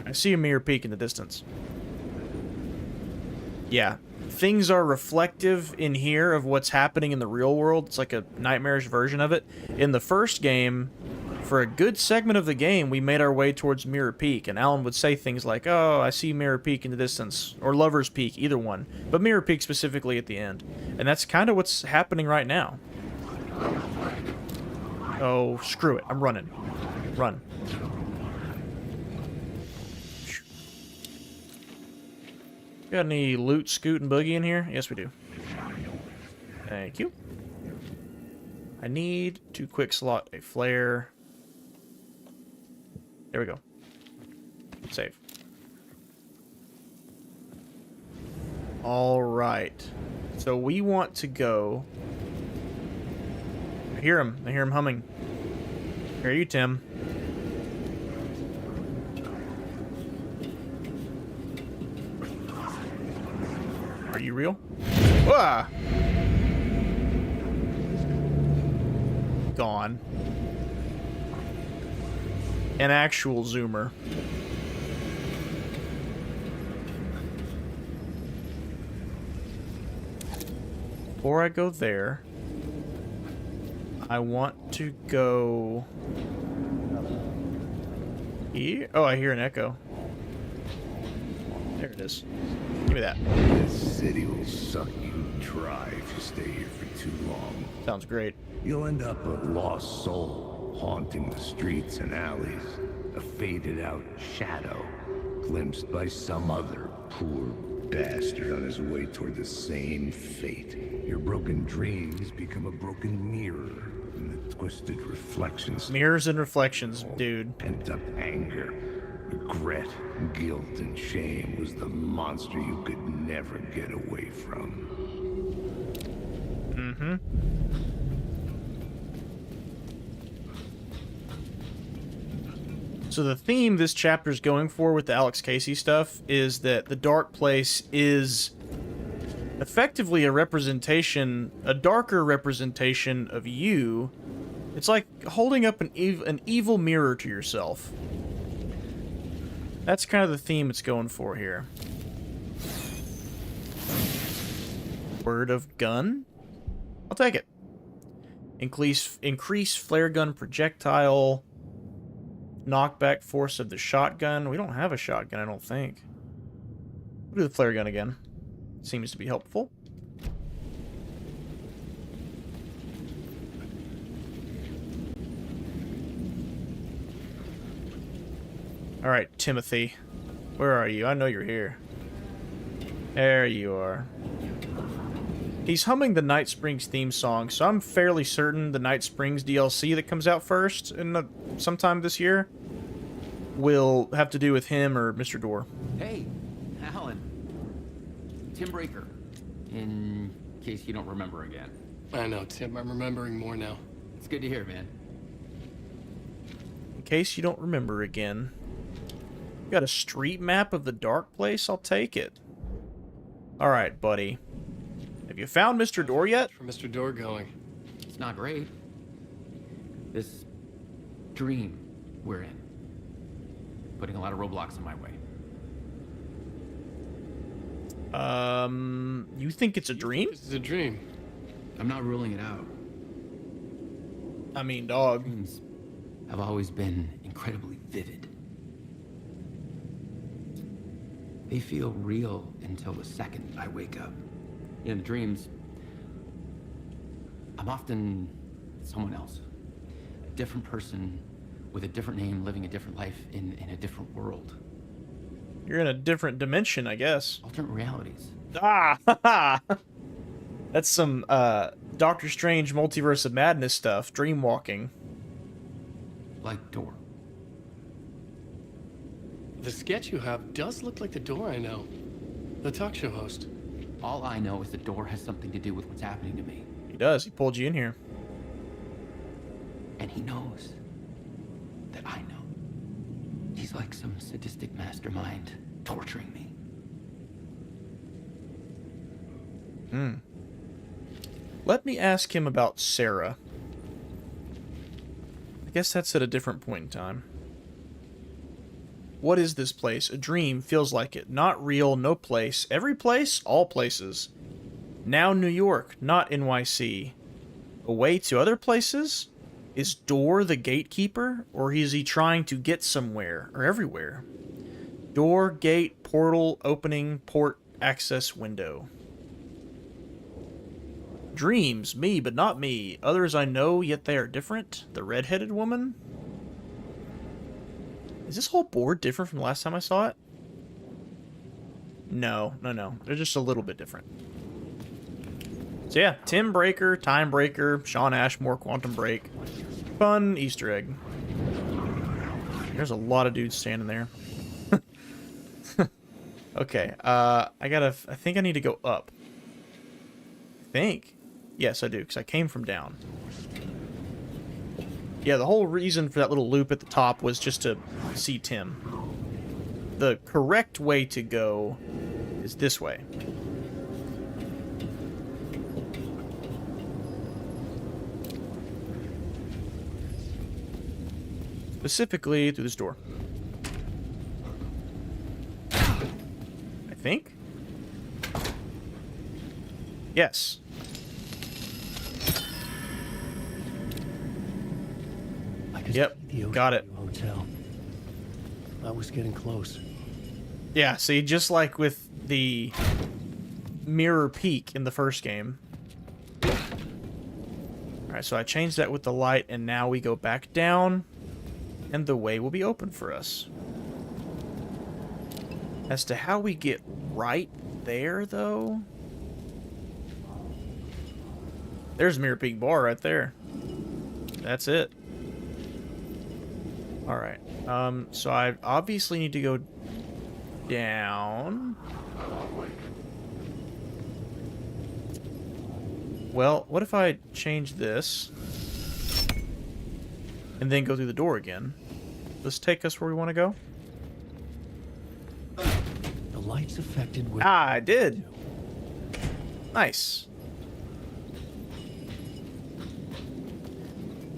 I see a mirror peek in the distance. Yeah. Things are reflective in here of what's happening in the real world. It's like a nightmarish version of it. In the first game, for a good segment of the game, we made our way towards Mirror Peak, and Alan would say things like, oh, I see Mirror Peak in the distance, or Lover's Peak, either one. But Mirror Peak specifically at the end. And that's kind of what's happening right now. Oh, screw it. I'm running. Run. Got any loot, scoot, and boogie in here? Yes, we do. Thank you. I need to quick slot a flare. There we go. Save. All right. So we want to go. I hear him. I hear him humming. Here you, Tim. Are you real? Ah! Gone. An actual zoomer. Before I go there, I want to go here. Oh, I hear an echo. There it is. Give me that. This city will suck you dry if you stay here for too long. Sounds great. You'll end up a lost soul, haunting the streets and alleys. A faded-out shadow, glimpsed by some other poor bastard on his way toward the same fate. Your broken dreams become a broken mirror, and the twisted reflections... Mirrors and reflections, dude. Pent-up anger, regret, guilt, and shame was the monster you could never get away from. Mm-hmm. So the theme this chapter is going for with the Alex Casey stuff is that the dark place is effectively a representation, a darker representation of you. It's like holding up an evil mirror to yourself. That's kind of the theme it's going for here. Word of gun? I'll take it. Increase flare gun projectile. Knockback force of the shotgun. We don't have a shotgun, I don't think. We'll do the flare gun again. Seems to be helpful. Alright, Timothy. Where are you? I know you're here. There you are. He's humming the Night Springs theme song, so I'm fairly certain the Night Springs DLC that comes out first in sometime this year will have to do with him or Mr. Door. Hey, Alan. Tim Breaker. In case you don't remember again. I know, Tim. I'm remembering more now. It's good to hear, man. In case you don't remember again. You got a street map of the dark place? I'll take it. Alright, buddy. Have you found Mr. Door yet? For Mr. Door going. It's not great. This dream we're in. Putting a lot of roadblocks in my way. You think it's a dream? This is a dream. I'm not ruling it out. I mean, dog. Dreams have always been incredibly vivid. They feel real until the second I wake up. In the dreams, I'm often someone else. A different person with a different name, living a different life in a different world. You're in a different dimension, I guess. Alternate realities. Ah! That's some Doctor Strange Multiverse of Madness stuff. Dream walking. Like Door. The sketch you have does look like the Door I know. The talk show host. All I know is the Door has something to do with what's happening to me. He does. He pulled you in here. And he knows that I know. He's like some sadistic mastermind torturing me. Let me ask him about Sarah. I guess that's at a different point in time. What is this place? A dream, feels like it. Not real, no place. Every place, all places. Now New York, not NYC. Away to other places? Is Door the gatekeeper? Or is he trying to get somewhere, or everywhere? Door, gate, portal, opening, port, access, window. Dreams, me, but not me. Others I know, yet they are different. The red-headed woman? Is this whole board different from the last time I saw it? No. They're just a little bit different. So yeah, Tim Breaker, Time Breaker, Sean Ashmore, Quantum Break. Fun Easter egg. There's a lot of dudes standing there. Okay, I think I need to go up. I think. Yes, I do, because I came from down. Yeah, the whole reason for that little loop at the top was just to see Tim. The correct way to go is this way. Specifically through this door. I think? Yes. Yep, got it. Hotel. I was getting close. Yeah, see, just like with the mirror peak in the first game. Alright, so I changed that with the light, and now we go back down, and the way will be open for us. As to how we get right there, though... There's Mirror Peak Bar right there. That's it. Alright, so I obviously need to go down. Well, what if I change this and then go through the door again? Let's take us where we want to go. The light's affected with... Ah, I did. Nice.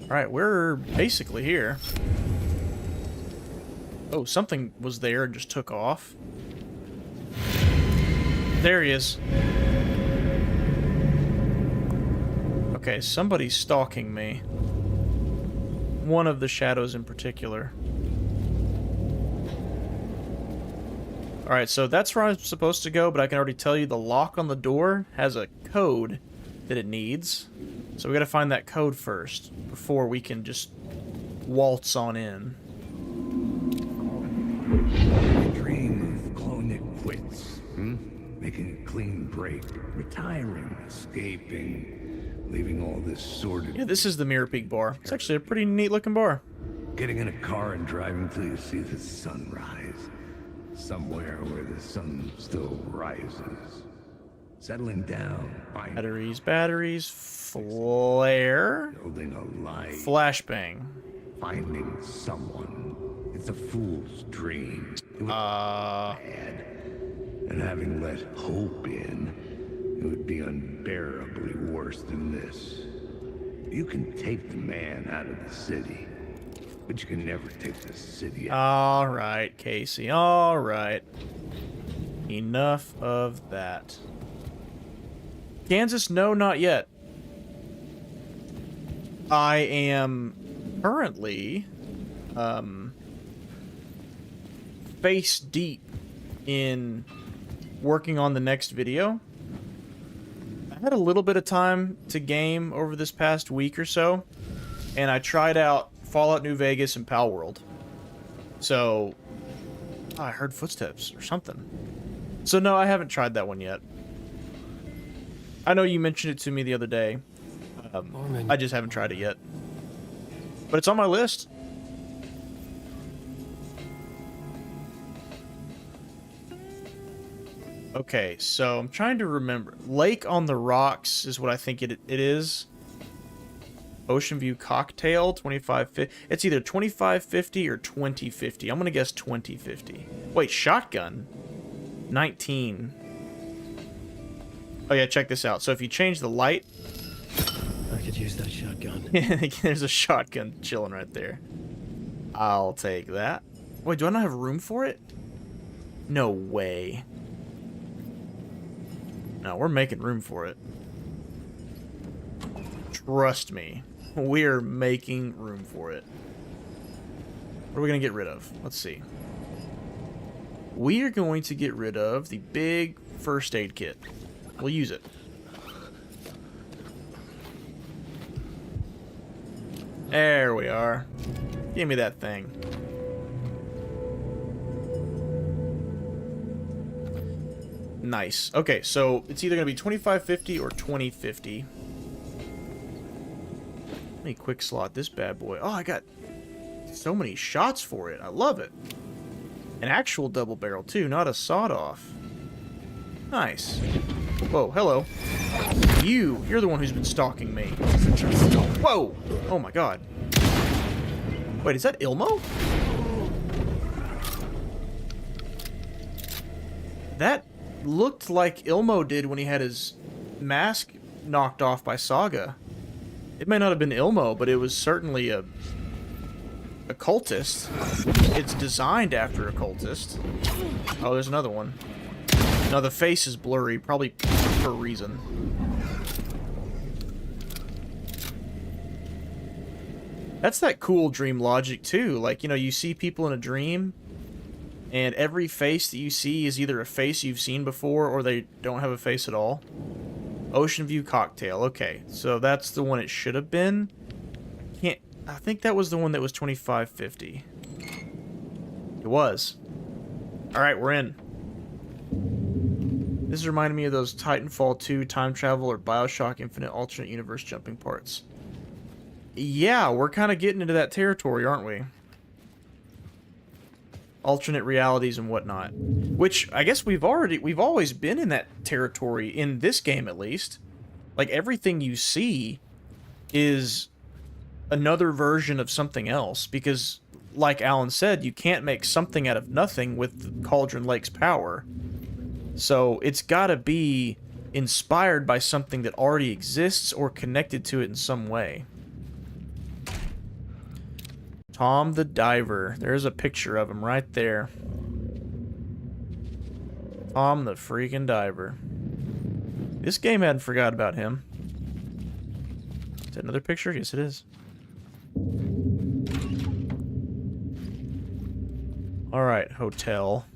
Alright, we're basically here. Oh, something was there and just took off. There he is. Okay, somebody's stalking me. One of the shadows in particular. Alright, so that's where I'm supposed to go, but I can already tell you the lock on the door has a code that it needs. So we gotta find that code first, before we can just waltz on in. I dream of calling it quits, making a clean break, retiring, escaping, leaving all this sordid... Yeah, this is the Mirror Peak Bar. It's actually a pretty neat looking bar. Getting in a car and driving till you see the sun rise. Somewhere where the sun still rises. Settling down, Batteries, flare, building a life, flashbang, finding someone. It's a fool's dream. It would be bad. And having let hope in, it would be unbearably worse than this. You can take the man out of the city, but you can never take the city out. All right, Casey. All right. Enough of that. Kansas, no, not yet. I am currently face deep in working on the next video. I had a little bit of time to game over this past week or so, and I tried out Fallout New Vegas and Palworld. So, I heard footsteps or something. So no, I haven't tried that one yet. I know you mentioned it to me the other day. I just haven't tried it yet. But it's on my list. Okay, so I'm trying to remember. Lake on the Rocks is what I think it is. Ocean View Cocktail, 2550. It's either 2550 or 2050. I'm going to guess 2050. Wait, Shotgun? 19. Oh yeah, check this out. So if you change the light... I could use that shotgun. There's a shotgun chilling right there. I'll take that. Wait, do I not have room for it? No way. No, we're making room for it. Trust me. We're making room for it. What are we going to get rid of? Let's see. We are going to get rid of the big first aid kit. We'll use it. There we are. Give me that thing. Nice. Okay, so it's either going to be 2550 or 2050. Let me quick slot this bad boy. Oh, I got so many shots for it. I love it. An actual double barrel, too, not a sawed-off. Nice. Whoa, hello. You're the one who's been stalking me. Whoa! Oh my god. Wait, is that Ilmo? That looked like Ilmo did when he had his mask knocked off by Saga. It may not have been Ilmo, but it was certainly a cultist. It's designed after a cultist. Oh, there's another one. No, the face is blurry, probably for a reason. That's that cool dream logic, too. Like, you know, you see people in a dream, and every face that you see is either a face you've seen before, or they don't have a face at all. Ocean View Cocktail. Okay, so that's the one it should have been. I think that was the one that was 2550. It was. Alright, we're in. This is reminding me of those Titanfall 2 time travel or Bioshock Infinite alternate universe jumping parts. Yeah, we're kind of getting into that territory, aren't we? Alternate realities and whatnot. Which, I guess we've always been in that territory, in this game at least. Like, everything you see is another version of something else, because, like Alan said, you can't make something out of nothing with Cauldron Lake's power. So, it's gotta be inspired by something that already exists or connected to it in some way. Tom the Diver. There's a picture of him right there. Tom the freaking Diver. This game hadn't forgot about him. Is that another picture? Yes, it is. Alright, hotel.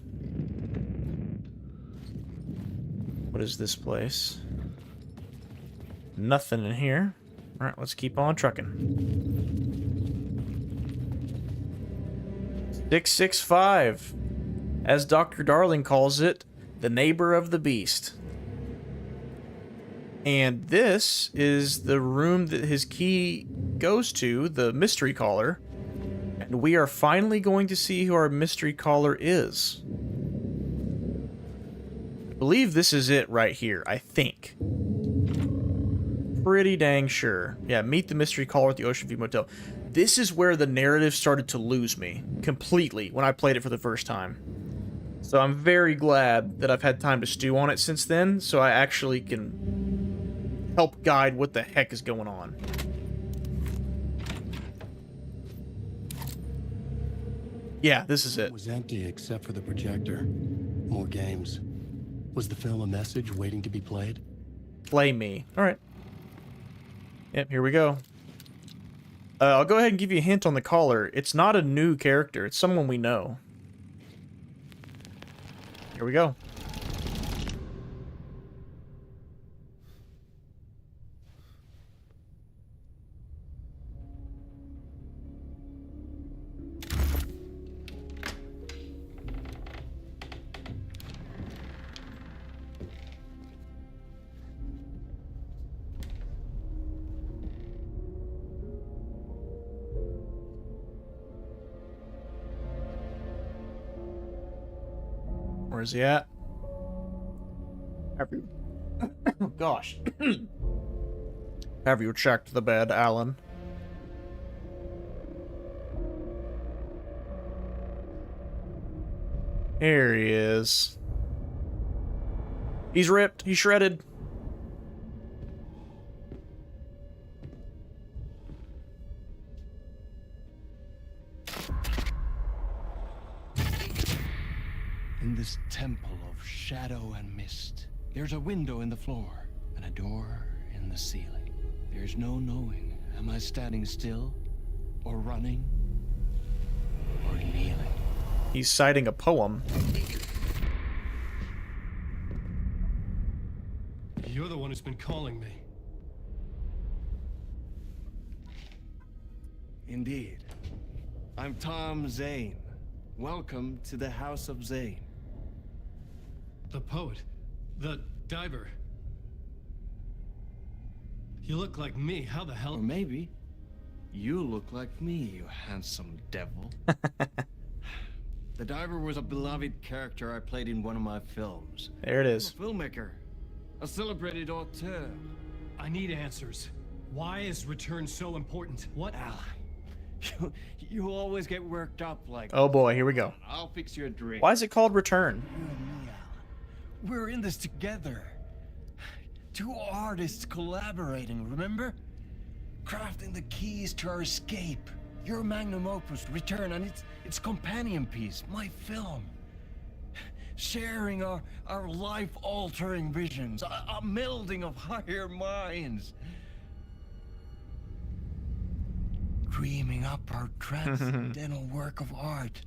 What is this place? Nothing in here. Alright, let's keep on trucking. 665. As Dr. Darling calls it, the neighbor of the beast. And this is the room that his key goes to, the mystery caller. And we are finally going to see who our mystery caller is. I believe this is it right here, I think. Pretty dang sure. Yeah, meet the mystery caller at the Ocean View Motel. This is where the narrative started to lose me completely when I played it for the first time. So I'm very glad that I've had time to stew on it since then, so I actually can help guide what the heck is going on. Yeah, this is it. It was empty except for the projector. More games. Was the film a message waiting to be played? Play me. Alright. Yep, here we go. I'll go ahead and give you a hint on the caller. It's not a new character. It's someone we know. Here we go. Where's he at? Have you... oh, gosh. Have you checked the bed, Alan? Here he is. He's ripped. He's shredded. In this temple of shadow and mist, there's a window in the floor and a door in the ceiling. There's no knowing, am I standing still, or running, or kneeling? He's citing a poem. You're the one who's been calling me. Indeed. I'm Tom Zane. Welcome to the House of Zane. The poet. The diver. You look like me. How the hell? Or maybe you look like me, you handsome devil. The diver was a beloved character I played in one of my films. There it is. I'm a filmmaker, a celebrated auteur. I need answers. Why is Return so important? What? Alan, you always get worked up like. Oh boy, here we go. I'll fix you a drink. Why is it called Return? You and me, Alan. We're in this together. Two artists collaborating, remember? Crafting the keys to our escape. Your magnum opus, Return, and its companion piece, my film. Sharing our life-altering visions, a melding of higher minds. Dreaming up our transcendental work of art.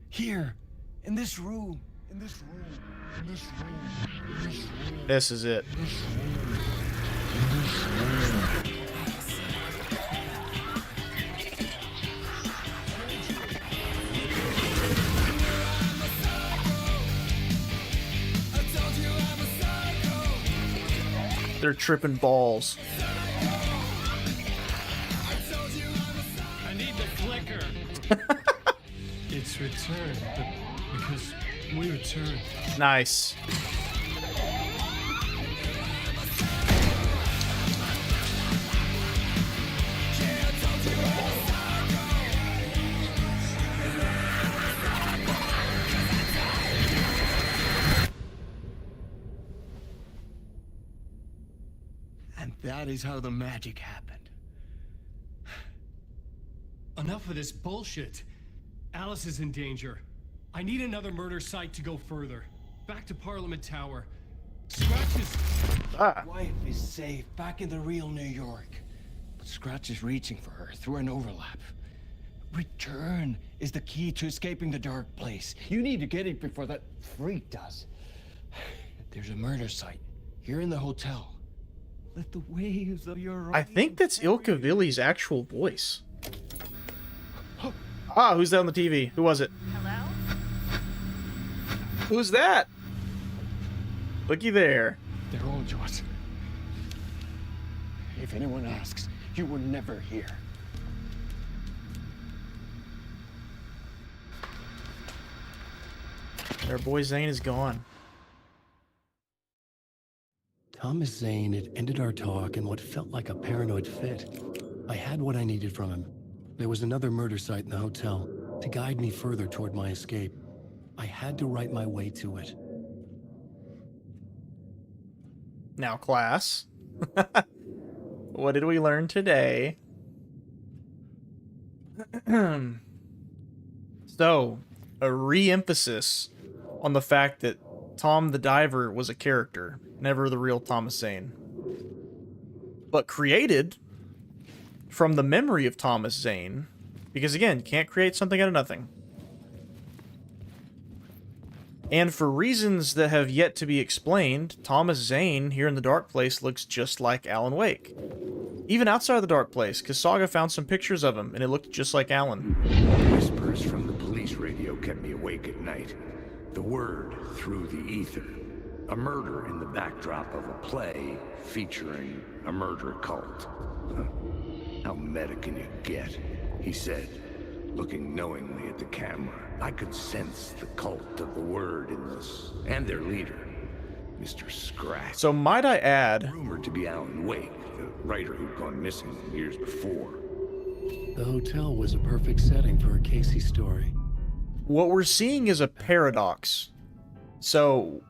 Here, in this room, in this room, in this room, in this room. This is it. They're tripping balls. I need the clicker. It's Return, but because we return. Nice. And that is how the magic happened. Enough of this bullshit. Alice is in danger. I need another murder site to go further. Back to Parliament Tower. Scratch is... Wife is safe, back in the real New York. But Scratch is reaching for her through an overlap. Return is the key to escaping the dark place. You need to get it before that freak does. There's a murder site here in the hotel. Let the waves of your... I think that's Ilka Villi's actual voice. Ah, who's that on the TV? Who was it? Hello? Who's that? Looky there. They're all yours. If anyone asks, you were never here. Our boy Zane is gone. Thomas Zane had ended our talk in what felt like a paranoid fit. I had what I needed from him. There was another murder site in the hotel to guide me further toward my escape. I had to write my way to it. Now, class. What did we learn today? So, a re-emphasis on the fact that Tom the Diver was a character, never the real Thomas Zane. But created from the memory of Thomas Zane, because again, you can't create something out of nothing. And for reasons that have yet to be explained, Thomas Zane here in the Dark Place looks just like Alan Wake. Even outside of the Dark Place, because Saga found some pictures of him, and it looked just like Alan. Whispers from the police radio kept me awake at night. The word through the ether. A murder in the backdrop of a play featuring a murder cult. How meta can you get? He said, looking knowingly at the camera. I could sense the cult of the word in this, and their leader, Mr. Scratch. So might I add... rumored to be Alan Wake, the writer who'd gone missing years before. The hotel was a perfect setting for a Casey story. What we're seeing is a paradox. So,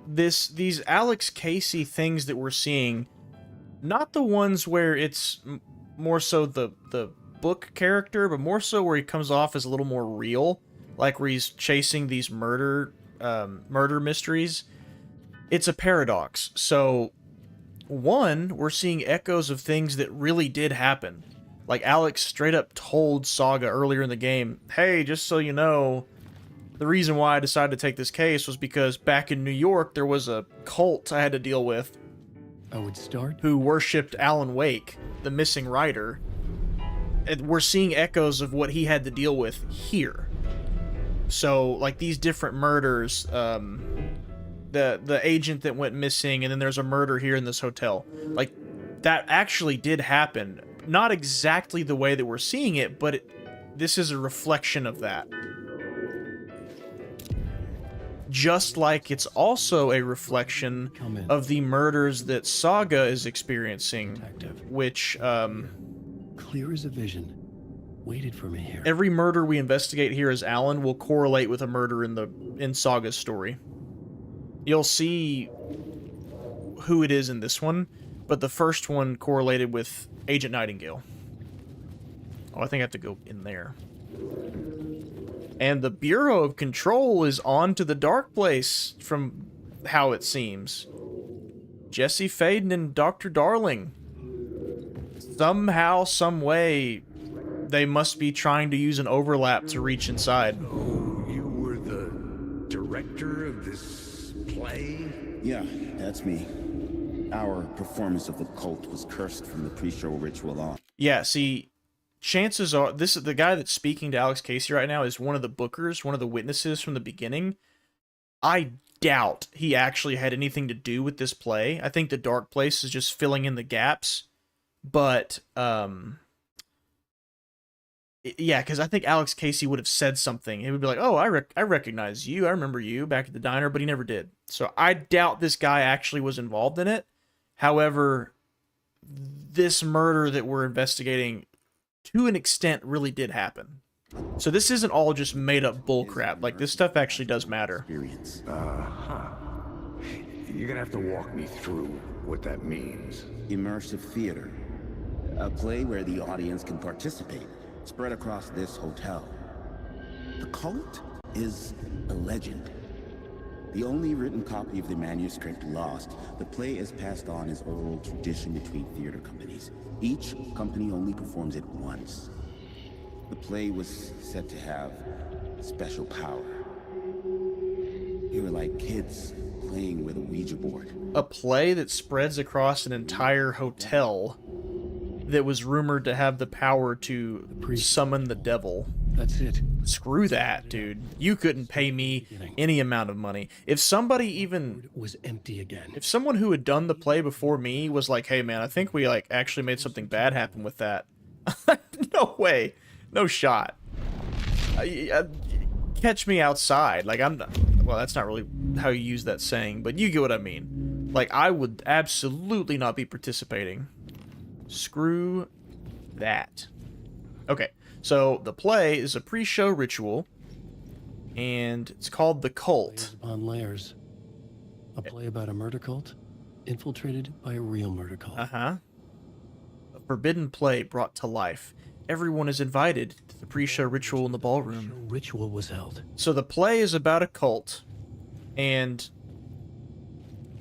these Alex Casey things that we're seeing, not the ones where it's more so the book character, but more so where he comes off as a little more real, like where he's chasing these murder mysteries. It's a paradox. So, one, we're seeing echoes of things that really did happen. Like, Alex straight up told Saga earlier in the game, hey, just so you know, the reason why I decided to take this case was because back in New York, there was a cult I had to deal with. I would start? Who worshipped Alan Wake, the missing writer. And we're seeing echoes of what he had to deal with here. So, like, these different murders, the agent that went missing, and then there's a murder here in this hotel. Like, that actually did happen. Not exactly the way that we're seeing it, but this is a reflection of that. Just like it's also a reflection of the murders that Saga is experiencing, which, clear as a vision, waited for me here. every murder we investigate here as Alan will correlate with a murder in Saga's story. You'll see who it is in this one, but the first one correlated with Agent Nightingale. Oh, I think I have to go in there. And the Bureau of Control is on to the Dark Place, from how it seems. Jesse Faden and Dr. Darling. Somehow, some way, they must be trying to use an overlap to reach inside. Oh, you were the director of this play? Yeah, that's me. Our performance of the cult was cursed from the pre-show ritual on. Yeah, see, chances are, the guy that's speaking to Alex Casey right now is one of the bookers, one of the witnesses from the beginning. I doubt he actually had anything to do with this play. I think the Dark Place is just filling in the gaps. But, yeah, because I think Alex Casey would have said something. He would be like, oh, I recognize you. I remember you back at the diner, but he never did. So I doubt this guy actually was involved in it. However, this murder that we're investigating, to an extent, really did happen. So this isn't all just made-up bullcrap. Like, this stuff actually does matter. Uh-huh. You're gonna have to walk me through what that means. Immersive theater. A play where the audience can participate, spread across this hotel. The cult is a legend. The only written copy of the manuscript lost, the play is passed on as oral tradition between theater companies. Each company only performs it once. The play was said to have special power. We were like kids playing with a Ouija board. A play that spreads across an entire hotel that was rumored to have the power to summon the devil. That's it. Screw that, dude. You couldn't pay me any amount of money. If somebody even was empty again. If someone who had done the play before me was like, "Hey man, I think we like actually made something bad happen with that." No way. No shot. Catch me outside. Like, I'm not, well, that's not really how you use that saying, but you get what I mean. Like, I would absolutely not be participating. Screw that. Okay, so the play is a pre-show ritual, and it's called The Cult. Layers upon layers. A play about a murder cult infiltrated by a real murder cult. Uh-huh. A forbidden play brought to life. Everyone is invited to the pre-show ritual in the ballroom. Ritual was held. So the play is about a cult, and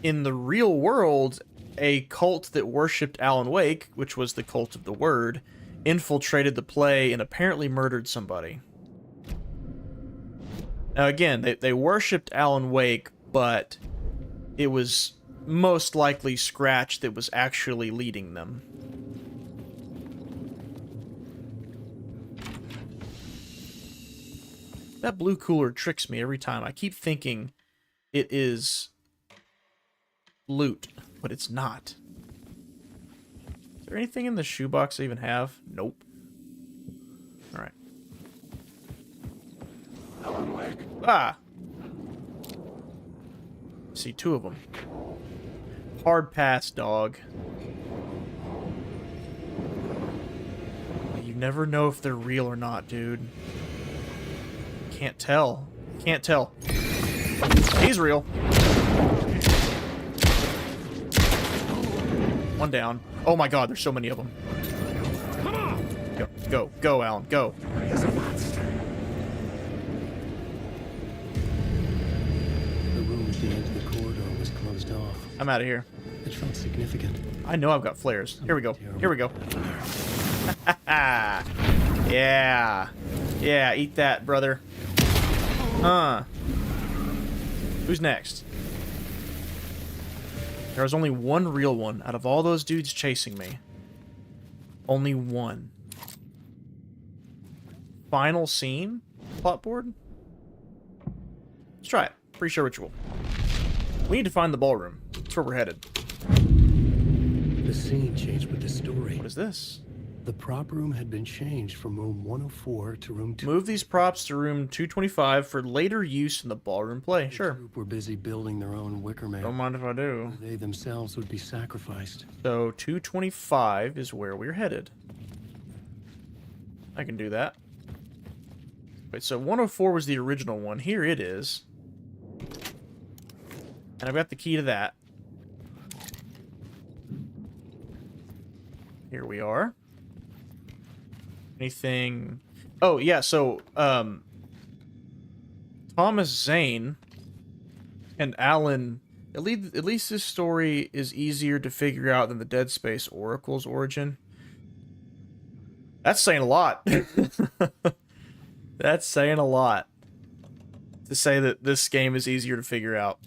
in the real world, a cult that worshipped Alan Wake, which was the Cult of the Word, infiltrated the play and apparently murdered somebody. Now again, they worshipped Alan Wake, but it was most likely Scratch that was actually leading them. That blue cooler tricks me every time. I keep thinking it is loot, but it's not. Is there anything in the shoebox I even have? Nope. Alright. Ah! See, two of them. Hard pass, dog. You never know if they're real or not, dude. Can't tell. Can't tell. He's real. One down. Oh my god, there's so many of them. Come on! Go, go, go, Alan, go. The room at the end of the corridor was closed off. I'm out of here. It felt significant. I know I've got flares. Here we go. Here we go. Yeah. Yeah, eat that, brother. Who's next? There was only one real one out of all those dudes chasing me. Only one. Final scene? Plot board? Let's try it. Pre-show ritual. We need to find the ballroom. That's where we're headed. The scene changed with the story. What is this? The prop room had been changed from room 104 to room 2. Move these props to room 225 for later use in the ballroom play. Sure. The group were busy building their own Wicker Man. Don't mind if I do. They themselves would be sacrificed. So 225 is where we're headed. I can do that. Wait, so 104 was the original one. Here it is. And I've got the key to that. Here we are. Anything... Oh, yeah, so, Thomas Zane and Alan... At least this story is easier to figure out than the Dead Space Oracle's origin. That's saying a lot. That's saying a lot. To say that this game is easier to figure out.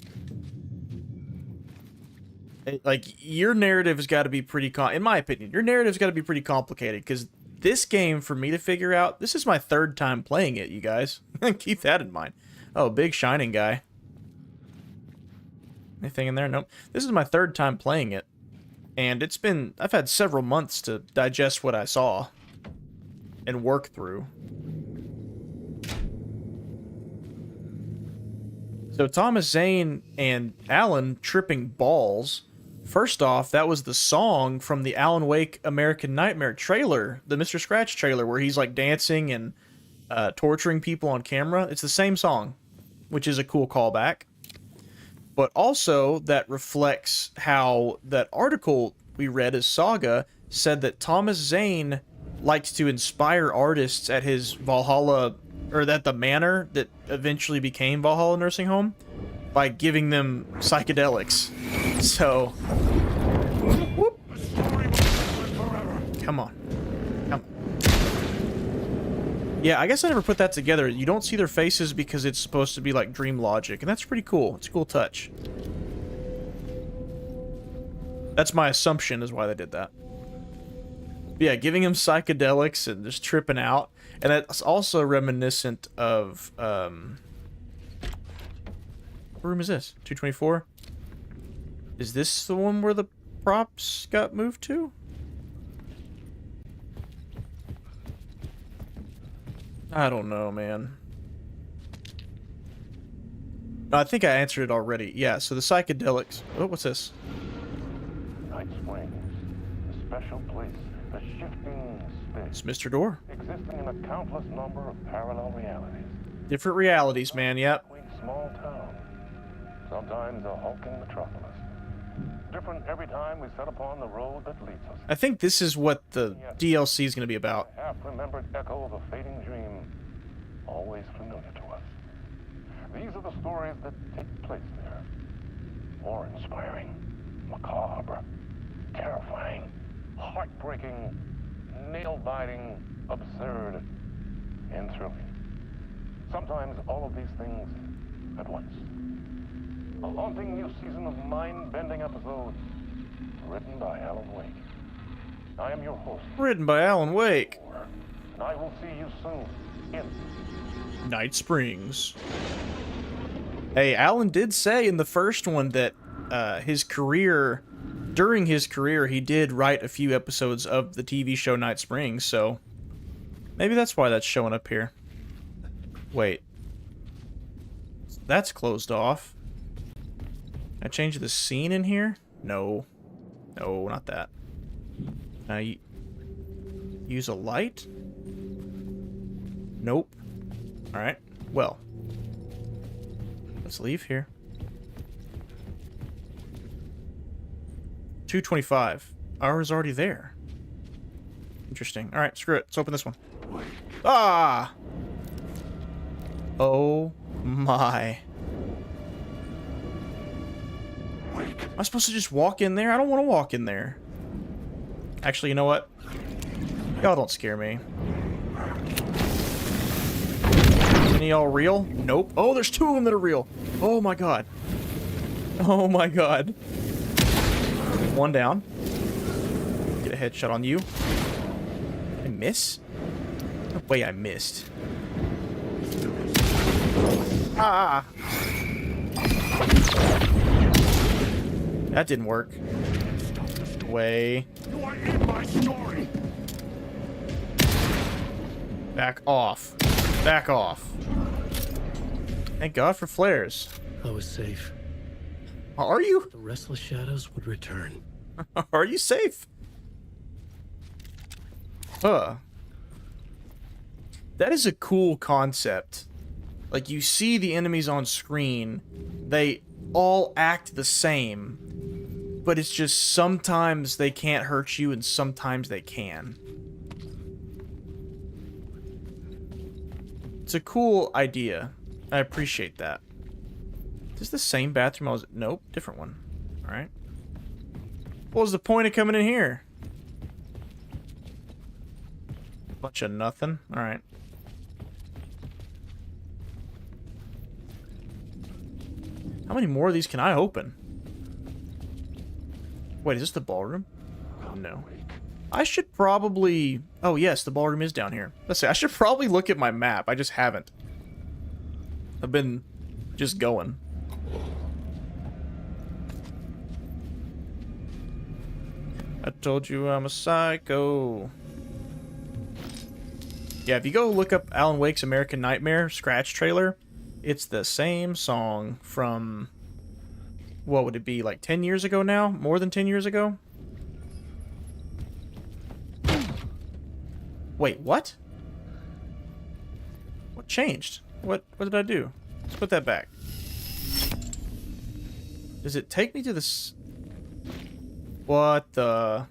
Like, your narrative has got to be pretty... in my opinion, your narrative's got to be pretty complicated, because this game, for me to figure out... This is my third time playing it, you guys. Keep that in mind. Oh, big shining guy. Anything in there? Nope. This is my third time playing it. And it's been... I've had several months to digest what I saw. And work through. So Thomas Zane and Alan tripping balls. First off, that was the song from the Alan Wake American Nightmare trailer, the Mr. Scratch trailer, where he's like dancing and torturing people on camera. It's the same song, which is a cool callback. But also, that reflects how that article we read as Saga said that Thomas Zane liked to inspire artists at his Valhalla, or at the manor that eventually became Valhalla Nursing Home, by giving them psychedelics. So, whoop. Come on. Come on. Yeah, I guess I never put that together. You don't see their faces because it's supposed to be like dream logic, and that's pretty cool. It's a cool touch. That's my assumption is why they did that. But yeah, giving him psychedelics and just tripping out. And that's also reminiscent of, what room is this? 224? Is this the one where the props got moved to? I don't know, man. No, I think I answered it already. Yeah, so the psychedelics... Oh, what's this? Night Springs, a special place, a shifting space. It's Mr. Door. Existing in a countless number of parallel realities. Different realities, man, yep. Small town, sometimes a hulking metropolis. Different every time we set upon the road that leads us. I think this is what the DLC is going to be about. A half-remembered echo of a fading dream, always familiar to us. These are the stories that take place there. Awe-inspiring, macabre, terrifying, heartbreaking, nail-biting, absurd, and thrilling. Sometimes all of these things at once. A haunting new season of mind-bending episodes written by Alan Wake. I am your host. Written by Alan Wake. And I will see you soon in Night Springs. Hey, Alan did say in the first one that during his career, he did write a few episodes of the TV show Night Springs, so maybe that's why that's showing up here. Wait. That's closed off. Can I change the scene in here? No. No, not that. Can I use a light? Nope. Alright, well. Let's leave here. 225. Ours is already there. Interesting. Alright, screw it. Let's open this one. Ah! Oh my. Am I supposed to just walk in there? I don't want to walk in there. Actually, you know what? Y'all don't scare me. Any y'all real? Nope. Oh, there's two of them that are real. Oh my god. Oh my god. One down. Get a headshot on you. I miss? No way I missed. Ah! That didn't work. Way. You are in my story. Back off. Back off. Thank God for flares. I was safe. Are you? The restless shadows would return. Are you safe? That is a cool concept. Like, you see the enemies on screen, they all act the same, but it's just sometimes they can't hurt you and sometimes they can. It's a cool idea. I appreciate that. Is this the same bathroom I was... Nope, different one. Alright. What was the point of coming in here? Bunch of nothing. Alright. How many more of these can I open? Wait, is this the ballroom? No. I should probably... Oh, yes, the ballroom is down here. Let's see, I should probably look at my map. I just haven't. I've been just going. I told you I'm a psycho. Yeah, if you go look up Alan Wake's American Nightmare Scratch trailer, it's the same song from, what would it be, like 10 years ago now? More than 10 years ago? Wait, what? What changed? What did I do? Let's put that back. Does it take me to this? What the?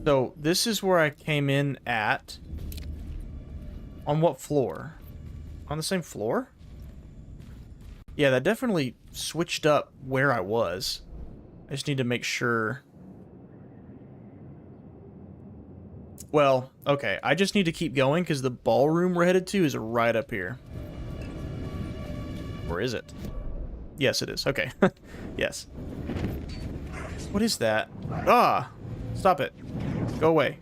So, this is where I came in at. On what floor? On the same floor? Yeah, that definitely switched up where I was. I just need to make sure. Well, okay, I just need to keep going because the ballroom we're headed to is right up here. Or is it? Yes, it is. Okay. Yes. What is that? Ah! Stop it. Go away.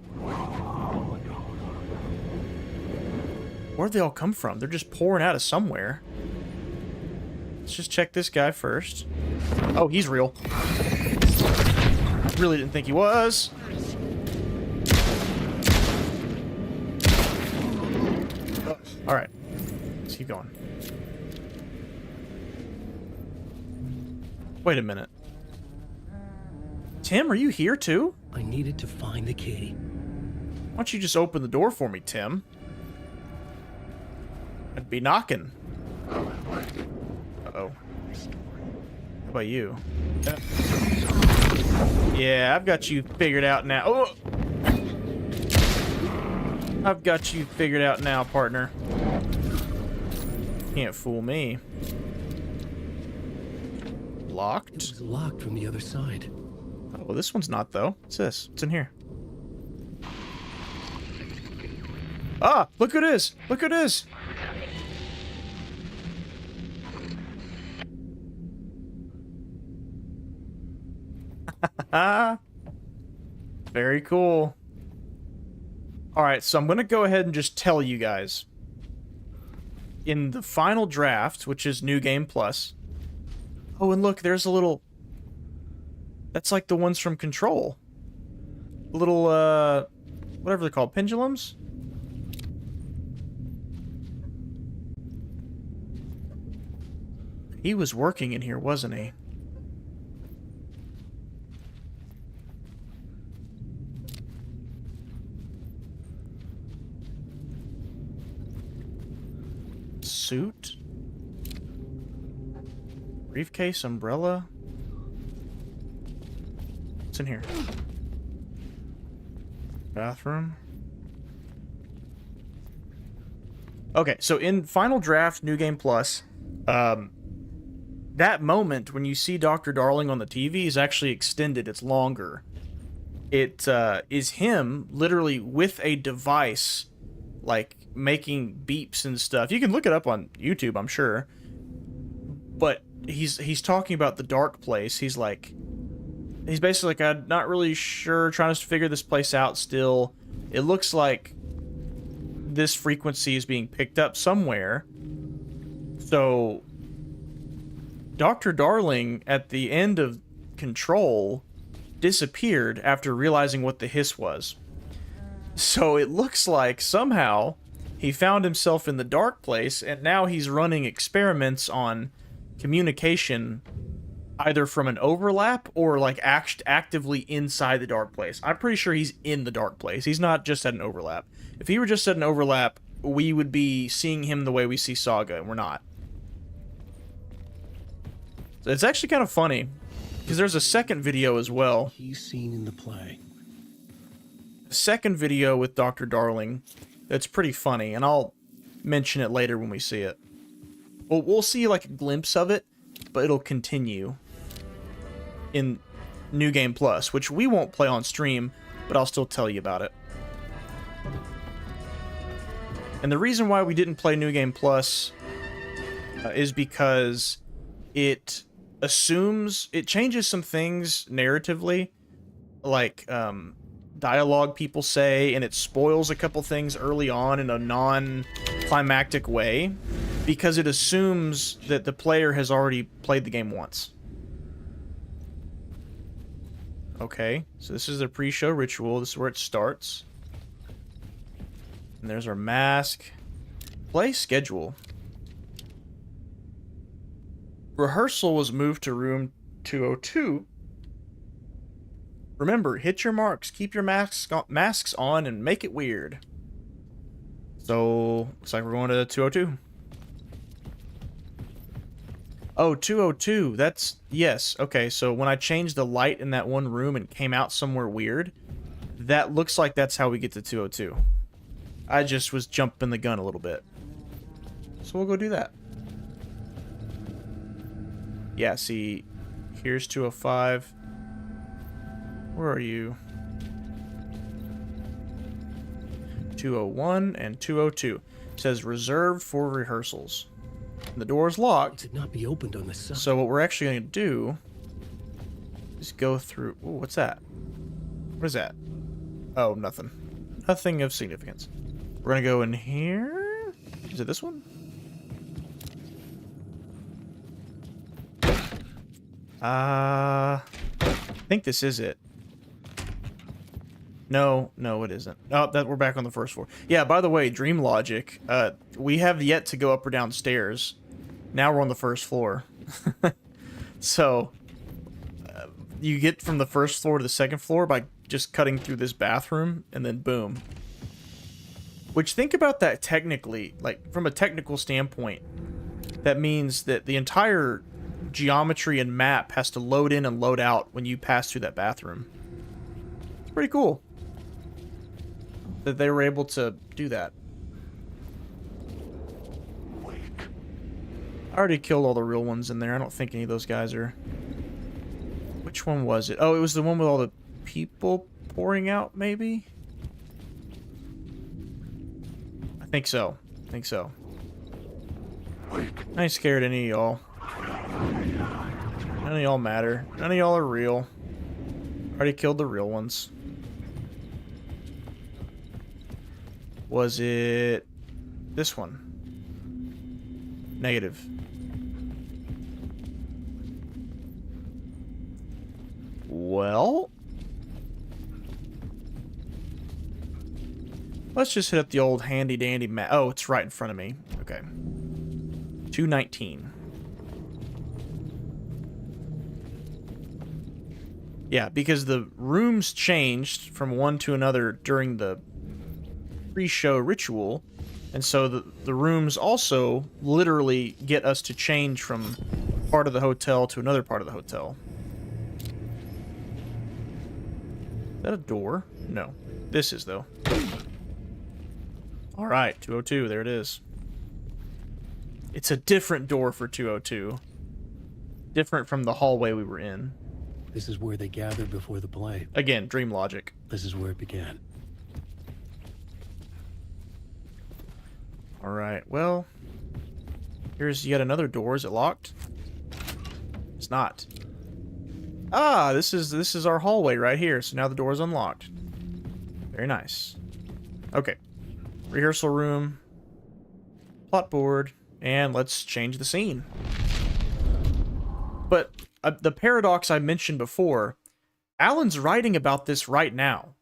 Where'd they all come from? They're just pouring out of somewhere. Let's just check this guy first. Oh, he's real. Really didn't think he was. Oh, alright. Let's keep going. Wait a minute. Tim, are you here too? I needed to find the key. Why don't you just open the door for me, Tim? I'd be knocking. Uh-oh. How about you? Yeah, I've got you figured out now. Oh! I've got you figured out now, partner. Can't fool me. Locked? It was locked from the other side. Oh, well, this one's not, though. What's this? What's in here? Ah! Look who it is! Look who it is! Very cool. Alright, so I'm going to go ahead and just tell you guys. In the final draft, which is New Game Plus... Oh, and look, there's a little... That's like the ones from Control. Little, whatever they're called, pendulums? He was working in here, wasn't he? Suit? Briefcase, umbrella? What's in here? Bathroom? Okay, so in Final Draft New Game Plus, that moment when you see Dr. Darling on the TV is actually extended. It's longer. It is him literally with a device, like making beeps and stuff. You can look it up on YouTube, I'm sure. But he's talking about the dark place. He's basically like, I'm not really sure, trying to figure this place out still. It looks like this frequency is being picked up somewhere. So Dr. Darling, at the end of Control, disappeared after realizing what the hiss was. So it looks like somehow he found himself in the dark place, and now he's running experiments on communication either from an overlap or like actively inside the dark place. I'm pretty sure he's in the dark place. He's not just at an overlap. If he were just at an overlap, we would be seeing him the way we see Saga, and we're not. So it's actually kind of funny, because there's a second video as well. He's seen in the play. A second video with Dr. Darling that's pretty funny, and I'll mention it later when we see it. Well, we'll see like a glimpse of it, but it'll continue in New Game Plus, which we won't play on stream, but I'll still tell you about it. And the reason why we didn't play New Game Plus is because it changes some things narratively, like dialogue people say, and it spoils a couple things early on in a non-climactic way, because it assumes that the player has already played the game once. Okay, so this is the pre-show ritual. This is where it starts. And there's our mask. Play schedule. Rehearsal was moved to room 202. Remember, hit your marks, keep your masks on, and make it weird. So, looks like we're going to 202. Oh, 202. That's... Yes. Okay, so when I changed the light in that one room and came out somewhere weird, that looks like that's how we get to 202. I just was jumping the gun a little bit. So we'll go do that. Yeah, see, here's 205. Where are you? 201 and 202. It says reserved for rehearsals. And the door is locked. It did not be opened on this side. So what we're actually going to do is go through... Ooh, what's that? What is that? Oh, nothing. Nothing of significance. We're going to go in here. Is it this one? I think this is it. No, it isn't. Oh, we're back on the first floor. Yeah, by the way, Dream Logic, we have yet to go up or down stairs. Now we're on the first floor. So, you get from the first floor to the second floor by just cutting through this bathroom, and then boom. Which, think about that technically, like, from a technical standpoint. That means that the entire geometry and map has to load in and load out when you pass through that bathroom. It's pretty cool that they were able to do that. I already killed all the real ones in there. I don't think any of those guys are... Which one was it? Oh, it was the one with all the people pouring out, maybe? I think so. I ain't scared of any of y'all. None of y'all matter. None of y'all are real. Already killed the real ones. Was it this one? Negative. Well, let's just hit up the old handy dandy map. Oh, it's right in front of me. Okay. 219. Yeah, because the rooms changed from one to another during the pre-show ritual, and so the rooms also literally get us to change from part of the hotel to another part of the hotel. Is that a door? No. This is, though. Alright, 202, there it is. It's a different door for 202. Different from the hallway we were in. This is where they gathered before the play. Again, Dream Logic. This is where it began. Alright, well, here's yet another door. Is it locked? It's not. Ah, this is our hallway right here. So now the door is unlocked. Very nice. Okay. Rehearsal room. Plot board. And let's change the scene. the paradox I mentioned before, Alan's writing about this right now,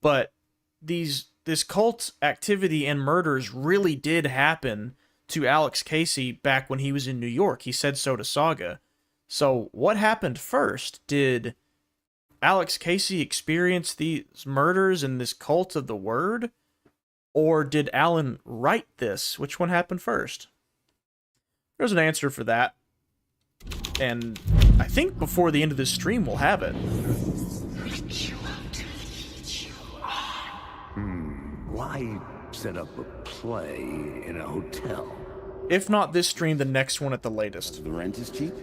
but this cult activity and murders really did happen to Alex Casey back when he was in New York. He said so to Saga. So what happened first? Did Alex Casey experience these murders and this cult of the word? Or did Alan write this? Which one happened first? There's an answer for that. And I think before the end of this stream we'll have it. Why set up a play in a hotel? If not this stream, the next one at the latest. The rent is cheap?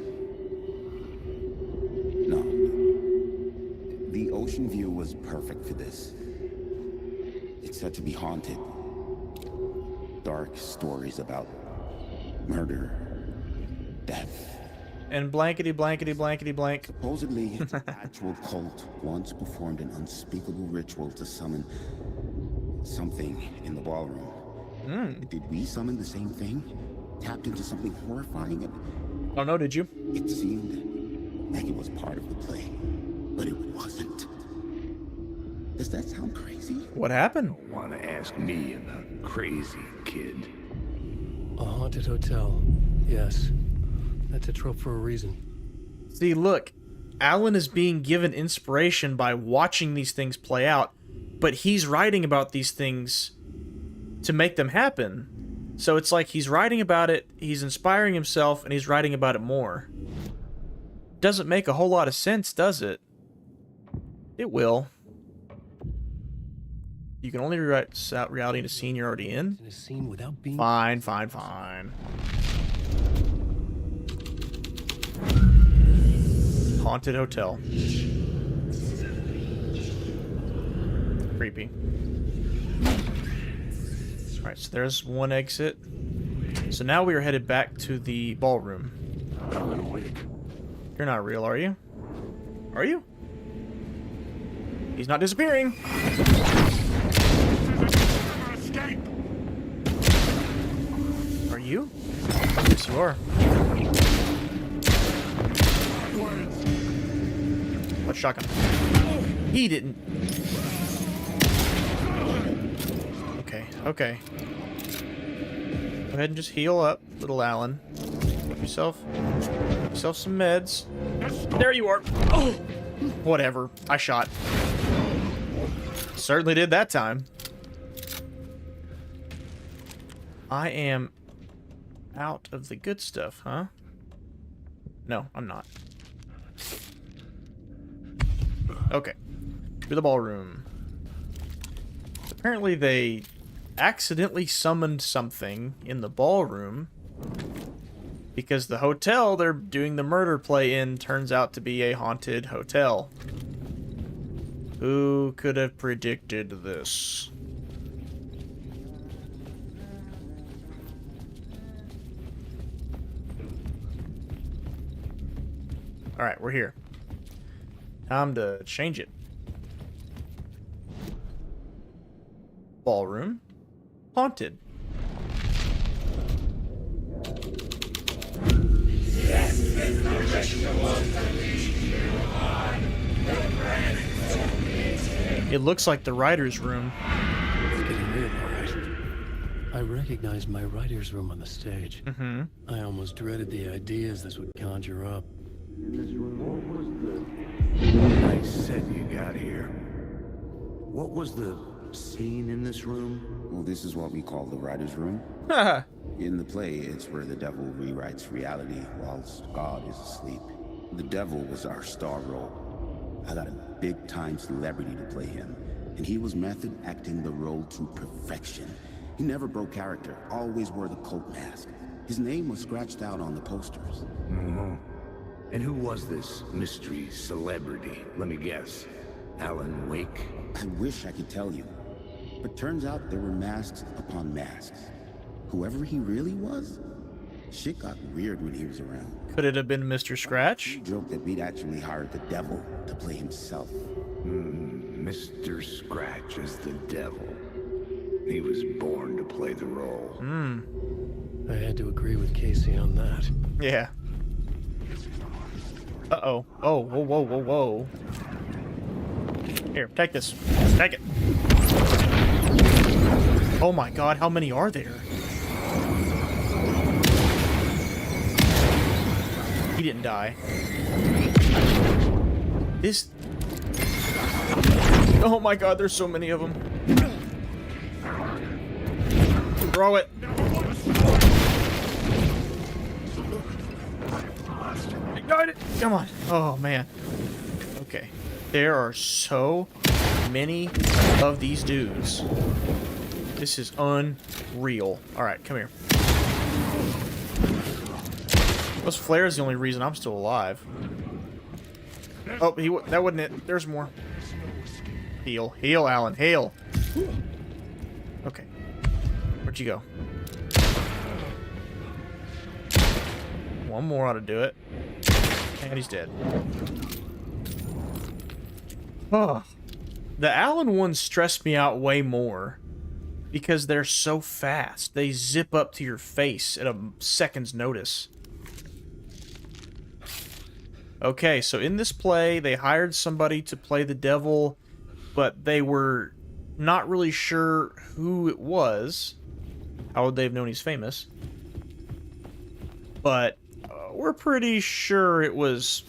No. The ocean view was perfect for this. It's said to be haunted. Dark stories about murder, death. And blankety blankety blankety blank. Supposedly, an actual cult once performed an unspeakable ritual to summon something in the ballroom. Did we summon the same thing? Tapped into something horrifying? Oh no, did you? It seemed like it was part of the play, but it wasn't. Does that sound crazy? What happened? Don't want to ask me about crazy, kid. A haunted hotel. Yes. That's a trope for a reason. See, look, Alan is being given inspiration by watching these things play out, but he's writing about these things to make them happen. So it's like he's writing about it, he's inspiring himself, and he's writing about it more. Doesn't make a whole lot of sense, does it? It will. You can only rewrite out reality in a scene you're already in? In a scene without being... Fine, fine, fine. Haunted hotel. Creepy. Alright, so there's one exit. So now we are headed back to the ballroom. You're not real, are you? Are you? He's not disappearing! Are you? Yes, you are. Let's shock him. He didn't. Okay, okay. Go ahead and just heal up, little Alan. Get yourself some meds. There you are. Oh, whatever. I shot. Certainly did that time. I am out of the good stuff, huh? No, I'm not. Okay. To the ballroom. Apparently they accidentally summoned something in the ballroom because the hotel they're doing the murder play in turns out to be a haunted hotel. Who could have predicted this? Alright, we're here. Time to change it. Ballroom. Haunted. It looks like the writer's room. It's getting real, all right. I recognized my writer's room on the stage. Mm-hmm. I almost dreaded the ideas this would conjure up. Nice set you got here. What was the scene in this room? Well, this is what we call the writer's room. In the play, it's where the devil rewrites reality whilst God is asleep. The devil was our star role. I got a big-time celebrity to play him, and he was method acting the role to perfection. He never broke character, always wore the cult mask. His name was scratched out on the posters. Mm-hmm. And who was this mystery celebrity? Let me guess. Alan Wake? I wish I could tell you. But turns out there were masks upon masks. Whoever he really was, shit got weird when he was around. Could it have been Mr. Scratch? He joked that we'd actually hired the devil to play himself. Mr. Scratch is the devil. He was born to play the role. I had to agree with Casey on that. Yeah. Uh-oh. Oh, whoa, whoa, whoa, whoa. Here, take this. Take it. Oh my god, how many are there? He didn't die. This... Oh my god, there's so many of them. Throw it. Ignite it. Come on. Oh man. Okay. There are so many of these dudes. This is unreal. Alright, come here. Those flares are the only reason I'm still alive. Oh, that wasn't it. There's more. Heal. Heal, Alan. Heal. Okay. Where'd you go? One more ought to do it. And he's dead. Oh. The Alan ones stress me out way more. Because they're so fast. They zip up to your face at a second's notice. Okay, so in this play, they hired somebody to play the devil, but they were not really sure who it was. How would they have known he's famous? But we're pretty sure it was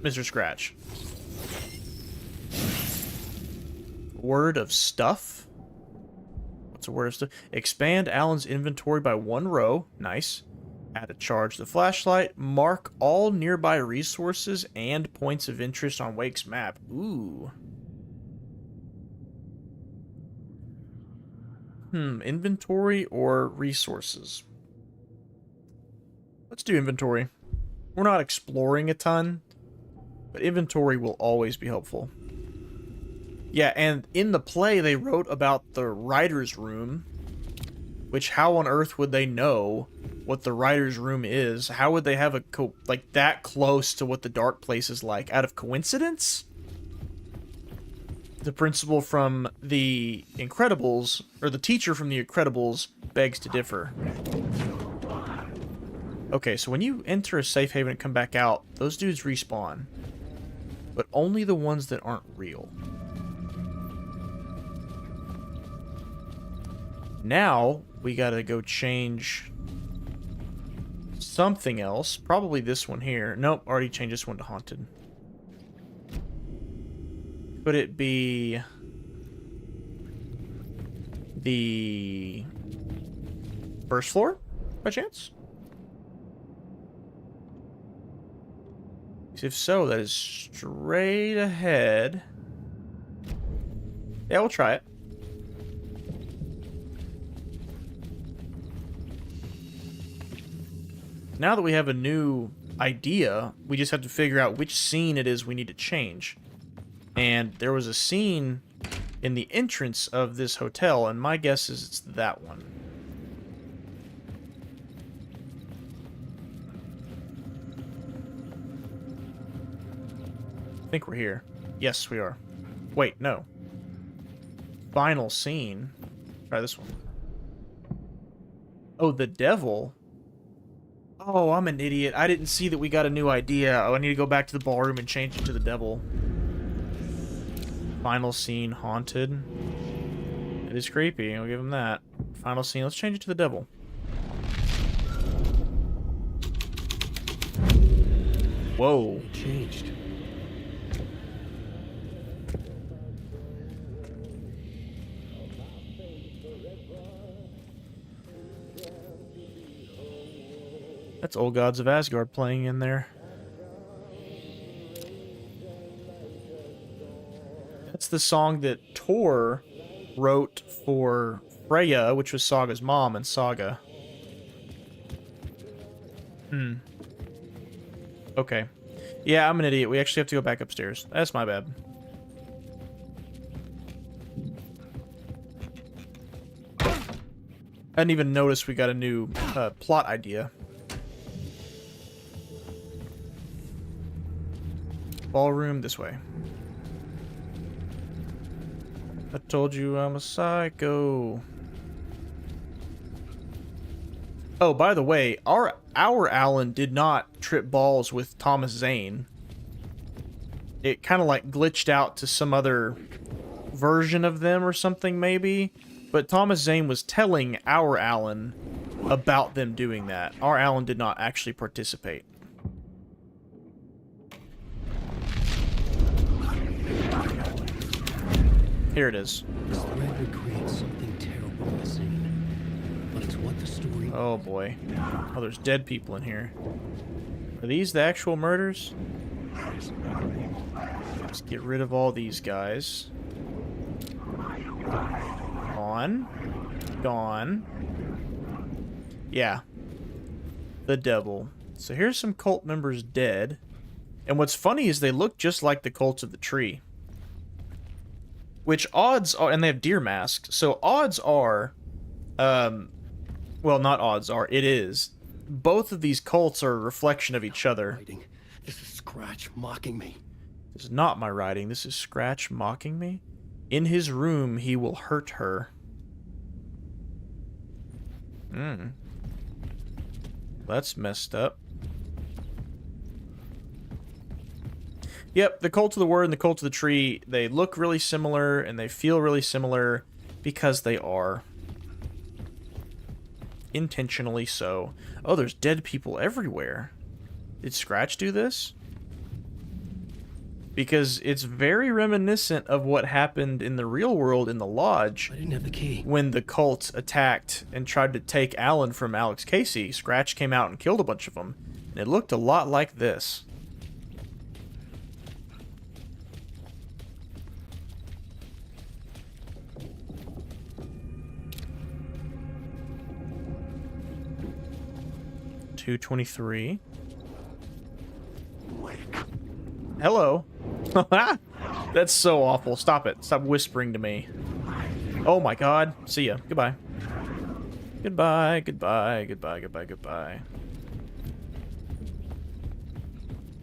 Mr. Scratch. Word of stuff? What's a word of stuff? Expand Alan's inventory by 1 row. Nice. Add a charge to the flashlight. Mark all nearby resources and points of interest on Wake's map. Ooh. Inventory or resources? Let's do inventory. We're not exploring a ton, but inventory will always be helpful. Yeah, and in the play they wrote about the writer's room, which how on earth would they know what the writer's room is? How would they have like that close to what the dark place is like? Out of coincidence? The principal from The Incredibles, or the teacher from The Incredibles, begs to differ. Okay, so when you enter a safe haven and come back out, those dudes respawn. But only the ones that aren't real. Now, we gotta go change something else. Probably this one here. Nope, already changed this one to haunted. Could it be the first floor, by chance? If so, that is straight ahead. Yeah, we'll try it. Now that we have a new idea, we just have to figure out which scene it is we need to change. And there was a scene in the entrance of this hotel, and my guess is it's that one. I think we're here. Yes, we are. Wait, no. Final scene. Try this one. Oh, the devil? Oh, I'm an idiot. I didn't see that we got a new idea. Oh, I need to go back to the ballroom and change it to the devil. Final scene, haunted. It is creepy. I'll give him that. Final scene. Let's change it to the devil. Whoa. It changed. That's Old Gods of Asgard playing in there. That's the song that Thor wrote for Freya, which was Saga's mom in Saga. Okay. Yeah, I'm an idiot. We actually have to go back upstairs. That's my bad. I didn't even notice we got a new plot idea. Ballroom this way. I told you I'm a psycho. Oh, by the way, our Alan did not trip balls with Thomas Zane. It kind of like glitched out to some other version of them or something maybe. But Thomas Zane was telling our Alan about them doing that. Our Alan did not actually participate. Here it is. This thread would create something terrible in the scene. But it's what the story... Oh boy. Oh, there's dead people in here. Are these the actual murders? Let's get rid of all these guys. Gone. Gone. Yeah. The devil. So here's some cult members dead. And what's funny is they look just like the cults of the tree. Which odds are, and they have deer masks, so odds are, well, not odds are, it is, both of these cults are a reflection of each other. This is Scratch mocking me. This is not my writing, this is Scratch mocking me. In his room, he will hurt her. That's messed up. Yep, the Cult of the Word and the Cult of the Tree, they look really similar and they feel really similar because they are. Intentionally so. Oh, there's dead people everywhere. Did Scratch do this? Because it's very reminiscent of what happened in the real world in the lodge. I didn't have the key. When the cult attacked and tried to take Alan from Alex Casey, Scratch came out and killed a bunch of them. And it looked a lot like this. $223. Hello. That's so awful. Stop it. Stop whispering to me. Oh my god. See ya. Goodbye. Goodbye, goodbye, goodbye, goodbye, goodbye.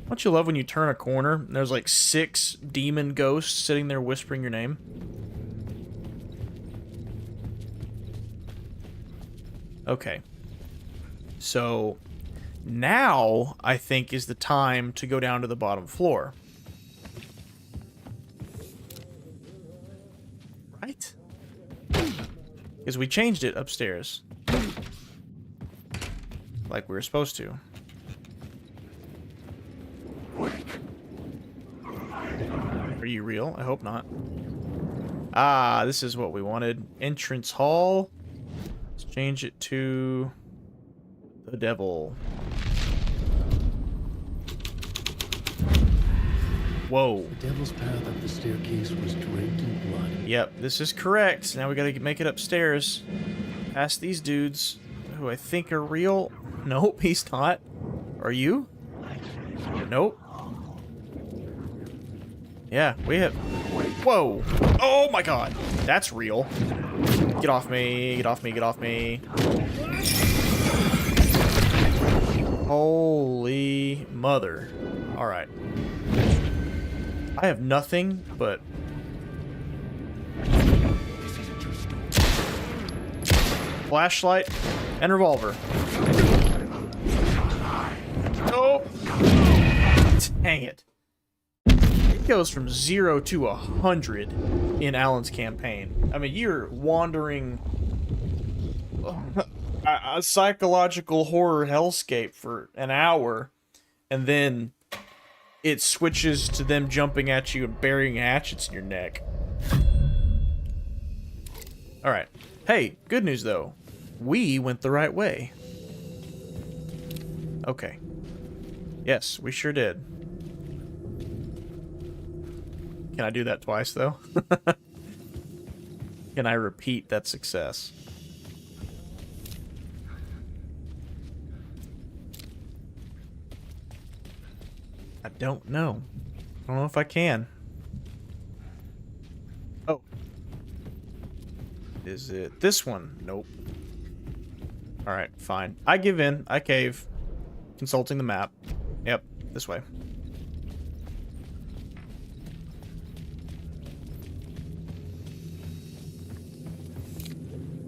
Don't you love when you turn a corner and there's like 6 demon ghosts sitting there whispering your name? Okay. So now I think is the time to go down to the bottom floor. Right? Because we changed it upstairs. Like we were supposed to. Are you real? I hope not. Ah, this is what we wanted. Entrance hall. Let's change it to the devil. Whoa. The devil's path up the staircase was draped in blood. Yep, this is correct. Now we gotta make it upstairs. Past these dudes, who I think are real. Nope, he's not. Are you? Nope. Yeah, we have... Whoa! Oh my god! That's real. Get off me, get off me, get off me. Holy mother. Alright. I have nothing but... flashlight and revolver. Oh! Dang it. It goes from 0 to 100 in Alan's campaign. I mean, you're wandering a psychological horror hellscape for an hour, and then it switches to them jumping at you and burying hatchets in your neck. Alright. Hey, good news though. We went the right way. Okay. Yes, we sure did. Can I do that twice, though? Can I repeat that success? I don't know. I don't know if I can. Oh. Is it this one? Nope. Alright, fine. I give in. I cave. Consulting the map. Yep, this way.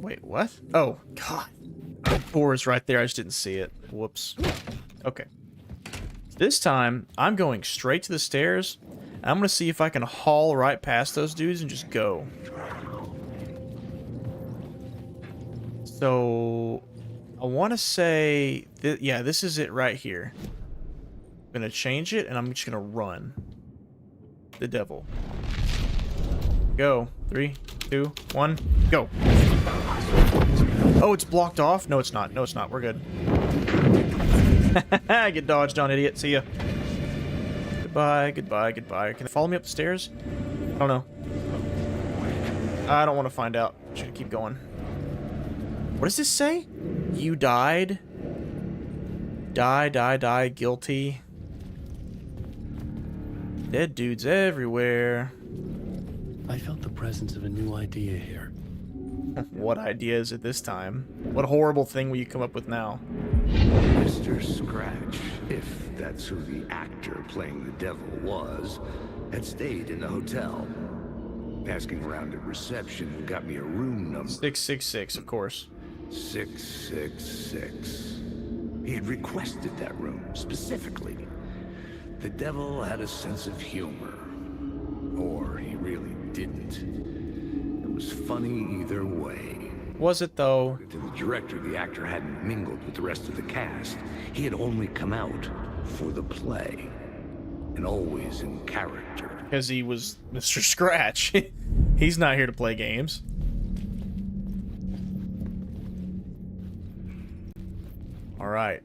Wait, what? Oh, God. Door is right there. I just didn't see it. Whoops. Okay. This time, I'm going straight to the stairs. I'm going to see if I can haul right past those dudes and just go. So, I want to say... yeah, this is it right here. I'm going to change it, and I'm just going to run. The devil. Go. 3, 2, 1, go. Oh, it's blocked off? No, it's not. No, it's not. We're good. Get dodged on, idiot. See ya. Goodbye, goodbye, goodbye. Can they follow me up the stairs? I don't know. I don't want to find out. Should keep going. What does this say? You died? Die, guilty. Dead dudes everywhere. I felt the presence of a new idea here. What idea is it this time? What horrible thing will you come up with now? Mr. Scratch, if that's who the actor playing the devil was, had stayed in the hotel. Asking around at reception got me a room number. 666, of course. 666. He had requested that room, specifically. The devil had a sense of humor. Or he really didn't. It was funny either way. Was it, though? To the director, the actor hadn't mingled with the rest of the cast. He had only come out for the play. And always in character. Because he was Mr. Scratch. He's not here to play games. Alright.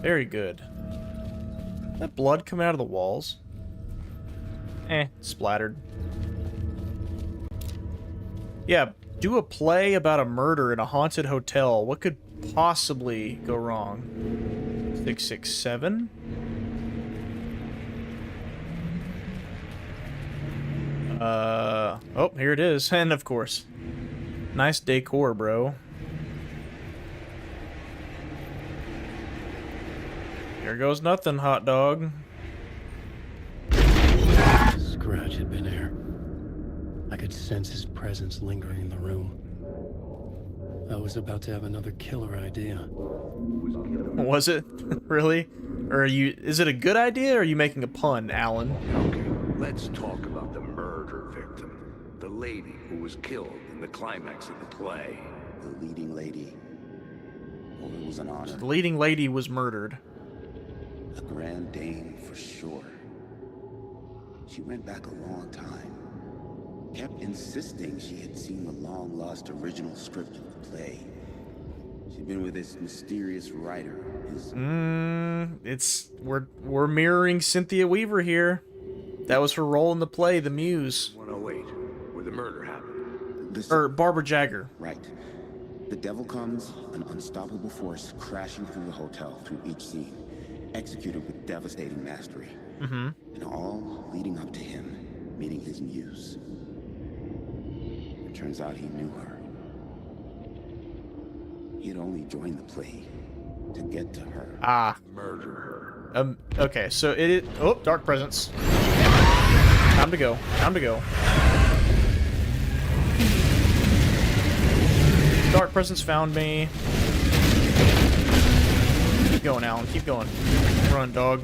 Very good. That blood coming out of the walls? Splattered. Yeah, do a play about a murder in a haunted hotel. What could possibly go wrong? 667? Oh, here it is. And of course. Nice decor, bro. Here goes nothing, hot dog. Scratch had been here. I could sense his presence lingering in the room. I was about to have another killer idea. Was it? Really? Or are you... Is it a good idea, or are you making a pun, Alan? Okay, let's talk about the murder victim. The lady who was killed in the climax of the play. The leading lady. Well, it was an honor. So the leading lady was murdered. A grand dame for sure. She went back a long time. Kept insisting she had seen the long-lost original script of the play. She'd been with this mysterious writer. We're mirroring Cynthia Weaver here. That was her role in the play, The Muse. 108, where the murder happened. Or Barbara Jagger. Right. The devil comes, an unstoppable force crashing through the hotel through each scene, executed with devastating mastery. Mm-hmm. And all leading up to him meeting his muse. It turns out he knew her. He had only joined the play to get to her. Ah. Murder her. Okay, so it is... Oh, dark presence. Time to go. Time to go. Dark presence found me. Keep going, Alan. Keep going. Run, dog.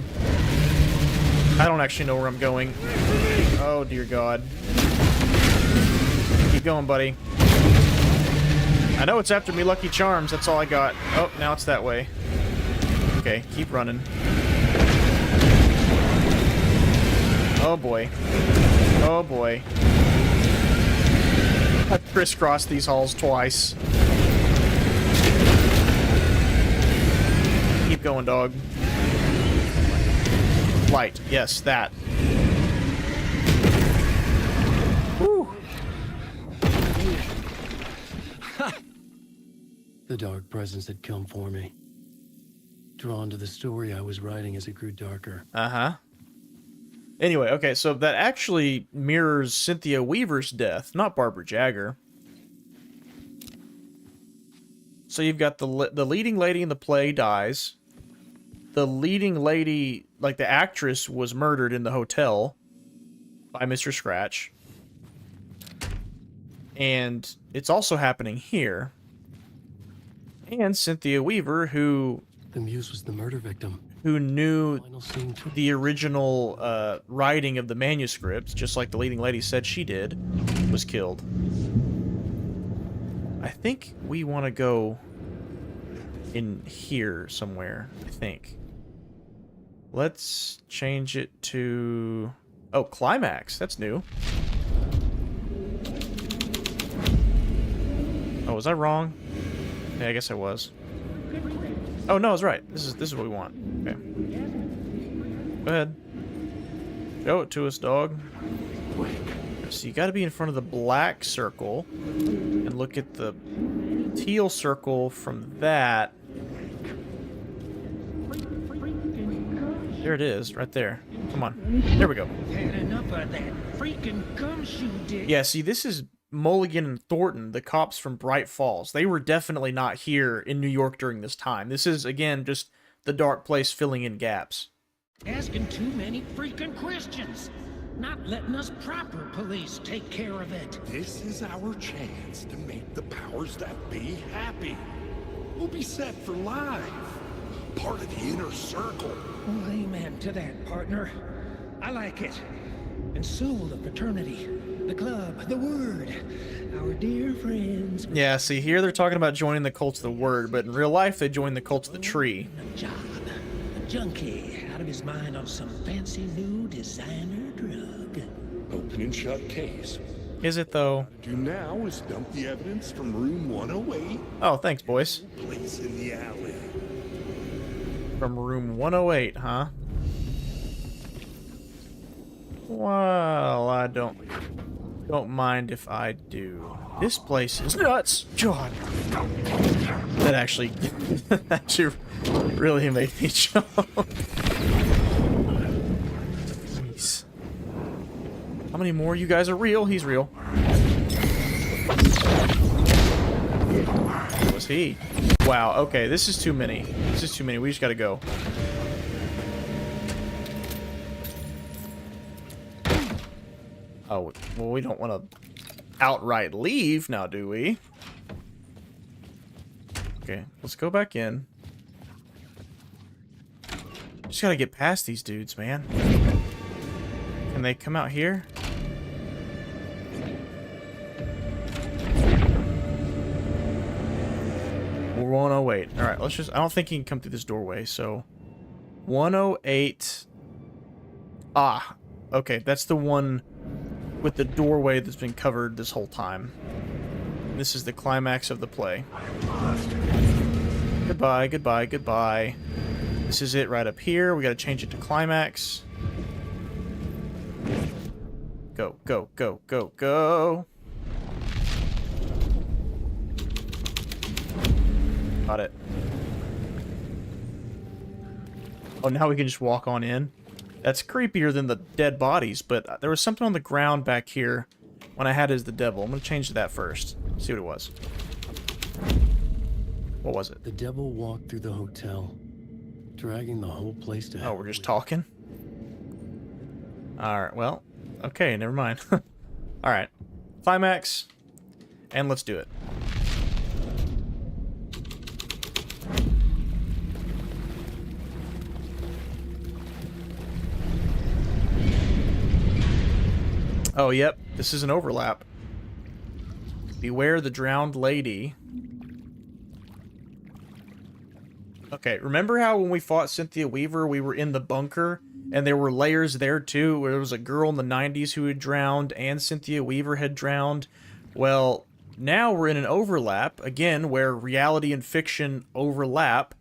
I don't actually know where I'm going. Oh, dear God. Keep going, buddy. I know it's after me, Lucky Charms. That's all I got. Oh, now it's that way. Okay, keep running. Oh, boy. Oh, boy. I've crisscrossed these halls twice. Keep going, dog. Light. Yes, that. Whew. The dark presence had come for me. Drawn to the story I was writing as it grew darker. Uh-huh. Anyway, okay, so that actually mirrors Cynthia Weaver's death, not Barbara Jagger. So you've got the leading lady in the play dies. The leading lady, like the actress, was murdered in the hotel by Mr. Scratch. And it's also happening here. And Cynthia Weaver, who... The Muse was the murder victim. Who knew the original writing of the manuscript, just like the leading lady said she did, was killed. I think we want to go in here somewhere, I think. Let's change it to... Oh, Climax. That's new. Oh, was I wrong? Yeah, I guess I was. Oh, no, I was right. This is what we want. Okay. Go ahead. Show it to us, dog. So you got to be in front of the black circle and look at the teal circle from that. There it is, right there. Come on. There we go. Had enough of that freaking gumshoe dick. Yeah, see, this is Mulligan and Thornton, the cops from Bright Falls. They were definitely not here in New York during this time. This is, again, just the dark place filling in gaps. Asking too many freaking questions. Not letting us proper police take care of it. This is our chance to make the powers that be happy. We'll be set for life. Part of the inner circle. Well, amen to that, partner. I like it. And so the fraternity, the club, the word, our dear friends. Yeah, see, here they're talking about joining the cult of the word, but in real life they joined the cult of the tree. A job. A junkie out of his mind on some fancy new designer drug. Open and shut case. Is it, though? Do now is dump the evidence from room 108. Oh, thanks, boys. Place in the alley. From room 108, huh? Well, I don't mind if I do. This place is nuts, John. That actually really made me jump. Jeez. How many more? You guys are real. He's real. Was he? Wow. Okay, this is too many. This is too many. We just gotta go. Oh, well, we don't want to outright leave now, do we? Okay, let's go back in. Just gotta get past these dudes, man. Can they come out here? We're 108. Alright, let's just... I don't think he can come through this doorway, so... 108... Ah, okay, that's the one... with the doorway that's been covered this whole time. This is the climax of the play. Goodbye, goodbye, goodbye. This is it right up here. We gotta change it to climax. Go, go, go, go, go. Got it. Oh, now we can just walk on in. That's creepier than the dead bodies, but there was something on the ground back here when I had it as the devil. I'm going to change to that first. See what it was. What was it? The devil walked through the hotel, dragging the whole place to hell. Oh, we're just talking? Alright, well, okay, never mind. Alright, climax, and let's do it. Oh, yep. This is an overlap. Beware the drowned lady. Okay, remember how when we fought Cynthia Weaver, we were in the bunker, and there were layers there too, where there was a girl in the 90s who had drowned, and Cynthia Weaver had drowned? Well, now we're in an overlap, again, where reality and fiction overlap,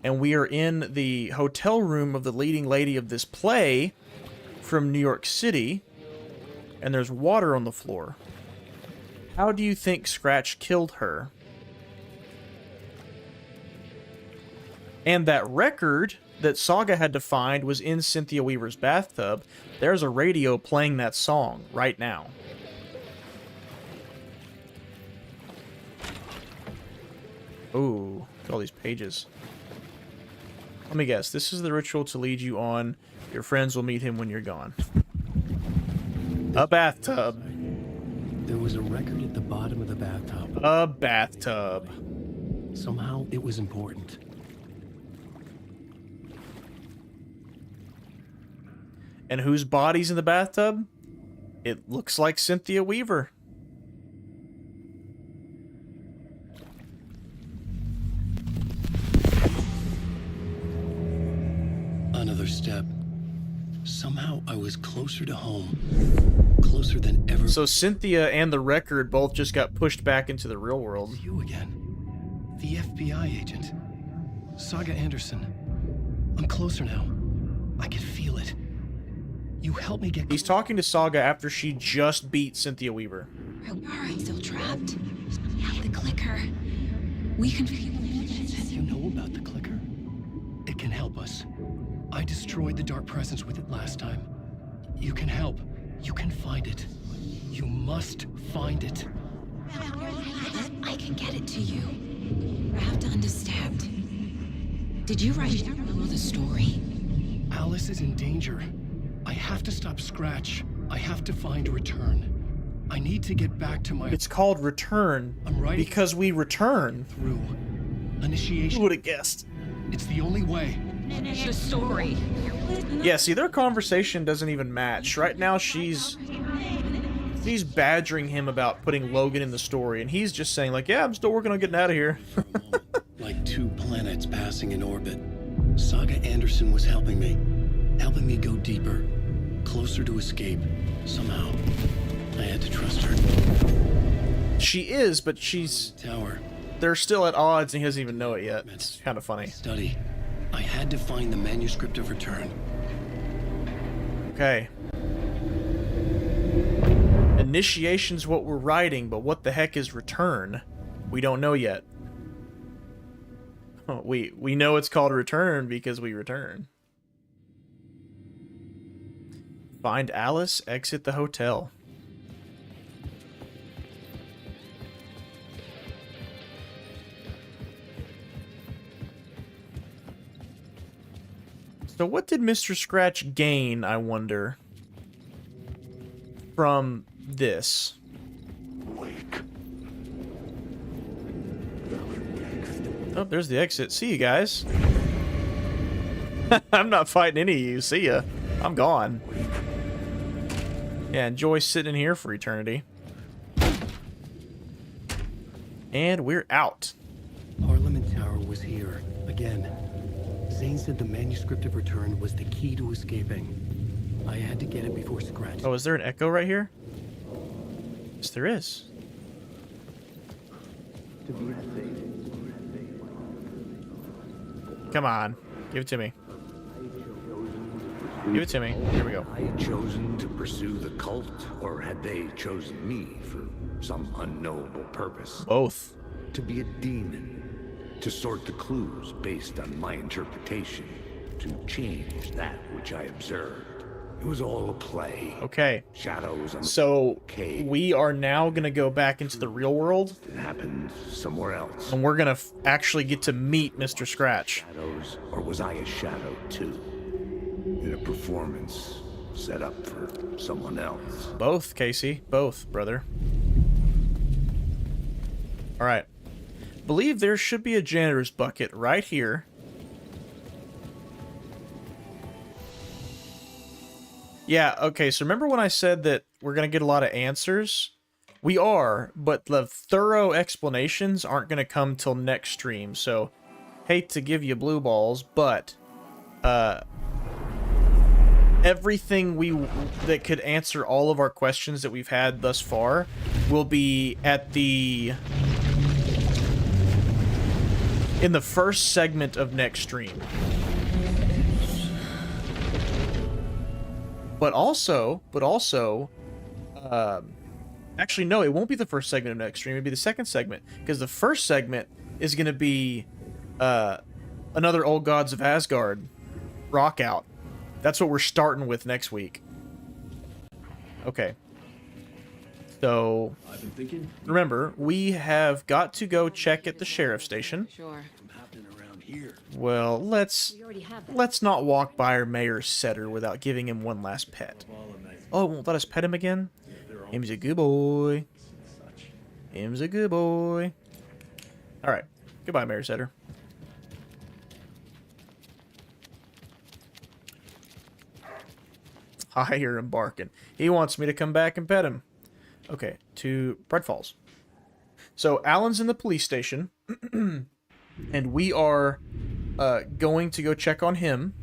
and we are in the hotel room of the leading lady of this play from New York City. And there's water on the floor. How do you think Scratch killed her? And that record that Saga had to find was in Cynthia Weaver's bathtub. There's a radio playing that song right now. Ooh, look at all these pages. Let me guess. This is the ritual to lead you on. Your friends will meet him when you're gone. A bathtub. There was a record at the bottom of the bathtub. A bathtub. Somehow it was important. And whose body's in the bathtub? It looks like Cynthia Weaver. Another step. Somehow I was closer to home. Closer than ever. So Cynthia and the record both just got pushed back into the real world. It's you again. The FBI agent. Saga Anderson. I'm closer now. I can feel it. You helped me get... He's talking to Saga after she just beat Cynthia Weaver. I'm still trapped. We have the clicker. We can feel it. You know about the clicker? It can help us. I destroyed the dark presence with it last time. You can help. You can find it. You must find it. I can get it to you. I have to understand. Did you write down the story? Alice is in danger. I have to stop Scratch. I have to find Return. I need to get back to my... It's called Return. I'm writing because we return. Through. Initiation. Who would have guessed? It's the only way. The story. Yeah, see, their conversation doesn't even match. Right now, she's badgering him about putting Logan in the story, and he's just saying, like, yeah, I'm still working on getting out of here. Like two planets passing in orbit. Saga Anderson was helping me go deeper, closer to escape. Somehow, I had to trust her. She is, but she's... Tower. They're still at odds, and he doesn't even know it yet. It's kind of funny. Study. I had to find the manuscript of Return. Okay. Initiation's what we're writing, but what the heck is Return? We don't know yet. Oh, we know it's called Return because we return. Find Alice, exit the hotel. So what did Mr. Scratch gain, I wonder, from this? Oh, there's the exit. See you guys. I'm not fighting any of you. See ya. I'm gone. Yeah, enjoy sitting in here for eternity. And we're out. Parliament Tower was here, again. Zane said the manuscript of Return was the key to escaping. I had to get it before Scratch. Oh, is there an echo right here? Yes, there is. Come on. Give it to me. Give it to me. Here we go. I had chosen to pursue the cult, or had they chosen me for some unknowable purpose? Both. To be a demon. To sort the clues based on my interpretation. To change that which I observed. It was all a play. Okay. Shadows on So cave. we are now going to go back into the real world. It happened somewhere else. And we're going to actually get to meet Mr. Scratch. Shadows, or was I a shadow too? In a performance set up for someone else. Both, Casey. Both, brother. All right. Believe there should be a janitor's bucket right here. Yeah, okay, so remember when I said that we're going to get a lot of answers? We are, but the thorough explanations aren't going to come till next stream, so hate to give you blue balls, but everything that could answer all of our questions that we've had thus far will be at in the first segment of next stream. But also, actually, no, it won't be the first segment of next stream. It'll be the second segment, because the first segment is going to be another Old Gods of Asgard rock out. That's what we're starting with next week. Okay. So, I've been thinking. Remember, we have got to go check at the sheriff's station. Sure. Here. Well, let's not walk by our mayor's setter without giving him one last pet. Oh, it won't let us pet him again? He's a good boy. Him's a good boy. All right. Goodbye, Mary Setter. I hear him barking. He wants me to come back and pet him. Okay, to Bright Falls. So Alan's in the police station, and we are going to go check on him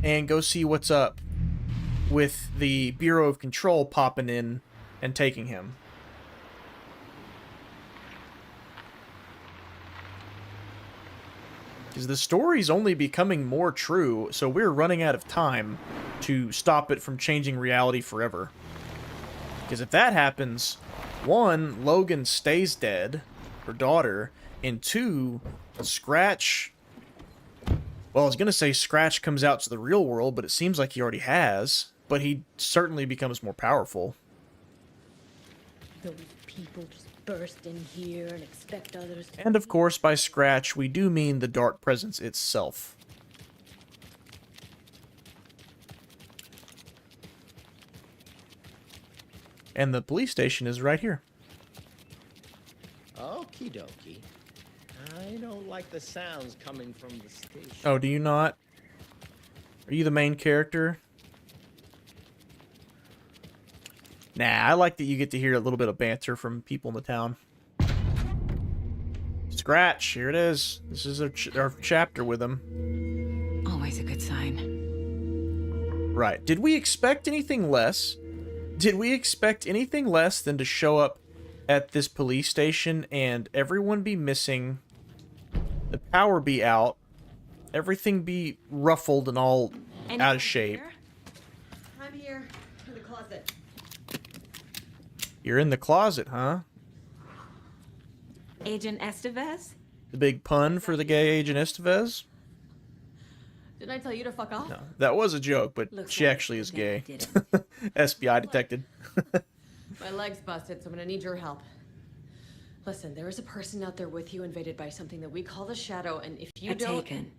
and go see what's up with the Bureau of Control popping in and taking him. Because the story's only becoming more true, so we're running out of time to stop it from changing reality forever. Because if that happens, 1, Logan stays dead, her daughter, and 2, Scratch... Well, I was going to say Scratch comes out to the real world, but it seems like he already has. But he certainly becomes more powerful. Those people just burst in here and expect others to... And of course, by Scratch, we do mean the Dark Presence itself. And the police station is right here. Okie dokie. I don't like the sounds coming from the station. Oh, do you not? Are you the main character? Nah, I like that you get to hear a little bit of banter from people in the town. Scratch, here it is. This is our chapter with him. Always a good sign. Right. Did we expect anything less? Did we expect anything less than to show up at this police station and everyone be missing, the power be out, everything be ruffled and all out of shape? I'm here in the closet. You're in the closet, huh? Agent Estevez? The big pun for the gay Agent Estevez? Didn't I tell you to fuck off? No, that was a joke, but Looks she like actually is gay. did SBI detected. My leg's busted, so I'm gonna need your help. Listen, there is a person out there with you invaded by something that we call the Shadow, and if you don't... Taken.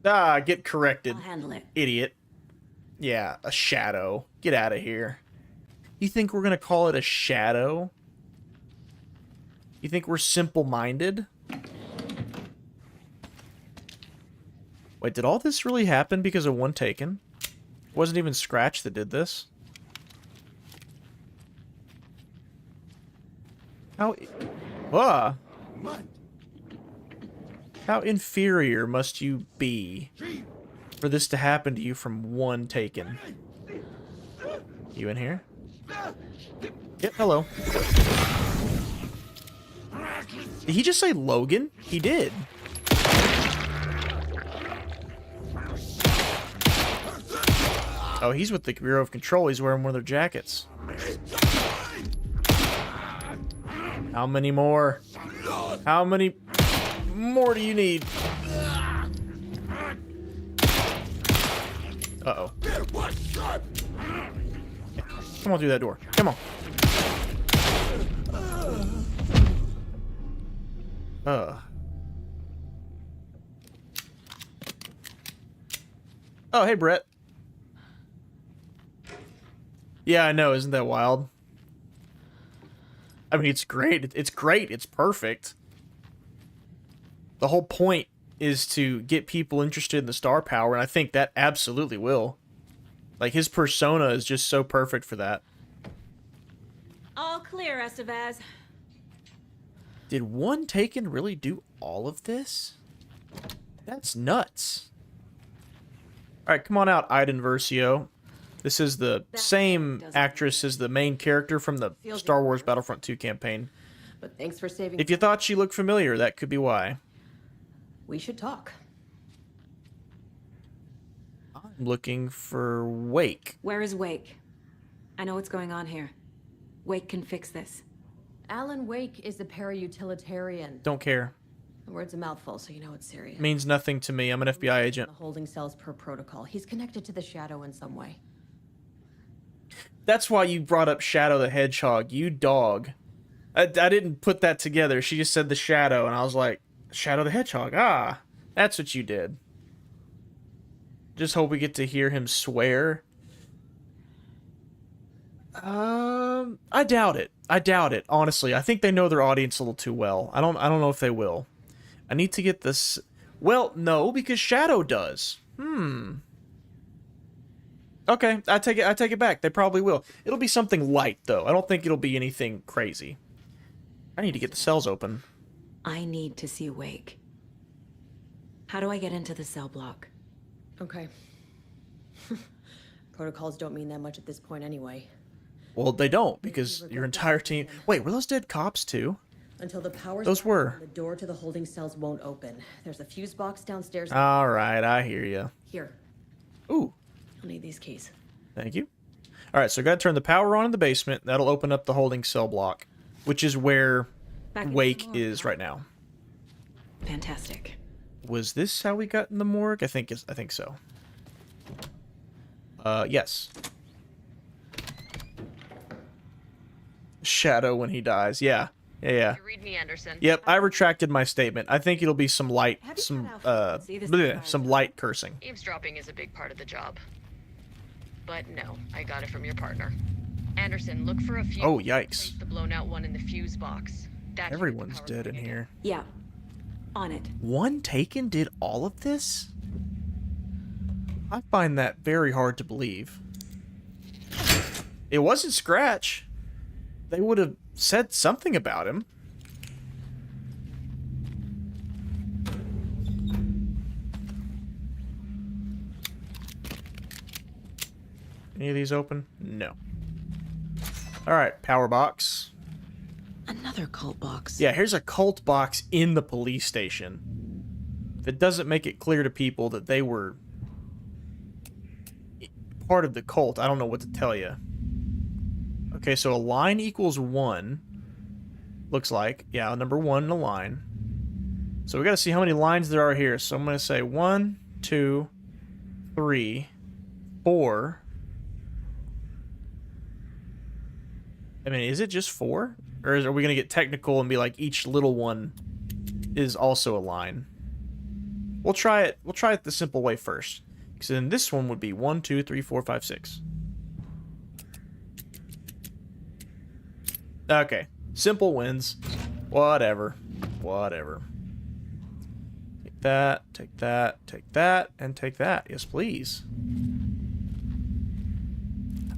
Ah, get corrected. I'll handle it. Idiot. Yeah, a shadow. Get out of here. You think we're gonna call it a shadow? You think we're simple-minded? Wait, did all this really happen because of one Taken? It wasn't even Scratch that did this? How... How inferior must you be for this to happen to you from one Taken? You in here? Yep, hello. Did he just say Logan? He did. Oh, he's with the Bureau of Control. He's wearing one of their jackets. How many more? How many more do you need? Uh-oh. Come on through that door. Come on. Oh, hey, Brett. Yeah, I know. Isn't that wild? I mean, it's great. It's great. It's perfect. The whole point is to get people interested in the star power, and I think that absolutely will. Like, his persona is just so perfect for that. All clear, Estevez. Did one Taken really do all of this? That's nuts. Alright, come on out, Iden Versio. This is the same actress as the main character from the Star Wars Battlefront 2 campaign. But thanks for saving... If you thought she looked familiar, that could be why. We should talk. I'm looking for Wake. Where is Wake? I know what's going on here. Wake can fix this. Alan Wake is a para-utilitarian. Don't care. The word's a mouthful, so you know it's serious. Means nothing to me. I'm an FBI agent. The holding cells per protocol. He's connected to the Shadow in some way. That's why you brought up Shadow the Hedgehog, you dog. I didn't put that together. She just said the Shadow, and I was like, Shadow the Hedgehog. Ah, that's what you did. Just hope we get to hear him swear. I doubt it. I doubt it. Honestly, I think they know their audience a little too well. I don't know if they will. I need to get this. Well, no, because Shadow does. Okay, I take it back. They probably will. It'll be something light though. I don't think it'll be anything crazy. I need to get the cells open. I need to see Wake. How do I get into the cell block? Okay. Protocols don't mean that much at this point anyway. Well, they don't, because your entire team... Wait, were those dead cops, too? Until the power's Those back were. on, the door to the holding cells won't open. There's a fuse box downstairs. All right, I hear you. Here. Ooh. I'll need these keys. Thank you. All right, so I got to turn the power on in the basement. That'll open up the holding cell block, which is where Wake is right now. Fantastic. Was this how we got in the morgue? I think so. Yes. Shadow when he dies. Yeah. You read me, Anderson. Yep, I retracted my statement. I think it'll be some light, some light cursing. Eavesdropping is a big part of the job. But no, I got it from your partner. Anderson, look for a fuse. Oh, yikes. The blown out one in the fuse box. Everyone's dead in here. Yeah. On it. One Taken did all of this? I find that very hard to believe. It wasn't Scratch. They would have said something about him. Any of these open? No. Alright, power box. Another cult box. Yeah, here's a cult box in the police station. That doesn't make it clear to people that they were part of the cult. I don't know what to tell you. Okay, so a line equals 1. Looks like. Yeah, number 1 in a line. So we gotta see how many lines there are here. So I'm gonna say 1, 2, 3, 4. I mean, is it just 4? Or are we gonna get technical and be like each little one is also a line? We'll try it the simple way first. Because then this one would be 1, 2, 3, 4, 5, 6. Okay. Simple wins. Whatever. Take that, take that, take that, and take that. Yes, please.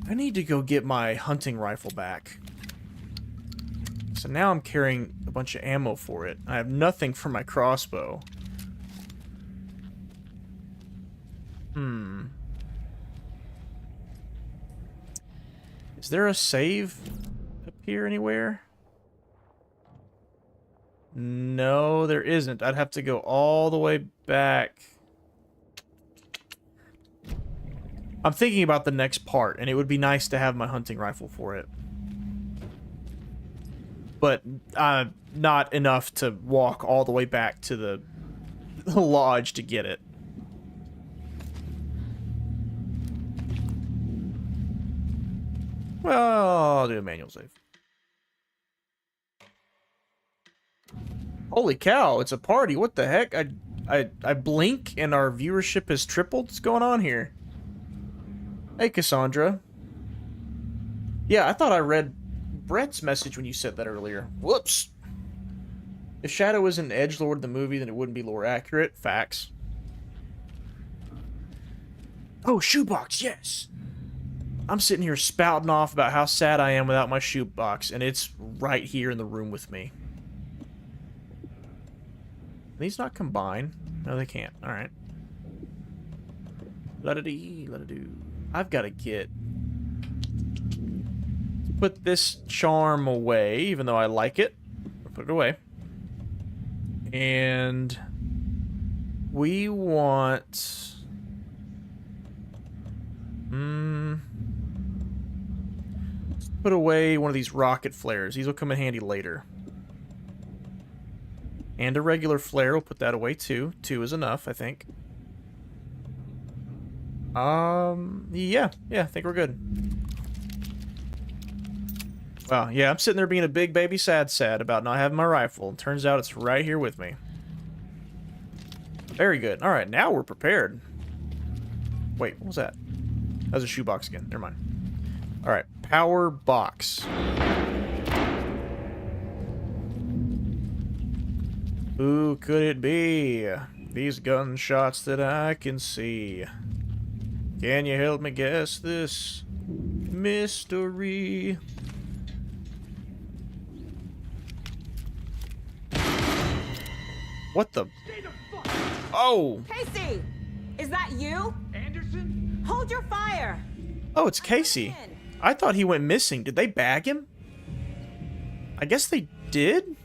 I need to go get my hunting rifle back. So now I'm carrying a bunch of ammo for it. I have nothing for my crossbow. Is there a save up here anywhere? No, there isn't. I'd have to go all the way back. I'm thinking about the next part, and it would be nice to have my hunting rifle for it. But not enough to walk all the way back to the lodge to get it. Well, I'll do a manual save. Holy cow, it's a party. What the heck? I blink and our viewership has tripled. What's going on here? Hey, Cassandra. Yeah, I thought I read Brett's message when you said that earlier. Whoops. If Shadow isn't edgelord in the movie, then it wouldn't be lore accurate. Facts. Oh, shoebox, yes! I'm sitting here spouting off about how sad I am without my shoebox, and it's right here in the room with me. Can these not combine? No, they can't. Alright. La-da-dee, la-da-doo. I've got to get... Put this charm away, even though I like it. Put it away. And... we want... put away one of these rocket flares. These will come in handy later. And a regular flare. We'll put that away too. 2 is enough, I think. Yeah, I think we're good. Wow, yeah, I'm sitting there being a big baby sad about not having my rifle. And turns out it's right here with me. Very good. Alright, now we're prepared. Wait, what was that? That was a shoebox again. Never mind. Alright. Power box. Who could it be? These gunshots that I can see. Can you help me guess this mystery? What the? Oh! Casey! Is that you? Anderson? Hold your fire! Oh, it's Casey. I thought he went missing. Did they bag him? I guess they did?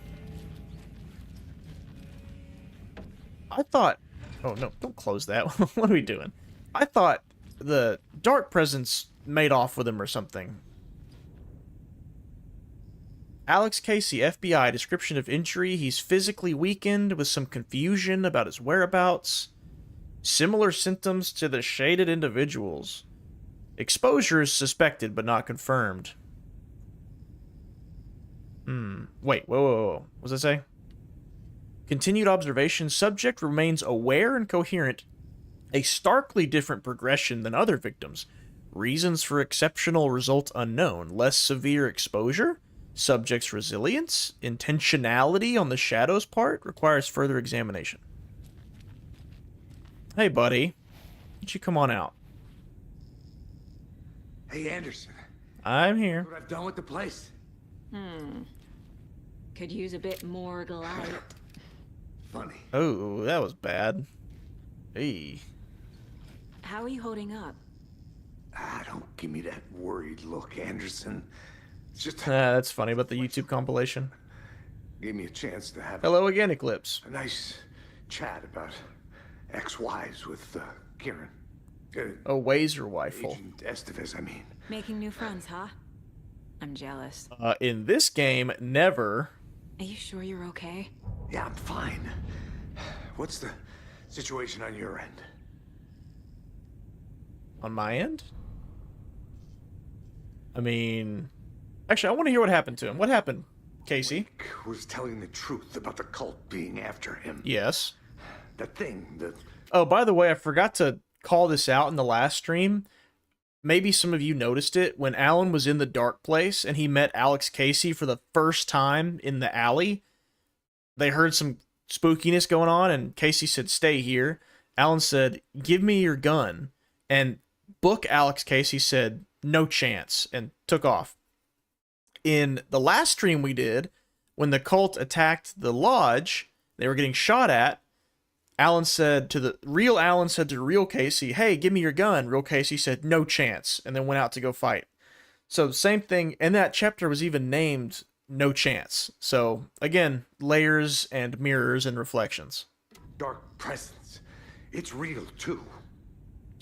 I thought... Oh, no, don't close that. What are we doing? I thought the Dark Presence made off with him or something. Alex Casey, FBI. Description of injury. He's physically weakened with some confusion about his whereabouts. Similar symptoms to the shaded individuals. Exposure is suspected but not confirmed. Wait, whoa. What does it say? Continued observation. Subject remains aware and coherent. A starkly different progression than other victims. Reasons for exceptional result unknown. Less severe exposure. Subject's resilience. Intentionality on the Shadow's part requires further examination. Hey, buddy. Why don't you come on out? Hey, Anderson. I'm here. What I've done with the place. Could use a bit more light. Funny. Oh, that was bad. Hey. How are you holding up? Don't give me that worried look, Anderson. It's just... that's funny about the YouTube compilation. Gave me a chance to have... Hello again, Eclipse. A nice chat about ex-wives with Kieran. Oh, Wazer wifeful. Agent Estevez, I mean. Making new friends, huh? I'm jealous. In this game, never. Are you sure you're okay? Yeah, I'm fine. What's the situation on your end? On my end? I mean... Actually, I want to hear what happened to him. What happened, Casey? Wake was telling the truth about the cult being after him. Yes. That thing, the... Oh, by the way, I forgot to call this out in the last stream. Maybe some of you noticed it. When Alan was in the dark place and he met Alex Casey for the first time in the alley, they heard some spookiness going on, and Casey said, "Stay here." Alan said, "Give me your gun." And Book Alex Casey said, "No chance," and took off. In the last stream we did, when the cult attacked the lodge, they were getting shot at, Alan said to the real Casey, "Hey, give me your gun." Real Casey said, "No chance," and then went out to go fight. So same thing, and that chapter was even named No Chance. So again, layers and mirrors and reflections. Dark presence. It's real too.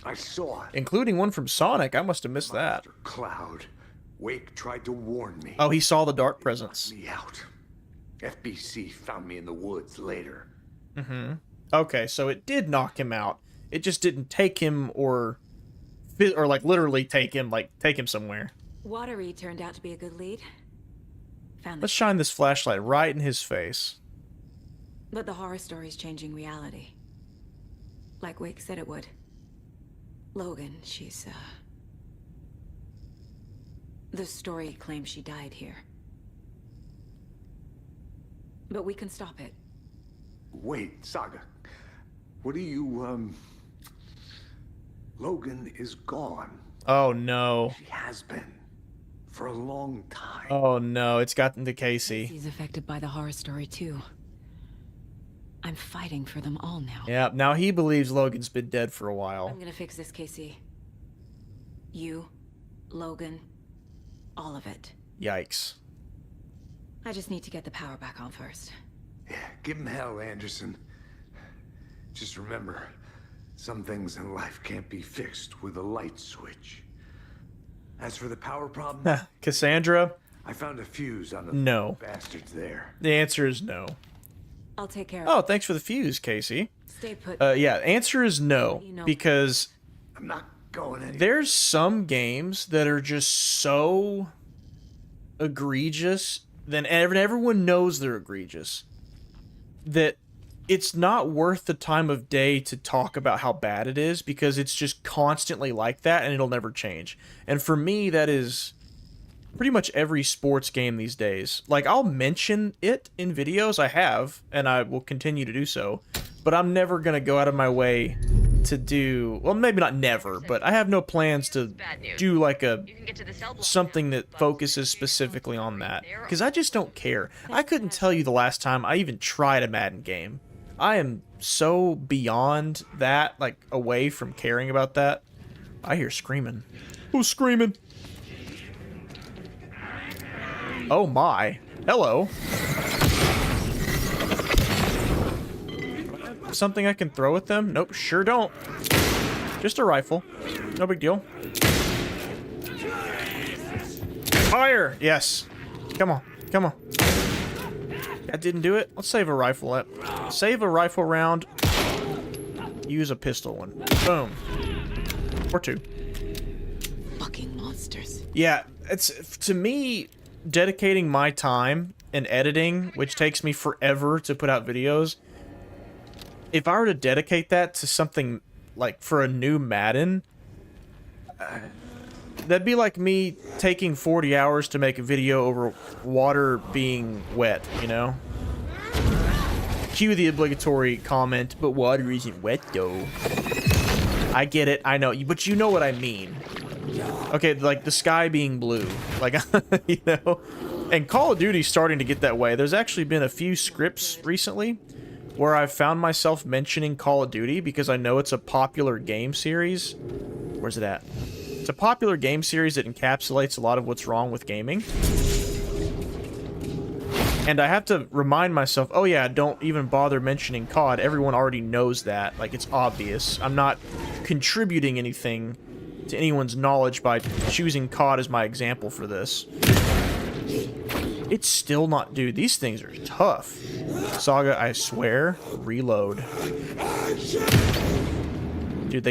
I saw it. Including one from Sonic. I must have missed that. Cloud. Wake tried to warn me. Oh, he saw the dark presence. Me out. FBC found me in the woods later. Okay, so it did knock him out. It just didn't take him or like literally take him somewhere. Watery turned out to be a good lead. Let's shine this flashlight right in his face. But the horror story's changing reality. Like Wake said it would. Logan, she's, the story claims she died here. But we can stop it. Wait, Saga. What do you, Logan is gone. Oh, no. She has been. For a long time. Oh, no. It's gotten to Casey. He's affected by the horror story, too. I'm fighting for them all now. Yeah, now he believes Logan's been dead for a while. I'm gonna fix this, Casey. You, Logan, all of it. Yikes. I just need to get the power back on first. Yeah, give him hell, Anderson. Just remember, some things in life can't be fixed with a light switch. As for the power problem... Cassandra? I found a fuse on the no. bastards there. The answer is no. I'll take care of Oh, thanks for the fuse, Casey. Stay put. Yeah, answer is no, because I'm not going anywhere. There's some games that are just so egregious, then everyone knows they're egregious, that it's not worth the time of day to talk about how bad it is, because it's just constantly like that and it'll never change. And for me, that is pretty much every sports game these days. Like, I'll mention it in videos, I have, and I will continue to do so, but I'm never going to go out of my way to do, well, maybe not never, but I have no plans to do like something that focuses specifically on that, because I just don't care. I couldn't tell you the last time I even tried a Madden game. I am so beyond that, like, away from caring about that. I hear screaming. Who's screaming? Oh my. Hello. Something I can throw at them? Nope, sure don't. Just a rifle. No big deal. Fire! Yes. Come on. Come on. That didn't do it. Let's save a rifle. Save a rifle round. Use a pistol one. Boom. Or two. Fucking monsters. Yeah, it's, to me, dedicating my time and editing, which takes me forever to put out videos, if I were to dedicate that to something like for a new Madden, that'd be like me taking 40 hours to make a video over water being wet, you know? Cue the obligatory comment, but water isn't wet though. I get it, I know, but you know what I mean. Okay, like the sky being blue, like, you know? And Call of Duty's starting to get that way. There's actually been a few scripts recently where I've found myself mentioning Call of Duty because I know it's a popular game series. Where's it at? It's a popular game series that encapsulates a lot of what's wrong with gaming. And I have to remind myself, oh yeah, don't even bother mentioning COD. Everyone already knows that. Like, it's obvious. I'm not contributing anything to anyone's knowledge by choosing COD as my example for this. It's still not... Dude, these things are tough. Saga, I swear. Reload. Dude,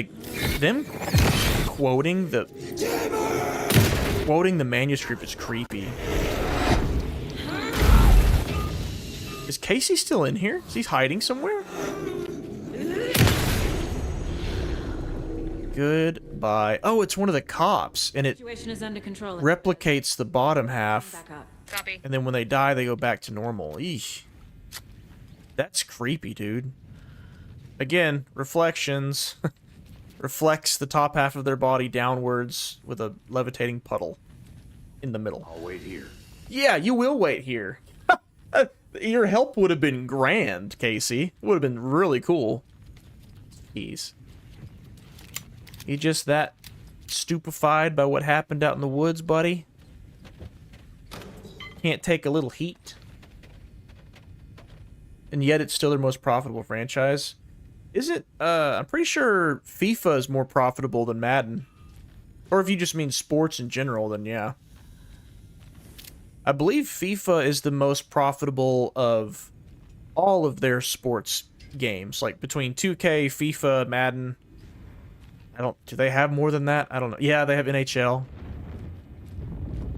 them quoting the manuscript is creepy. Is Casey still in here? Is he hiding somewhere? Goodbye. Oh, it's one of the cops, and it Situation is under control. replicates the bottom half. Back up. Copy. And then when they die, they go back to normal. Eesh. That's creepy, dude. Again, reflections. Reflects the top half of their body downwards with a levitating puddle in the middle. I'll wait here. Yeah, you will wait here. Your help would have been grand, Casey. It would have been really cool. Jeez. You just that stupefied by what happened out in the woods, buddy? Can't take a little heat. And yet it's still their most profitable franchise. Is it? I'm pretty sure FIFA is more profitable than Madden. Or if you just mean sports in general, then yeah. I believe FIFA is the most profitable of all of their sports games. Like between 2K, FIFA, Madden. Do they have more than that? I don't know. Yeah, they have NHL.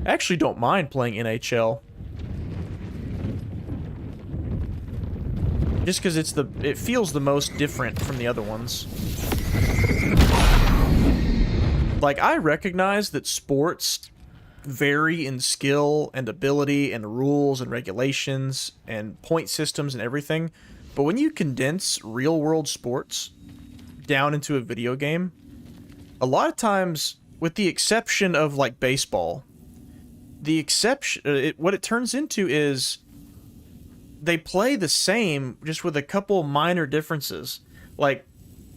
I actually don't mind playing NHL. Just because it feels the most different from the other ones. Like, I recognize that sports vary in skill and ability and rules and regulations and point systems and everything, but when you condense real-world sports down into a video game, a lot of times, with the exception of, like, baseball, what it turns into is they play the same, just with a couple minor differences. Like,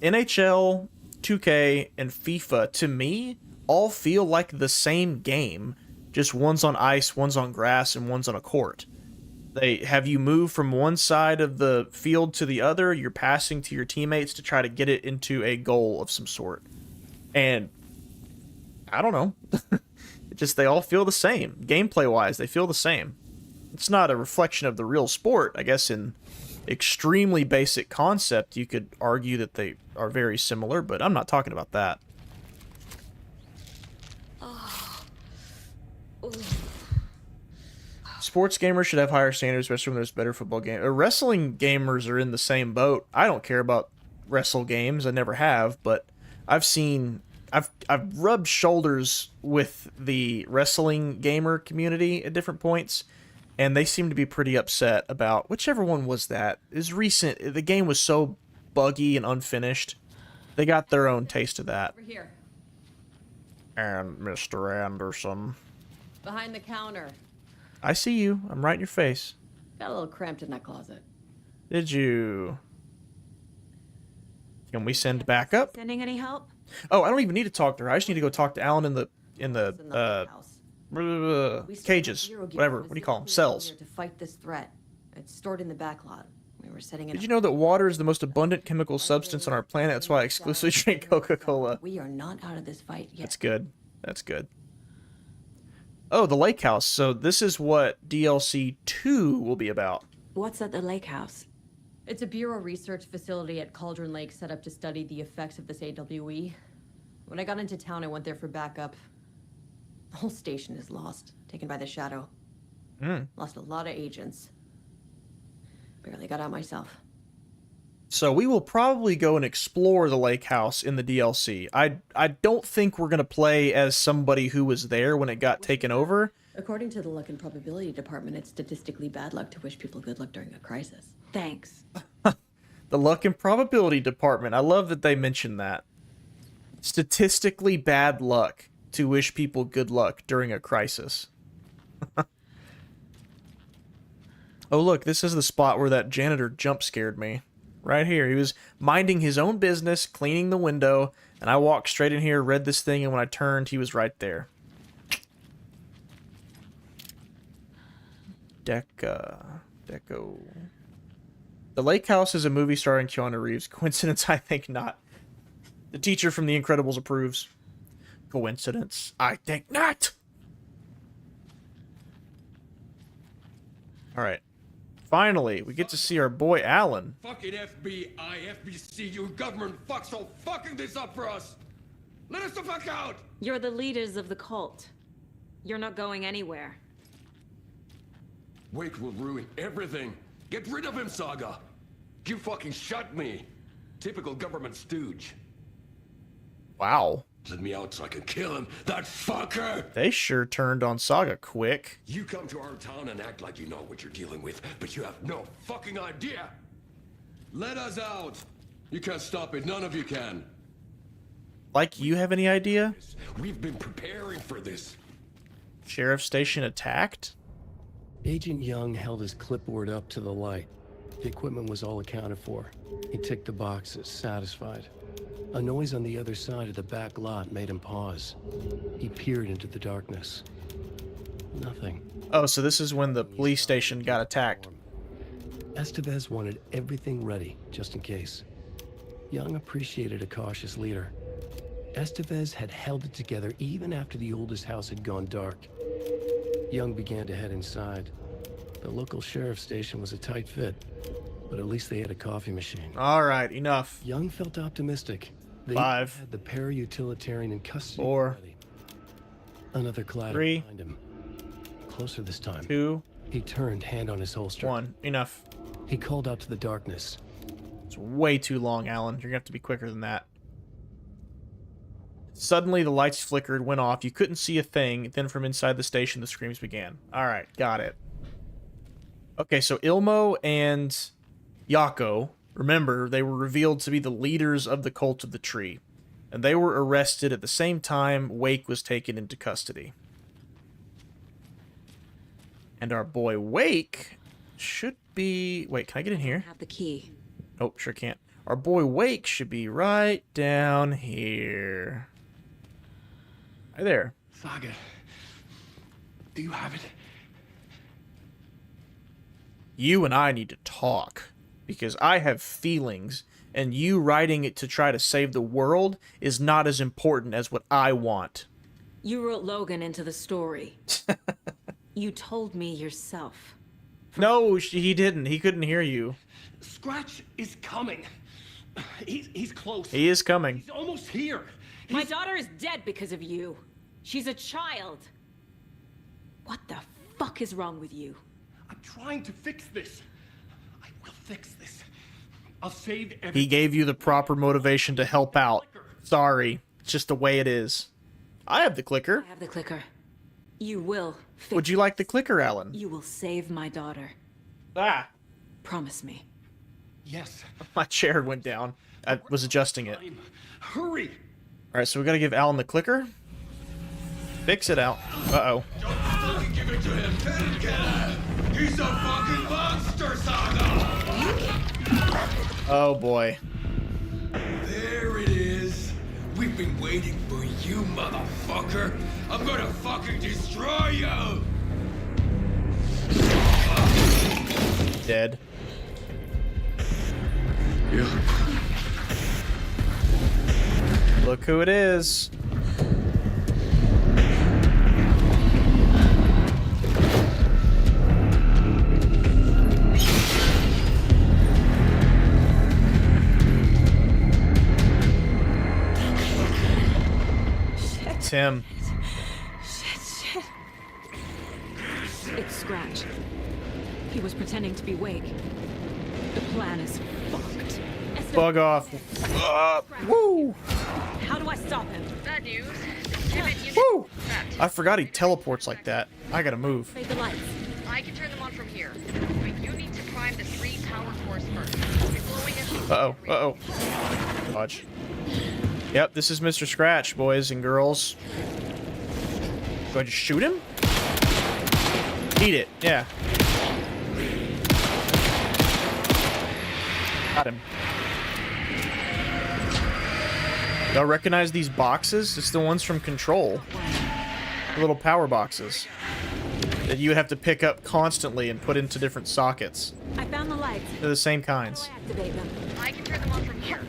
NHL, 2K, and FIFA, to me, all feel like the same game. Just one's on ice, one's on grass, and one's on a court. They have you move from one side of the field to the other, you're passing to your teammates to try to get it into a goal of some sort. And I don't know. They all feel the same. Gameplay-wise, they feel the same. It's not a reflection of the real sport. I guess in extremely basic concept, you could argue that they are very similar, but I'm not talking about that. Sports gamers should have higher standards, especially when there's better football games. Wrestling gamers are in the same boat. I don't care about wrestle games. I never have, but I've seen I've rubbed shoulders with the wrestling gamer community at different points, and they seem to be pretty upset about whichever one was that. Is recent. The game was so buggy and unfinished. They got their own taste of that. Over here, And Mr. Anderson. behind the counter. I see you. I'm right in your face. Got a little cramped in that closet. Did you? Can we send backup? Sending any help? Oh, I don't even need to talk to her. I just need to go talk to Alan in the cages, whatever. What do you call them? Cells. To fight this threat. It's stored in the back lot. We were setting it Did up. you know that water is the most abundant chemical substance on our planet? That's why I exclusively drink Coca-Cola. We are not out of this fight yet. That's good. That's good. Oh, the lake house. So this is what DLC 2 will be about. What's at the lake house? It's a Bureau research facility at Cauldron Lake set up to study the effects of this AWE. When I got into town, I went there for backup. The whole station is lost, taken by the Shadow. Lost a lot of agents. Barely got out myself. So we will probably go and explore the lake house in the DLC. I don't think we're going to play as somebody who was there when it got taken over. According to the Luck and Probability Department, it's statistically bad luck to wish people good luck during a crisis. Thanks. The Luck and Probability Department. I love that they mentioned that. Statistically bad luck to wish people good luck during a crisis. Oh, look, this is the spot where that janitor jump scared me. Right here. He was minding his own business, cleaning the window, and I walked straight in here, read this thing, and when I turned, he was right there. Deco. The Lake House is a movie starring Keanu Reeves. Coincidence? I think not. The teacher from The Incredibles approves. Coincidence? I think not. All right. Finally, we get to see our boy Alan. Fucking FBI, FBC, you government fucks all fucking this up for us! Let us the fuck out! You're the leaders of the cult. You're not going anywhere. Wake will ruin everything. Get rid of him, Saga. You fucking shut me. Typical government stooge. Wow. Let me out so I can kill him, that fucker! They sure turned on Saga quick. You come to our town and act like you know what you're dealing with, but you have no fucking idea! Let us out! You can't stop it, none of you can. Like, you have any idea? We've been preparing for this. Sheriff station attacked? Agent Young held his clipboard up to the light. The equipment was all accounted for. He ticked the boxes, satisfied. A noise on the other side of the back lot made him pause. He peered into the darkness. Nothing. Oh, so this is when the police station got attacked. Estevez wanted everything ready, just in case. Young appreciated a cautious leader. Estevez had held it together even after the oldest house had gone dark. Young began to head inside. The local sheriff's station was a tight fit, but at least they had a coffee machine. All right, enough. Young felt optimistic. They 5. had the para-utilitarian in custody. 4. already. Another clatter 3. behind him. Closer this time. 2. He turned, hand on his holster. 1. Enough. He called out to the darkness. It's way too long, Alan. You're gonna have to be quicker than that. Suddenly, the lights flickered, went off. You couldn't see a thing. Then from inside the station, the screams began. All right, got it. Okay, so Ilmo and Yako, remember, they were revealed to be the leaders of the Cult of the Tree. And they were arrested at the same time Wake was taken into custody. And our boy Wake should be... Wait, can I get in here? Have the key. Nope, sure can't. Our boy Wake should be right down here. Hi there. Saga, do you have it? You and I need to talk. Because I have feelings, and you writing it to try to save the world is not as important as what I want. You wrote Logan into the story. You told me yourself. No, he didn't. He couldn't hear you. Scratch is coming. He's close. He is coming. He's almost here. My daughter is dead because of you. She's a child. What the fuck is wrong with you? I'm trying to fix this. I will fix this. I'll save everything. He gave you the proper motivation to help out. Sorry. It's just the way it is. I have the clicker. I have the clicker. You will fix Would you like the clicker, Alan? You will save my daughter. Ah. Promise me. Yes. My chair went down. I was adjusting it. Hurry! Alright, so we gotta give Alan the clicker. Fix it out. Uh-oh. Don't fucking give it to him! He's a fucking monster, Saga! Oh boy. There it is. We've been waiting for you, motherfucker. I'm gonna fucking destroy you! Dead. Yeah. Look who it is. It's him. Shit. It's Scratch. He was pretending to be Wake. The plan is fucked. Bug off. Woo! How do I stop him? Bad news. Woo! I forgot he teleports like that. I gotta move. Fade the lights. I can turn them on from here. But you need to prime the 3 power cores first. It's glowing as Uh-oh. Dodge. Yep, this is Mr. Scratch, boys and girls. Do I just shoot him? Eat it, yeah. Got him. Y'all recognize these boxes? It's the ones from Control. The little power boxes that you would have to pick up constantly and put into different sockets. I found the lights. They're the same kinds. Activate them. I can turn them on from here.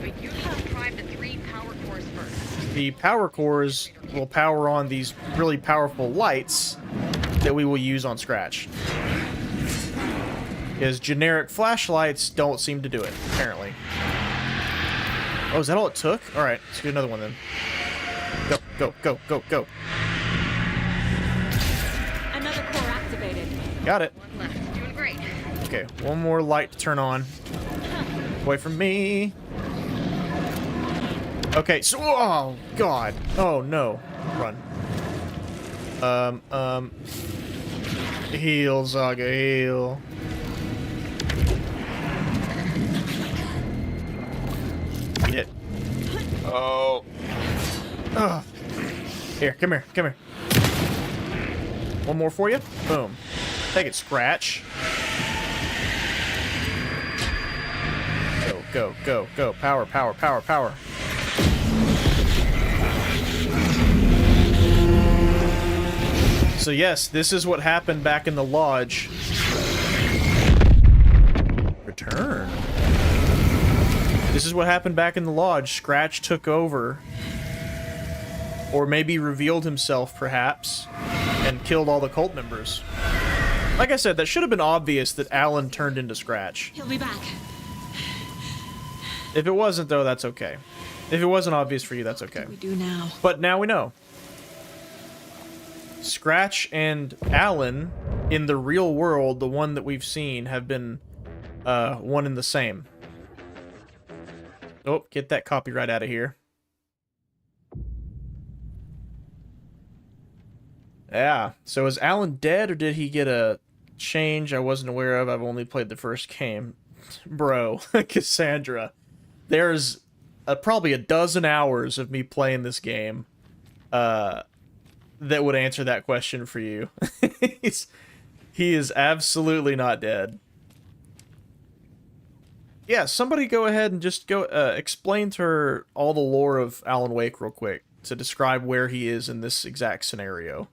But you need to prime the 3 power cores first. The power cores will power on these really powerful lights that we will use on Scratch. Because generic flashlights don't seem to do it, apparently. Oh, is that all it took? Alright, let's get another one then. Go. Another core activated. Got it. One left. Doing great. Okay, one more light to turn on. Away from me. Okay, so... Oh, God. Oh, no. Run. Heal, Zaga, heal. Eat it. Oh. Ugh. Here, come here. One more for you. Boom. Take it, Scratch. Go. Power. So yes, this is what happened back in the lodge. Return. This is what happened back in the lodge. Scratch took over. Or maybe revealed himself, perhaps, and killed all the cult members. Like I said, that should have been obvious that Alan turned into Scratch. He'll be back. If it wasn't, though, that's okay. If it wasn't obvious for you, that's okay. What do we do now? But now we know. Scratch and Alan, in the real world, the one that we've seen, have been one and the same. Oh, get that copyright out of here. Yeah, so is Alan dead, or did he get a change I wasn't aware of? I've only played the first game. Bro, Cassandra. There's probably a dozen hours of me playing this game that would answer that question for you. He is absolutely not dead. Yeah, somebody go ahead and just go explain to her all the lore of Alan Wake real quick to describe where he is in this exact scenario.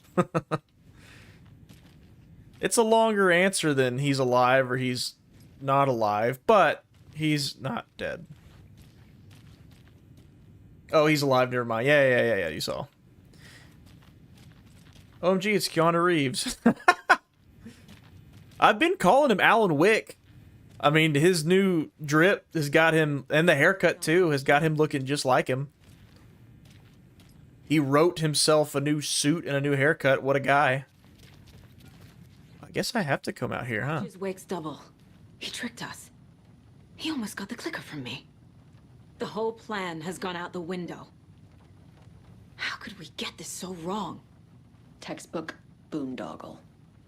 It's a longer answer than he's alive or he's not alive, but he's not dead. Oh, he's alive, never mind. Yeah, you saw. OMG, it's Keanu Reeves. I've been calling him Alan Wick. I mean, his new drip has got him, and the haircut too, has got him looking just like him. He wrote himself a new suit and a new haircut. What a guy. I guess I have to come out here, huh? Here's Wake's double. He tricked us. He almost got the clicker from me. The whole plan has gone out the window. How could we get this so wrong? Textbook boondoggle.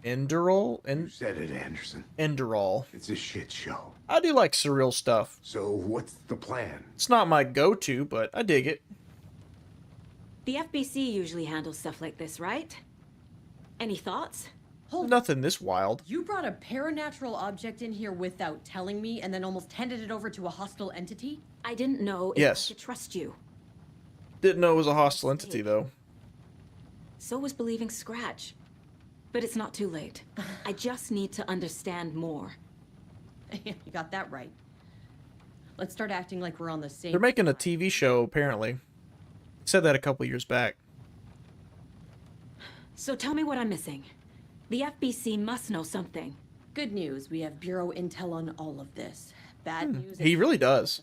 Enderall? You said it, Anderson. Enderall. It's a shit show. I do like surreal stuff. So what's the plan? It's not my go-to, but I dig it. The FBC usually handles stuff like this, right? Any thoughts? Nothing this wild. You brought a paranatural object in here without telling me and then almost handed it over to a hostile entity? I didn't know if Yes. I could trust you. Didn't know it was a hostile entity, though. So was believing Scratch. But it's not too late. I just need to understand more. You got that right. Let's start acting like we're on the same... They're making a TV show, apparently. Said that a couple years back. So tell me what I'm missing. The FBC must know something. Good news, we have Bureau intel on all of this. Bad news... He really does.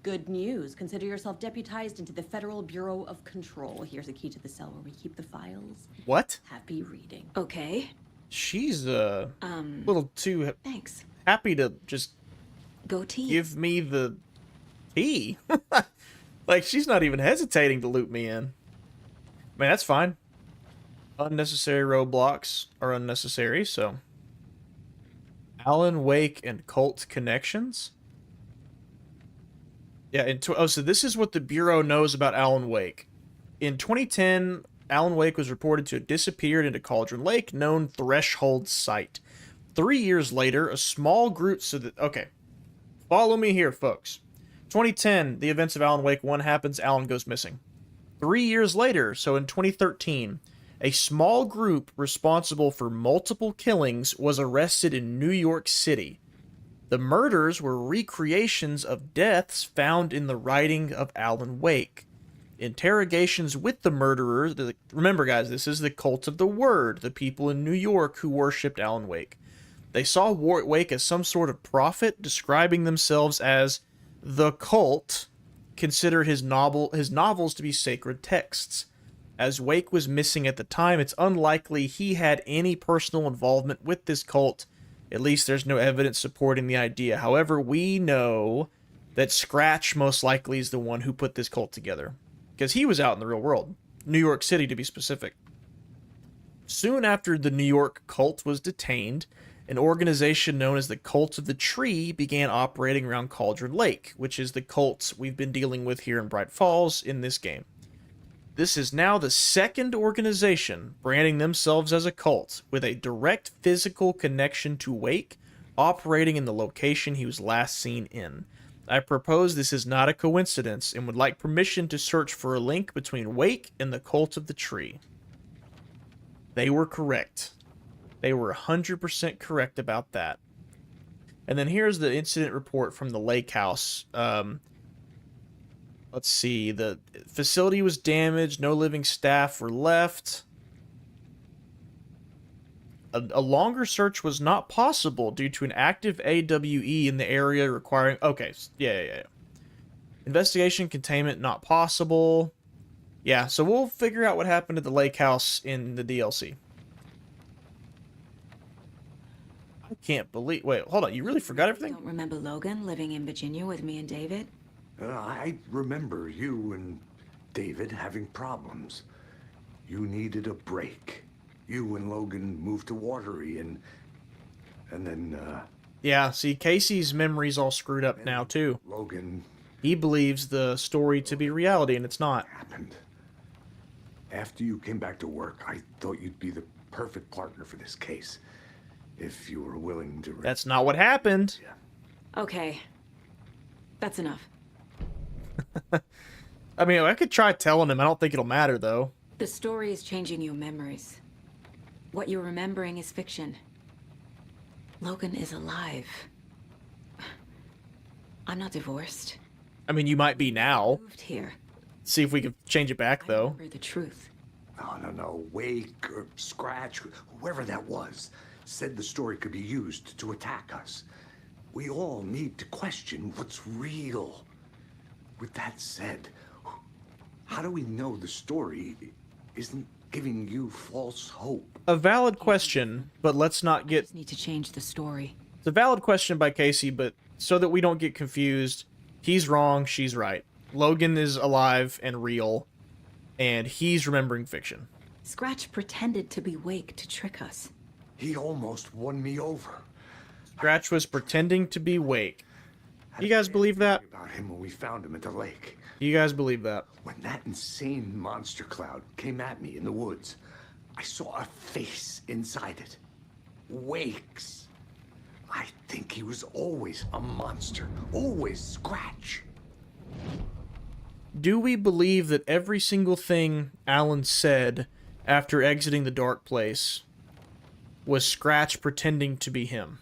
Good news, consider yourself deputized into the Federal Bureau of Control. Here's a key to the cell where we keep the files. What? Happy reading. Okay. She's a little too thanks. Happy to just give me the key. Like, she's not even hesitating to loop me in. I mean, that's fine. Unnecessary roadblocks are unnecessary, so... Alan Wake and cult connections? Yeah, so this is what the Bureau knows about Alan Wake. In 2010, Alan Wake was reported to have disappeared into Cauldron Lake, known Threshold Site. 3 years later, a small group... Okay. Follow me here, folks. 2010, the events of Alan Wake 1 happens, Alan goes missing. 3 years later, so in 2013, a small group responsible for multiple killings was arrested in New York City. The murders were recreations of deaths found in the writing of Alan Wake. Interrogations with the murderer... Remember, guys, this is the cult of the word, the people in New York who worshipped Alan Wake. They saw Wake as some sort of prophet, describing themselves as the cult, considered his novels to be sacred texts. As Wake was missing at the time, it's unlikely he had any personal involvement with this cult. At least there's no evidence supporting the idea. However, we know that Scratch most likely is the one who put this cult together, because he was out in the real world. New York City, to be specific. Soon after the New York cult was detained, an organization known as the Cult of the Tree began operating around Cauldron Lake, which is the cult we've been dealing with here in Bright Falls in this game. This is now the second organization branding themselves as a cult, with a direct physical connection to Wake, operating in the location he was last seen in. I propose this is not a coincidence and would like permission to search for a link between Wake and the Cult of the Tree. They were correct. They were 100% correct about that. And then here's the incident report from the lake house. Let's see. The facility was damaged. No living staff were left. A longer search was not possible due to an active AWE in the area requiring... Okay, yeah. Investigation containment not possible. Yeah, so we'll figure out what happened at the lake house in the DLC. I can't believe... Wait, hold on. You really forgot everything? Don't remember Logan living in Virginia with me and David? I remember you and David having problems. You needed a break. You and Logan moved to Watery and then, Yeah, see, Casey's memory's all screwed up now, too. Logan... He believes the story to be reality, and it's not. Happened. After you came back to work, I thought you'd be the perfect partner for this case. If you were willing to... That's not what happened. Yeah. Okay. That's enough. I mean, I could try telling him. I don't think it'll matter, though. The story is changing your memories. What you're remembering is fiction. Logan is alive. I'm not divorced. I mean, you might be now. Moved here. See if we can change it back, though. Remember the truth. No. Wake or Scratch, whoever that was, said the story could be used to attack us. We all need to question what's real. With that said, how do we know the story isn't giving you false hope? A valid question, but let's not get... Just need to change the story. It's a valid question by Casey, but so that we don't get confused, he's wrong, she's right. Logan is alive and real. and he's remembering fiction. Scratch pretended to be Wake to trick us. He almost won me over. Scratch was pretending to be Wake. You guys believe that? About him when we found him at the lake. You guys believe that? When that insane monster cloud came at me in the woods, I saw a face inside it. Wake's. I think he was always a monster. Always Scratch. Do we believe that every single thing Alan said after exiting the dark place was Scratch pretending to be him?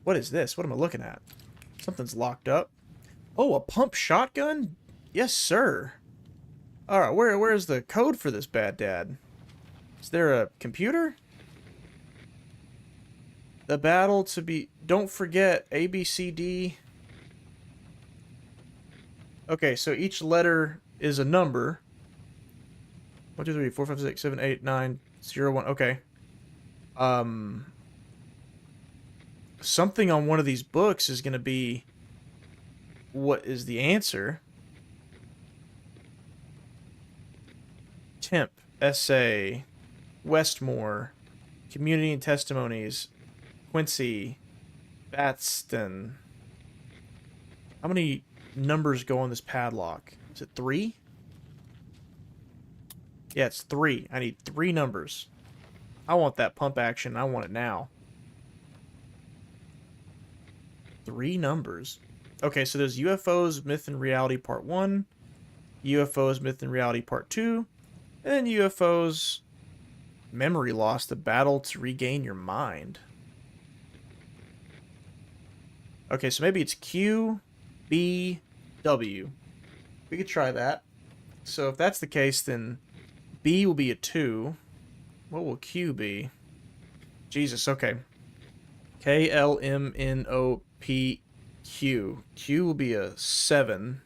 What is this? What am I looking at? Something's locked up. Oh, a pump shotgun? Yes, sir. Alright, where's the code for this bad dad? Is there a computer? The battle to be... Don't forget, A, B, C, D. Okay, so each letter is a number. 1, 2, 3, 4, 5, 6, 7, 8, 9, 0, 1. Okay. Something on one of these books is going to be what is the answer. Temp, essay, Westmore, community and testimonies, Quincy, Batston. How many numbers go on this padlock? Is it 3? Yeah, it's 3. I need 3 numbers. I want that pump action. I want it now. 3 numbers. Okay, so there's UFOs, Myth and Reality Part 1, UFOs, Myth and Reality Part 2, and then UFOs, Memory Loss, the battle to regain your mind. Okay, so maybe it's Q, B, W. We could try that. So if that's the case, then B will be a 2. What will Q be? Jesus, okay. K, L, M, N, O, P, Q. Q will be a 7.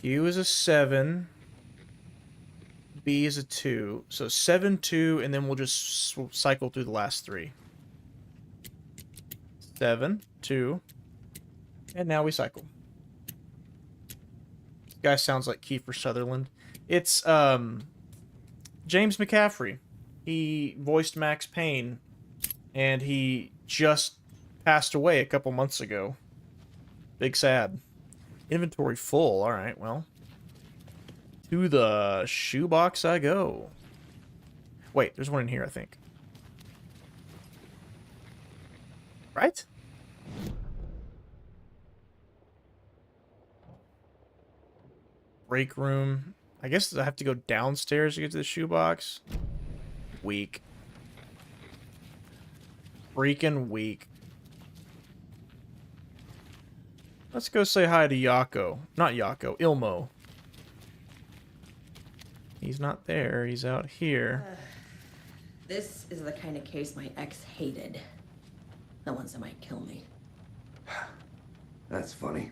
Q is a 7. B is a 2. So 7, 2, and then we'll just cycle through the last 3. 7, 2, and now we cycle. This guy sounds like Kiefer Sutherland. It's James McCaffrey. He voiced Max Payne, and he just passed away a couple months ago. Big sad. Inventory full. All right, well. To the shoebox I go. Wait, there's one in here, I think. Right? Break room. I guess I have to go downstairs to get to the shoebox. Weak. Freaking weak. Let's go say hi to Yako. Not Yako, Ilmo. He's not there. He's out here. This is the kind of case my ex hated. The ones that might kill me. That's funny.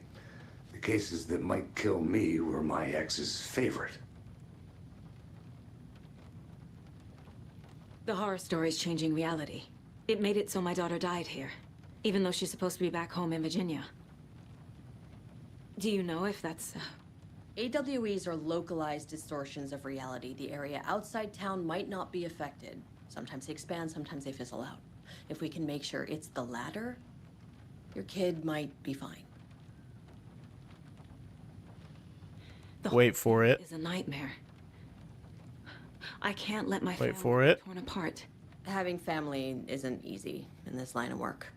The cases that might kill me were my ex's favorite. The horror story's changing reality. It made it so my daughter died here, even though she's supposed to be back home in Virginia. Do you know if that's... AWEs are localized distortions of reality. The area outside town might not be affected. Sometimes they expand, sometimes they fizzle out. If we can make sure it's the latter, your kid might be fine. Wait for it. Is a nightmare. I can't let my Wait family for it. be torn apart. Having family isn't easy in this line of work.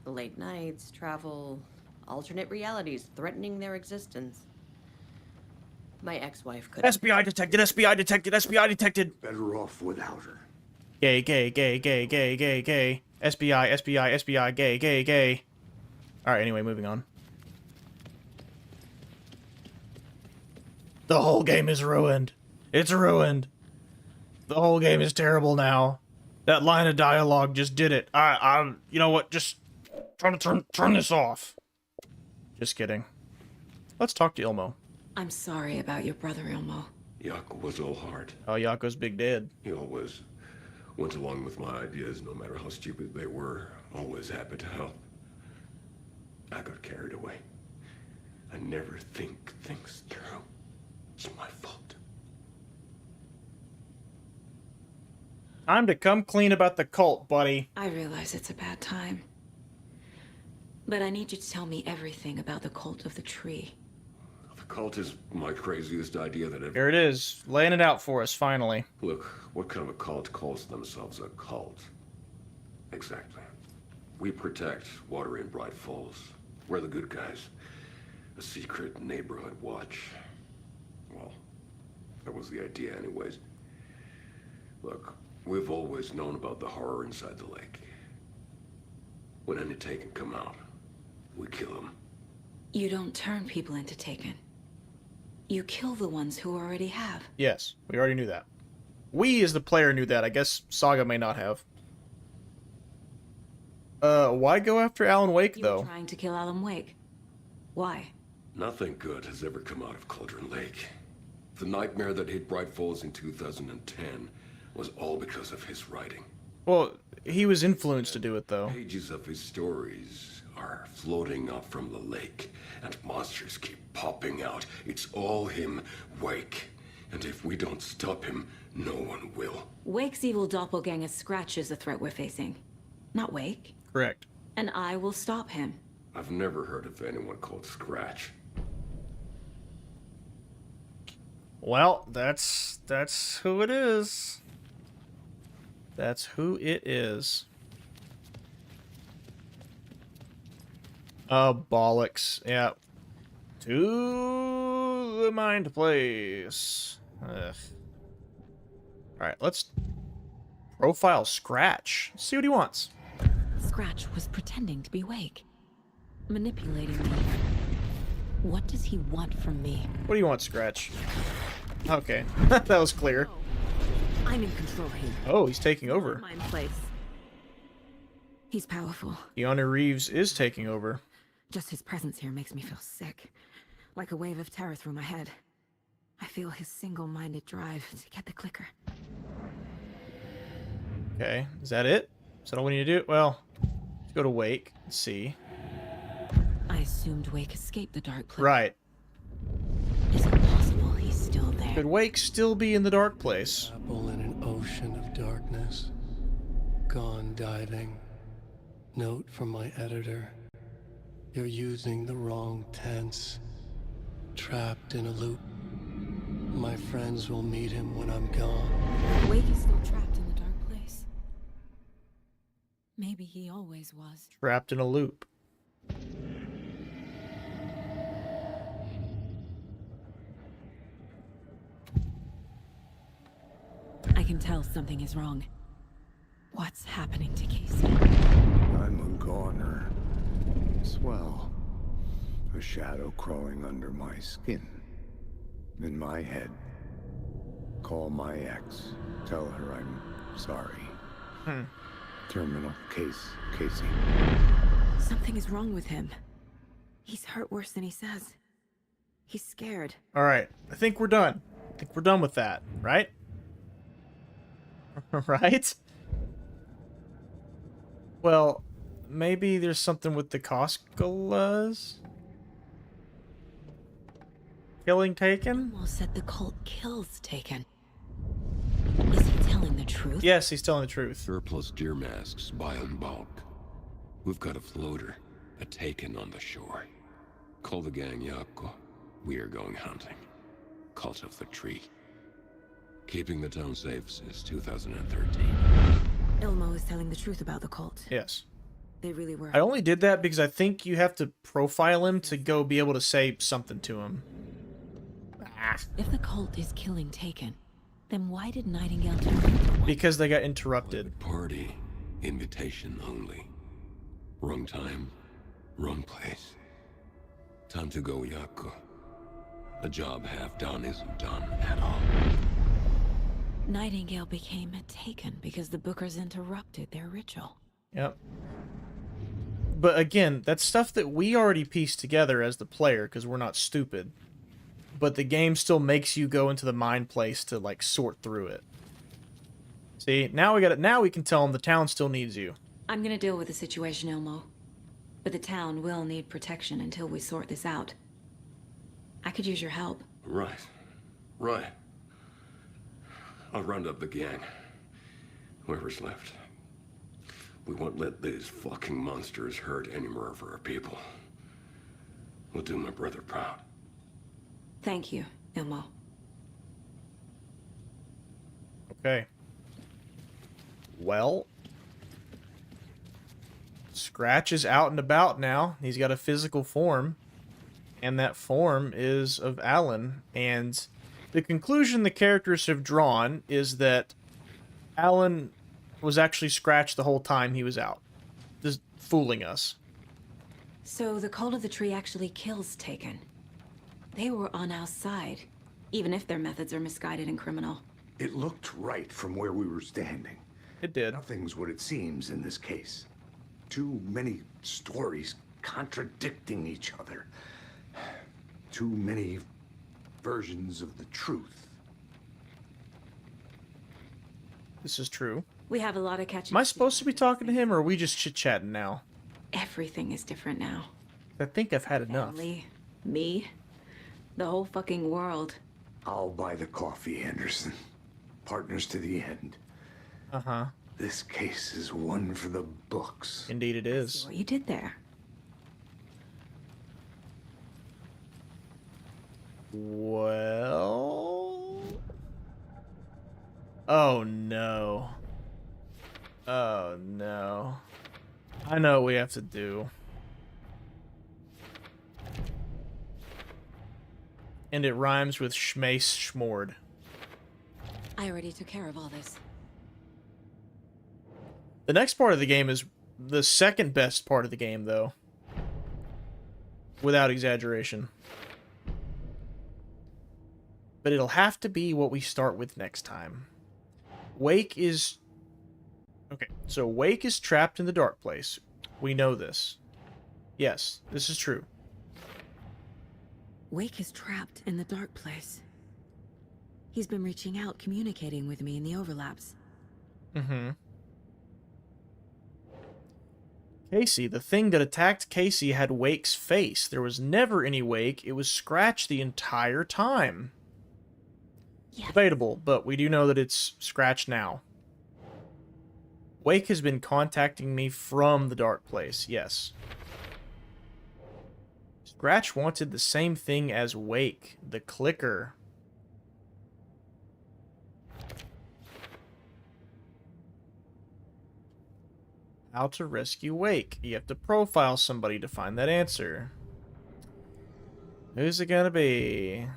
The late nights, travel, alternate realities threatening their existence. My ex-wife could... FBI detected, FBI detected, FBI detected. Better off without her. Gay, gay, gay, gay, gay, gay, gay. FBI, FBI, FBI, gay, gay, gay. Alright, anyway, moving on. The whole game is ruined. It's ruined. The whole game is terrible now. That line of dialogue just did it. You know what? Just trying to turn this off. Just kidding. Let's talk to Ilmo. I'm sorry about your brother, Ilmo. Yako was no heart. Oh, Yako's big dead. He always went along with my ideas, no matter how stupid they were. Always happy to help. I got carried away. I never think things through. It's my fault. Time to come clean about the cult, buddy. I realize it's a bad time. But I need you to tell me everything about the Cult of the Tree. The cult is my craziest idea that ever... Here it is, laying it out for us, finally. Look, what kind of a cult calls themselves a cult? Exactly. We protect water in Bright Falls. We're the good guys. A secret neighborhood watch. Well, that was the idea anyways. Look, we've always known about the horror inside the lake. When any Taken come out, we kill them. You don't turn people into Taken. You kill the ones who already have. Yes, we already knew that. We, as the player, knew that. I guess Saga may not have. Why go after Alan Wake, though? You were trying to kill Alan Wake. Why? Nothing good has ever come out of Cauldron Lake. The nightmare that hit Bright Falls in 2010 was all because of his writing. Well, he was influenced to do it, though. Pages of his stories are floating up from the lake, and monsters keep popping out. It's all him, Wake. And if we don't stop him, no one will. Wake's evil doppelganger Scratch is the threat we're facing. Not Wake. Correct. And I will stop him. I've never heard of anyone called Scratch. Well, that's who it is. That's who it is. Bollocks. Yeah. To the mind place. Ugh. Alright, let's profile Scratch. See what he wants. Scratch was pretending to be Wake. Manipulating me. What does he want from me? What do you want, Scratch? Okay, that was clear. I'm in control here. Oh, he's taking over. Mind place. He's powerful. Keanu Reeves is taking over. Just his presence here makes me feel sick. Like a wave of terror through my head. I feel his single-minded drive to get the clicker. Okay, is that it? Is that all we need to do? Well, let's go to Wake and see. I assumed Wake escaped the dark place. Right. Is it possible he's still there? Could Wake still be in the dark place? Apple in an ocean of darkness. Gone diving. Note from my editor. You're using the wrong tense. Trapped in a loop. My friends will meet him when I'm gone. Wake is still trapped in the dark place. Maybe he always was. Trapped in a loop. I can tell something is wrong. What's happening to Casey? I'm a goner. Swell. A shadow crawling under my skin. In my head. Call my ex. Tell her I'm sorry. Terminal case, Casey. Something is wrong with him. He's hurt worse than he says. He's scared. Alright, I think we're done. I think we're done with that, right? Right? Well, maybe there's something with the Koskalas? Killing Taken? Elmo said the cult kills Taken. Is he telling the truth? Yes, he's telling the truth. Surplus deer masks, buy in bulk. We've got a floater, a Taken on the shore. Call the gang Yako. We are going hunting. Cult of the Tree. Keeping the town safe since 2013. Ilmo is telling the truth about the cult. Yes. They really were. I only did that because I think you have to profile him to go be able to say something to him. If the cult is killing Taken, then why did Nightingale turn into one? Because they got interrupted. Party. Invitation only. Wrong time. Wrong place. Time to go, Yako. A job half done isn't done at all. Nightingale became a Taken because the Bookers interrupted their ritual. Yep. But again, that's stuff that we already pieced together as the player because we're not stupid. But the game still makes you go into the mind place to like sort through it. See, now we got it. Now we can tell them the town still needs you. I'm gonna deal with the situation, Elmo. But the town will need protection until we sort this out. I could use your help. Right. Right. I'll round up the gang. Whoever's left. We won't let these fucking monsters hurt any more of our people. We'll do my brother proud. Thank you, Ilmo. Okay. Well, Scratch is out and about now. He's got a physical form, and that form is of Alan. And the conclusion the characters have drawn is that Alan was actually Scratch the whole time he was out, just fooling us. So the Cult of the Tree actually kills Taken. They were on our side, even if their methods are misguided and criminal. It looked right from where we were standing. It did. Nothing's what it seems in this case. Too many stories contradicting each other. Too many versions of the truth. This is true. We have a lot of catching. Am I supposed to be talking to him, or are we just chit-chatting now? Everything is different now. I think I've had enough. Family, me, the whole fucking world. I'll buy the coffee, Anderson. Partners to the end. Uh-huh. This case is one for the books. Indeed it is. What you did there. Well... Oh, no. Oh, no. I know what we have to do. And it rhymes with Schmace Schmord. I already took care of all this. The next part of the game is the second best part of the game, though. Without exaggeration. But it'll have to be what we start with next time. Wake is... Okay, so Wake is trapped in the dark place. We know this. Yes, this is true. Wake is trapped in the dark place. He's been reaching out, communicating with me in the overlaps. Mm-hmm. Casey, the thing that attacked Casey had Wake's face. There was never any Wake. It was Scratch the entire time. Yes. Debatable, but we do know that it's Scratch now. Wake has been contacting me from the dark place, yes. Scratch wanted the same thing as Wake, the clicker. How to rescue Wake. You have to profile somebody to find that answer. Who's it gonna be?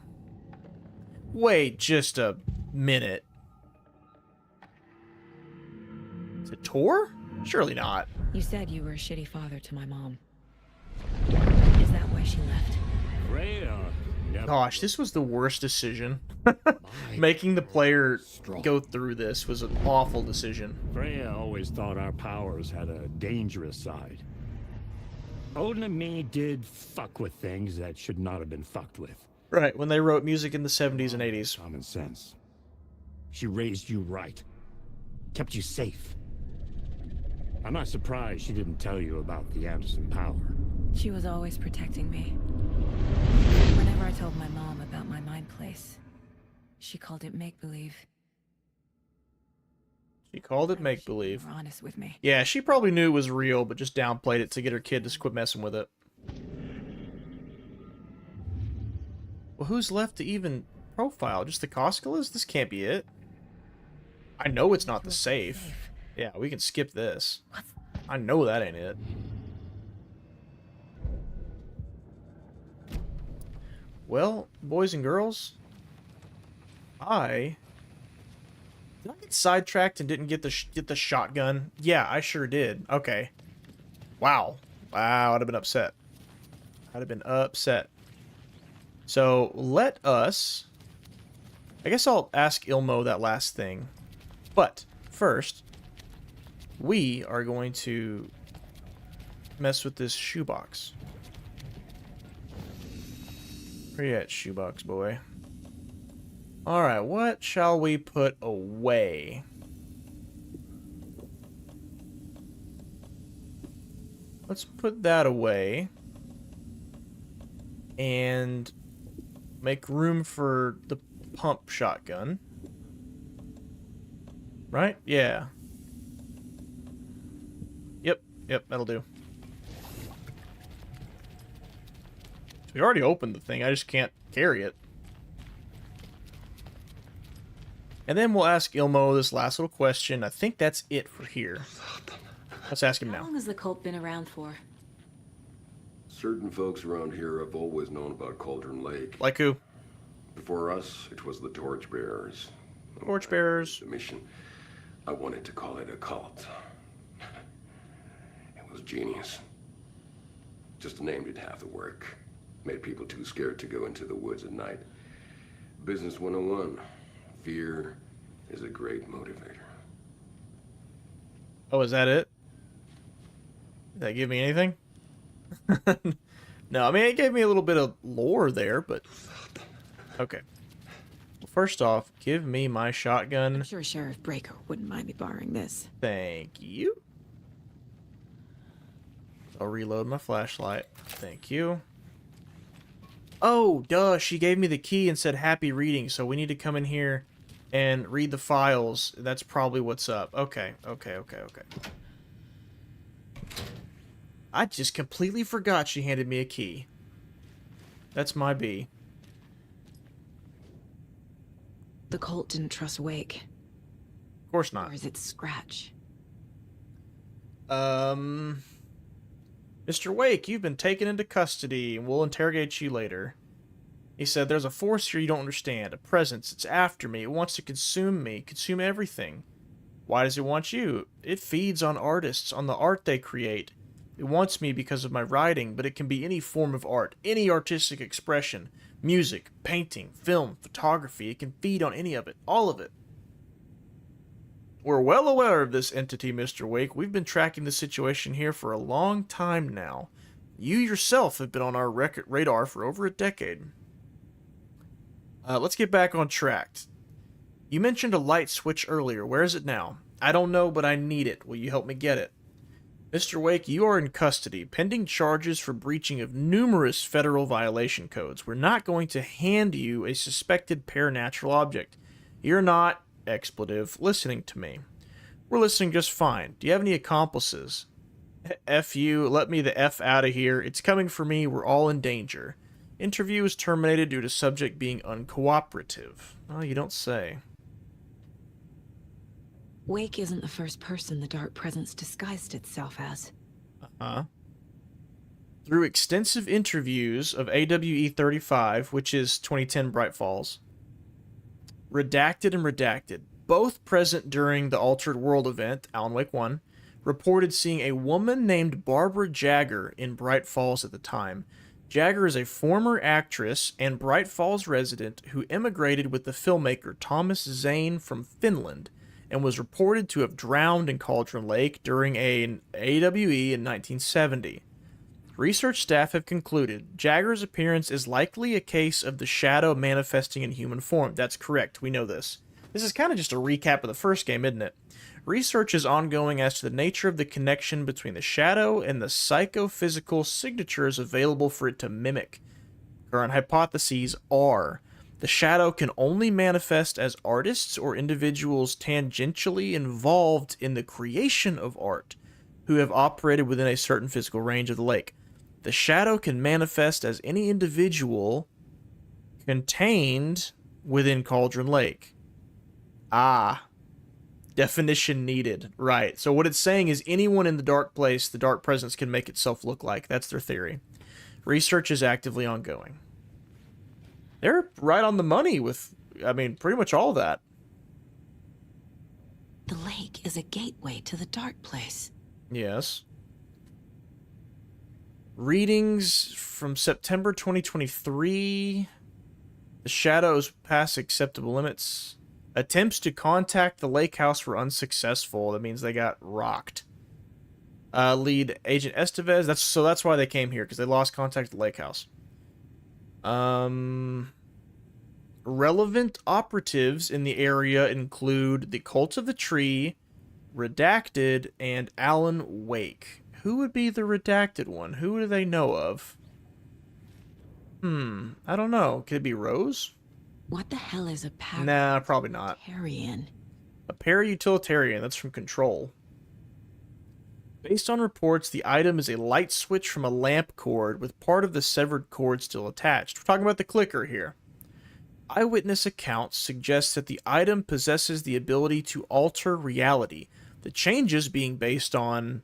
Wait just a minute. Is it Tor? Surely not. You said you were a shitty father to my mom. Is that why she left? Freya. Gosh, this was the worst decision. Making the player go through this was an awful decision. Freya always thought our powers had a dangerous side. Odin and me did fuck with things that should not have been fucked with. Right, when they wrote music in the 70s and 80s. Common sense. She raised you right. Kept you safe. I'm not surprised she didn't tell you about the Anderson power. She was always protecting me. Whenever I told my mom about my mind place, she called it make-believe. She called it make-believe. Honest with me. Yeah, she probably knew it was real, but just downplayed it to get her kid to quit messing with it. Well, who's left to even profile? Just the Koskulas? This can't be it. I know it's not the safe. Yeah, we can skip this. I know that ain't it. Well, boys and girls, did I get sidetracked and didn't get the shotgun? Yeah, I sure did. Okay. Wow. Wow, I'd have been upset. I'd have been upset. So, let us... I guess I'll ask Ilmo that last thing. But, first, we are going to mess with this shoebox. Where you at, shoebox boy? Alright, what shall we put away? let's put that away. And make room for the pump shotgun. Right? Yeah. Yep, that'll do. So we already opened the thing, I just can't carry it. And then we'll ask Ilmo this last little question. I think that's it for here. Let's ask him How now. long has the cult been around for? Certain folks around here have always known about Cauldron Lake. Like who? Before us, it was the Torchbearers. Torchbearers. The mission. I wanted to call it a cult. It was genius. Just named it half the work. Made people too scared to go into the woods at night. Business 101. Fear is a great motivator. Oh, is that it? Did that give me anything? No, I mean, it gave me a little bit of lore there, but... Okay. Well, first off, give me my shotgun. I'm sure Sheriff Breaker wouldn't mind me borrowing this. Thank you. I'll reload my flashlight. Thank you. Oh, duh, she gave me the key and said happy reading, so we need to come in here and read the files. That's probably what's up. Okay. I just completely forgot she handed me a key. That's my B. The cult didn't trust Wake. Of course not. Or is it Scratch? Mr. Wake, you've been taken into custody, and we'll interrogate you later. He said, there's a force here you don't understand, a presence. It's after me. It wants to consume everything. Why does it want you? It feeds on artists, on the art they create. It wants me because of my writing, but it can be any form of art, any artistic expression. Music, painting, film, photography. It can feed on any of it, all of it. We're well aware of this entity, Mr. Wake. We've been tracking the situation here for a long time now. You yourself have been on our radar for over a decade. Let's get back on track. You mentioned a light switch earlier. Where is it now? I don't know, but I need it. Will you help me get it? Mr. Wake, you are in custody, pending charges for breaching of numerous federal violation codes. We're not going to hand you a suspected paranatural object. You're not, expletive, listening to me. We're listening just fine. Do you have any accomplices? F you, let me the F out of here. It's coming for me. We're all in danger. Interview is terminated due to subject being uncooperative. Oh, you don't say. Wake isn't the first person the Dark Presence disguised itself as. Through extensive interviews of AWE-35, which is 2010 Bright Falls, Redacted and Redacted, both present during the Altered World event, Alan Wake 1, reported seeing a woman named Barbara Jagger in Bright Falls at the time. Jagger is a former actress and Bright Falls resident who immigrated with the filmmaker Thomas Zane from Finland and was reported to have drowned in Cauldron Lake during an AWE in 1970. Research staff have concluded Jagger's appearance is likely a case of the shadow manifesting in human form. That's correct, we know this. This is kind of just a recap of the first game, isn't it? Research is ongoing as to the nature of the connection between the shadow and the psychophysical signatures available for it to mimic. Current hypotheses are: the shadow can only manifest as artists or individuals tangentially involved in the creation of art who have operated within a certain physical range of the lake. The shadow can manifest as any individual contained within Cauldron Lake. Definition needed. Right. So what it's saying is anyone in the dark place, the dark presence can make itself look like. That's their theory. Research is actively ongoing. They're right on the money with, I mean, pretty much all that. The lake is a gateway to the dark place. Yes. Readings from September 2023. The shadows pass acceptable limits. Attempts to contact the lake house were unsuccessful. That means they got rocked. Lead Agent Estevez. That's why they came here, because they lost contact with the lake house. Relevant operatives in the area include the Cult of the Tree, Redacted, and Alan Wake, Who would be the redacted one? Who do they know of? I don't know. Could it be Rose? What the hell is a Nah, probably not. Parautilitarian? A para-utilitarian, that's from Control. Based on reports, the item is a light switch from a lamp cord with part of the severed cord still attached. We're talking about the clicker here. Eyewitness accounts suggest that the item possesses the ability to alter reality. The changes being based on,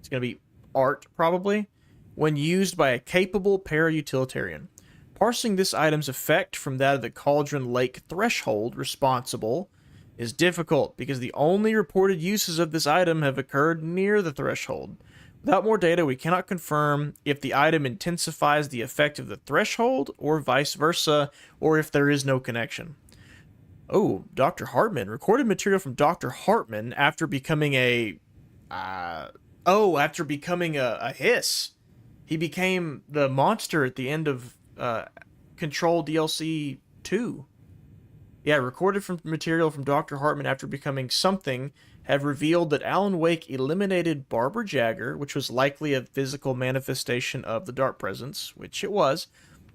it's going to be art probably, when used by a capable para-utilitarian. Parsing this item's effect from that of the Cauldron Lake threshold responsible is difficult because the only reported uses of this item have occurred near the threshold. Without more data, we cannot confirm if the item intensifies the effect of the threshold or vice versa, or if there is no connection. Oh, Dr. Hartman. Recorded material from Dr. Hartman after becoming a hiss. He became the monster at the end of Control DLC 2. Yeah, recorded from material from Dr. Hartman after becoming something have revealed that Alan Wake eliminated Barbara Jagger, which was likely a physical manifestation of the Dark Presence, which it was,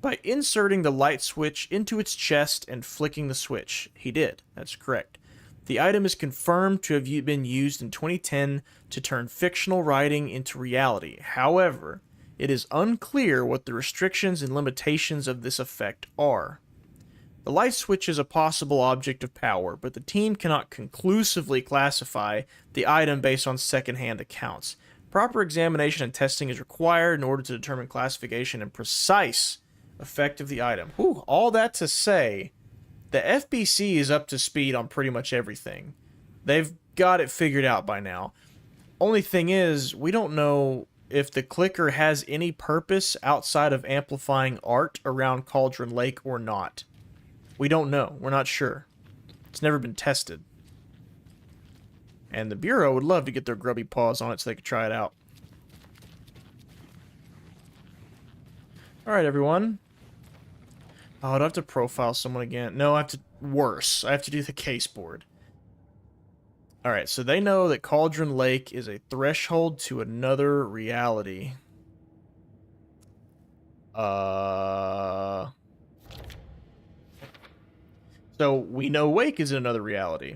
by inserting the light switch into its chest and flicking the switch. He did. That's correct. The item is confirmed to have been used in 2010 to turn fictional writing into reality. However, it is unclear what the restrictions and limitations of this effect are. The light switch is a possible object of power, but the team cannot conclusively classify the item based on secondhand accounts. Proper examination and testing is required in order to determine classification and precise effect of the item. Whew, all that to say, the FBC is up to speed on pretty much everything. They've got it figured out by now. Only thing is, we don't know if the clicker has any purpose outside of amplifying art around Cauldron Lake or not. We don't know. We're not sure. It's never been tested. And the Bureau would love to get their grubby paws on it so they could try it out. Alright, everyone. Oh, do I have to profile someone again? No, I have to... Worse. I have to do the case board. Alright, so they know that Cauldron Lake is a threshold to another reality. So, we know Wake is in another reality.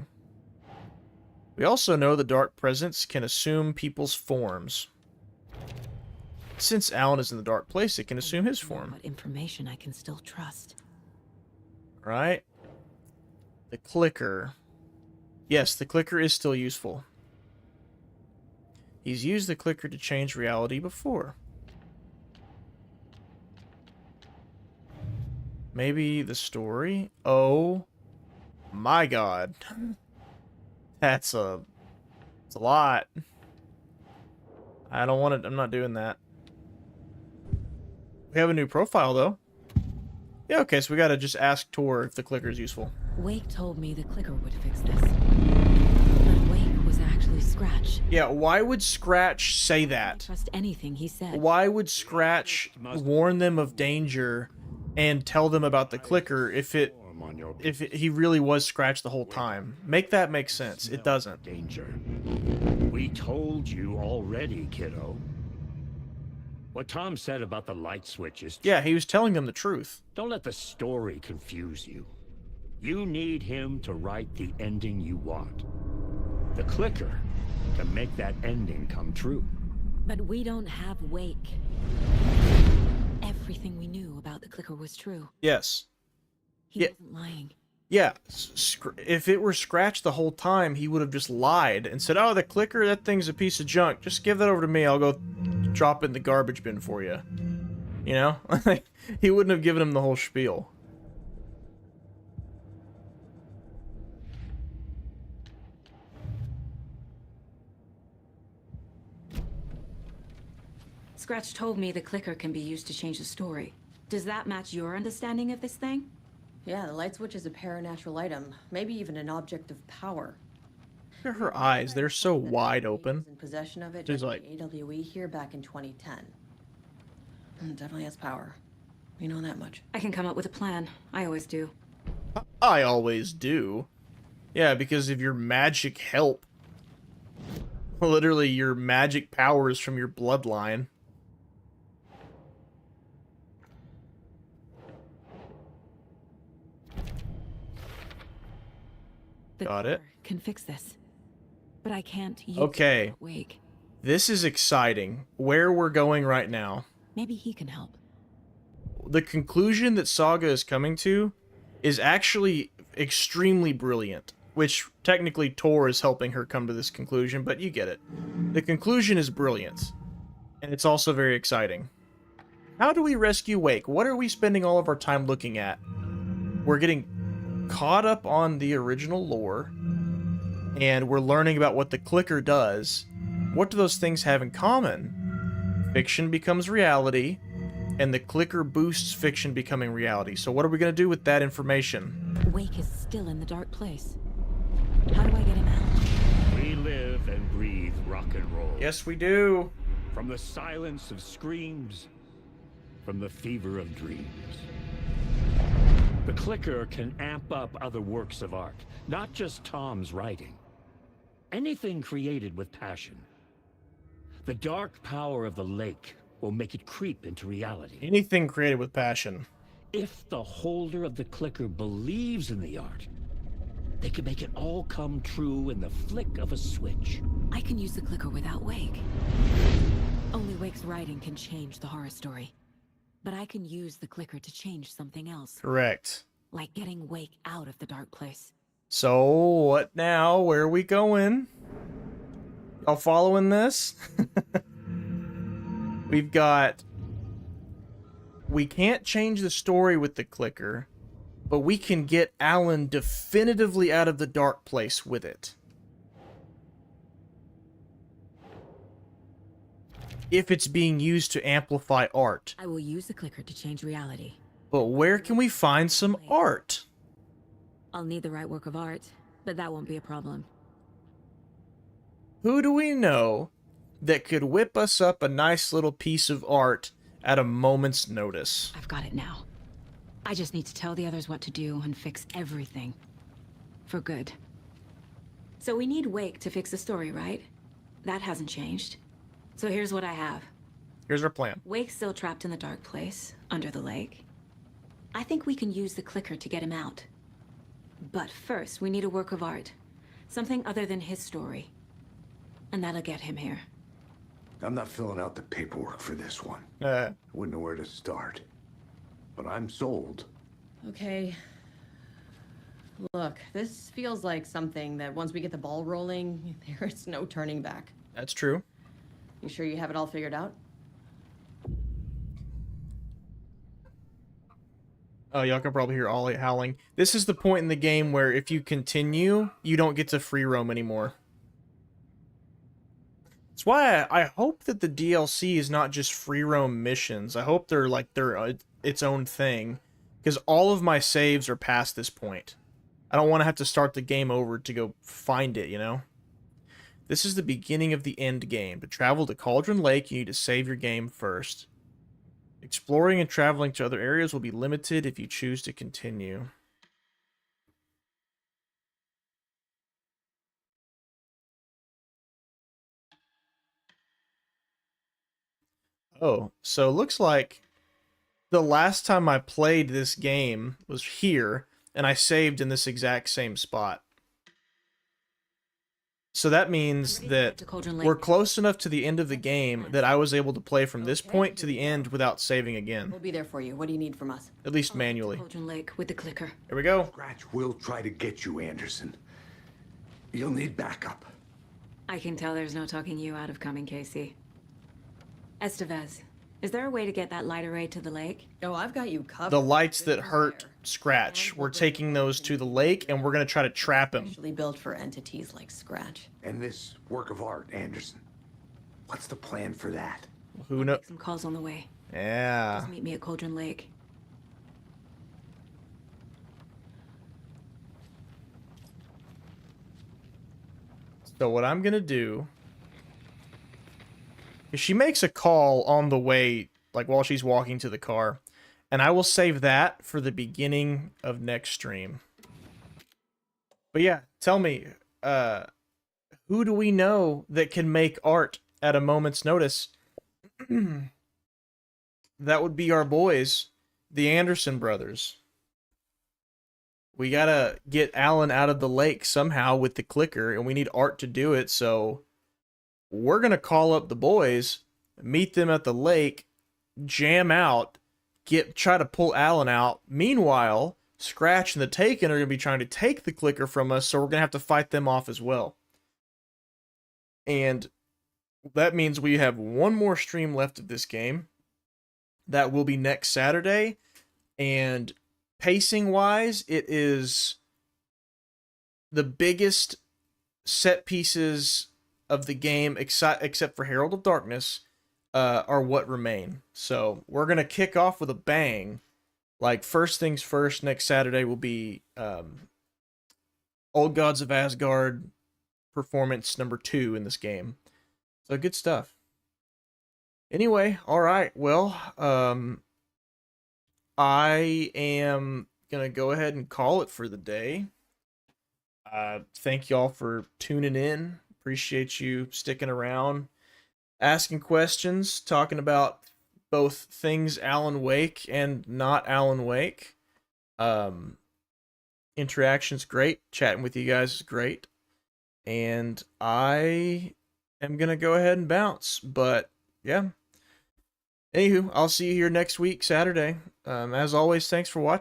We also know the Dark Presence can assume people's forms. Since Alan is in the Dark Place, it can assume his form. What information I can still trust. Right? The clicker. Yes, the clicker is still useful. He's used the clicker to change reality before. Maybe the story? Oh my god. That's a lot. I don't want it. I'm not doing that. We have a new profile though. Yeah, okay, so we gotta just ask Tor if the clicker is useful. Wake told me the clicker would fix this. But Wake was actually Scratch. Yeah, why would Scratch say that? Trust anything he said. Why would Scratch warn them of danger and tell them about the clicker if he really was Scratch the whole time? Make that make sense. It doesn't. Danger. We told you already, kiddo. What Tom said about the light switch is... Yeah, he was telling them the truth. Don't let the story confuse you. You need him to write the ending you want. The clicker can make that ending come true. But we don't have Wake. Everything we knew about the clicker was true. Yes. He wasn't lying. Yeah, if it were Scratch the whole time, he would have just lied and said, oh, the clicker, that thing's a piece of junk. Just give that over to me. I'll go drop it in the garbage bin for you. You know? He wouldn't have given him the whole spiel. Scratch told me the clicker can be used to change the story. Does that match your understanding of this thing? Yeah, the light switch is a paranatural item, maybe even an object of power. Look at her eyes, they're so wide open. In possession of it, She's during like, the AWE here back in 2010. Definitely has power. We know that much. I can come up with a plan. I always do. I always do. Yeah, because of your magic help. Literally your magic powers from your bloodline. Got it. Can fix this, but I can't use Okay. Wake. This is exciting. Where we're going right now. Maybe he can help. The conclusion that Saga is coming to is actually extremely brilliant, which technically Tor is helping her come to this conclusion, but you get it. The conclusion is brilliant, and it's also very exciting. How do we rescue Wake? What are we spending all of our time looking at? We're getting caught up on the original lore, and we're learning about what the clicker does. What do those things have in common? Fiction becomes reality, and the clicker boosts fiction becoming reality. So what are we going to do with that information? Wake is still in the dark place. How do I get him out? We live and breathe rock and roll. Yes, we do. From the silence of screams, from the fever of dreams. The clicker can amp up other works of art, not just Tom's writing. Anything created with passion. The dark power of the lake will make it creep into reality. Anything created with passion. If the holder of the clicker believes in the art, they can make it all come true in the flick of a switch. I can use the clicker without Wake. Only Wake's writing can change the horror story. But I can use the clicker to change something else. Correct. Like getting Wake out of the dark place. So, what now? Where are we going? Y'all following this? We've got... We can't change the story with the clicker, but we can get Alan definitively out of the dark place with it. If it's being used to amplify art. I will use the clicker to change reality. But where can we find some art? I'll need the right work of art, but that won't be a problem. Who do we know that could whip us up a nice little piece of art at a moment's notice? I've got it now. I just need to tell the others what to do and fix everything. For good. So we need Wake to fix the story, right? That hasn't changed. So here's what I have. Here's our plan. Wake's still trapped in the dark place, under the lake. I think we can use the clicker to get him out. But first, we need a work of art. Something other than his story. And that'll get him here. I'm not filling out the paperwork for this one. I wouldn't know where to start. But I'm sold. Okay. Look, this feels like something that once we get the ball rolling, there is no turning back. That's true. You sure you have it all figured out? Oh, y'all can probably hear Ollie howling. This is the point in the game where if you continue, you don't get to free roam anymore. That's why I hope that the DLC is not just free roam missions. I hope they're like its own thing, because all of my saves are past this point. I don't want to have to start the game over to go find it, you know? This is the beginning of the end game. To travel to Cauldron Lake, you need to save your game first. Exploring and traveling to other areas will be limited if you choose to continue. Oh, so it looks like the last time I played this game was here, and I saved in this exact same spot. So that means that we're close enough to the end of the game that I was able to play from this point to the end without saving again. We'll be there for you. What do you need from us? At least manually. Cauldron Lake with the clicker. Here we go. Scratch will try to get you, Anderson. You'll need backup. I can tell there's no talking you out of coming, Casey. Estevez, is there a way to get that light array to the lake? Oh, I've got you covered. The lights that hurt Scratch. We're taking those to the lake, and we're going to try to trap him. Actually built for entities like Scratch. And this work of art, Anderson. What's the plan for that? Who knows? Some calls on the way. Yeah. Just meet me at Cauldron Lake. So what I'm going to do is she makes a call on the way, like while she's walking to the car. And I will save that for the beginning of next stream. But yeah, tell me, who do we know that can make art at a moment's notice? That would be our boys, the Anderson brothers. We gotta get Alan out of the lake somehow with the clicker, and we need art to do it, so we're gonna call up the boys, meet them at the lake, jam out, try to pull Alan out. Meanwhile, Scratch and the Taken are gonna be trying to take the clicker from us, so we're gonna have to fight them off as well. And that means we have one more stream left of this game. That will be next Saturday, and pacing-wise, it is the biggest set pieces of the game, except for Herald of Darkness, are what remain. So we're going to kick off with a bang. Like, first things first, next Saturday will be Old Gods of Asgard performance number 2 in this game. So good stuff. Anyway, all right. Well, I am going to go ahead and call it for the day. Thank y'all for tuning in. Appreciate you sticking around, asking questions, talking about both things Alan Wake and not Alan Wake. Interaction's great. Chatting with you guys is great. And I am going to go ahead and bounce. But, yeah. Anywho, I'll see you here next week, Saturday. As always, thanks for watching.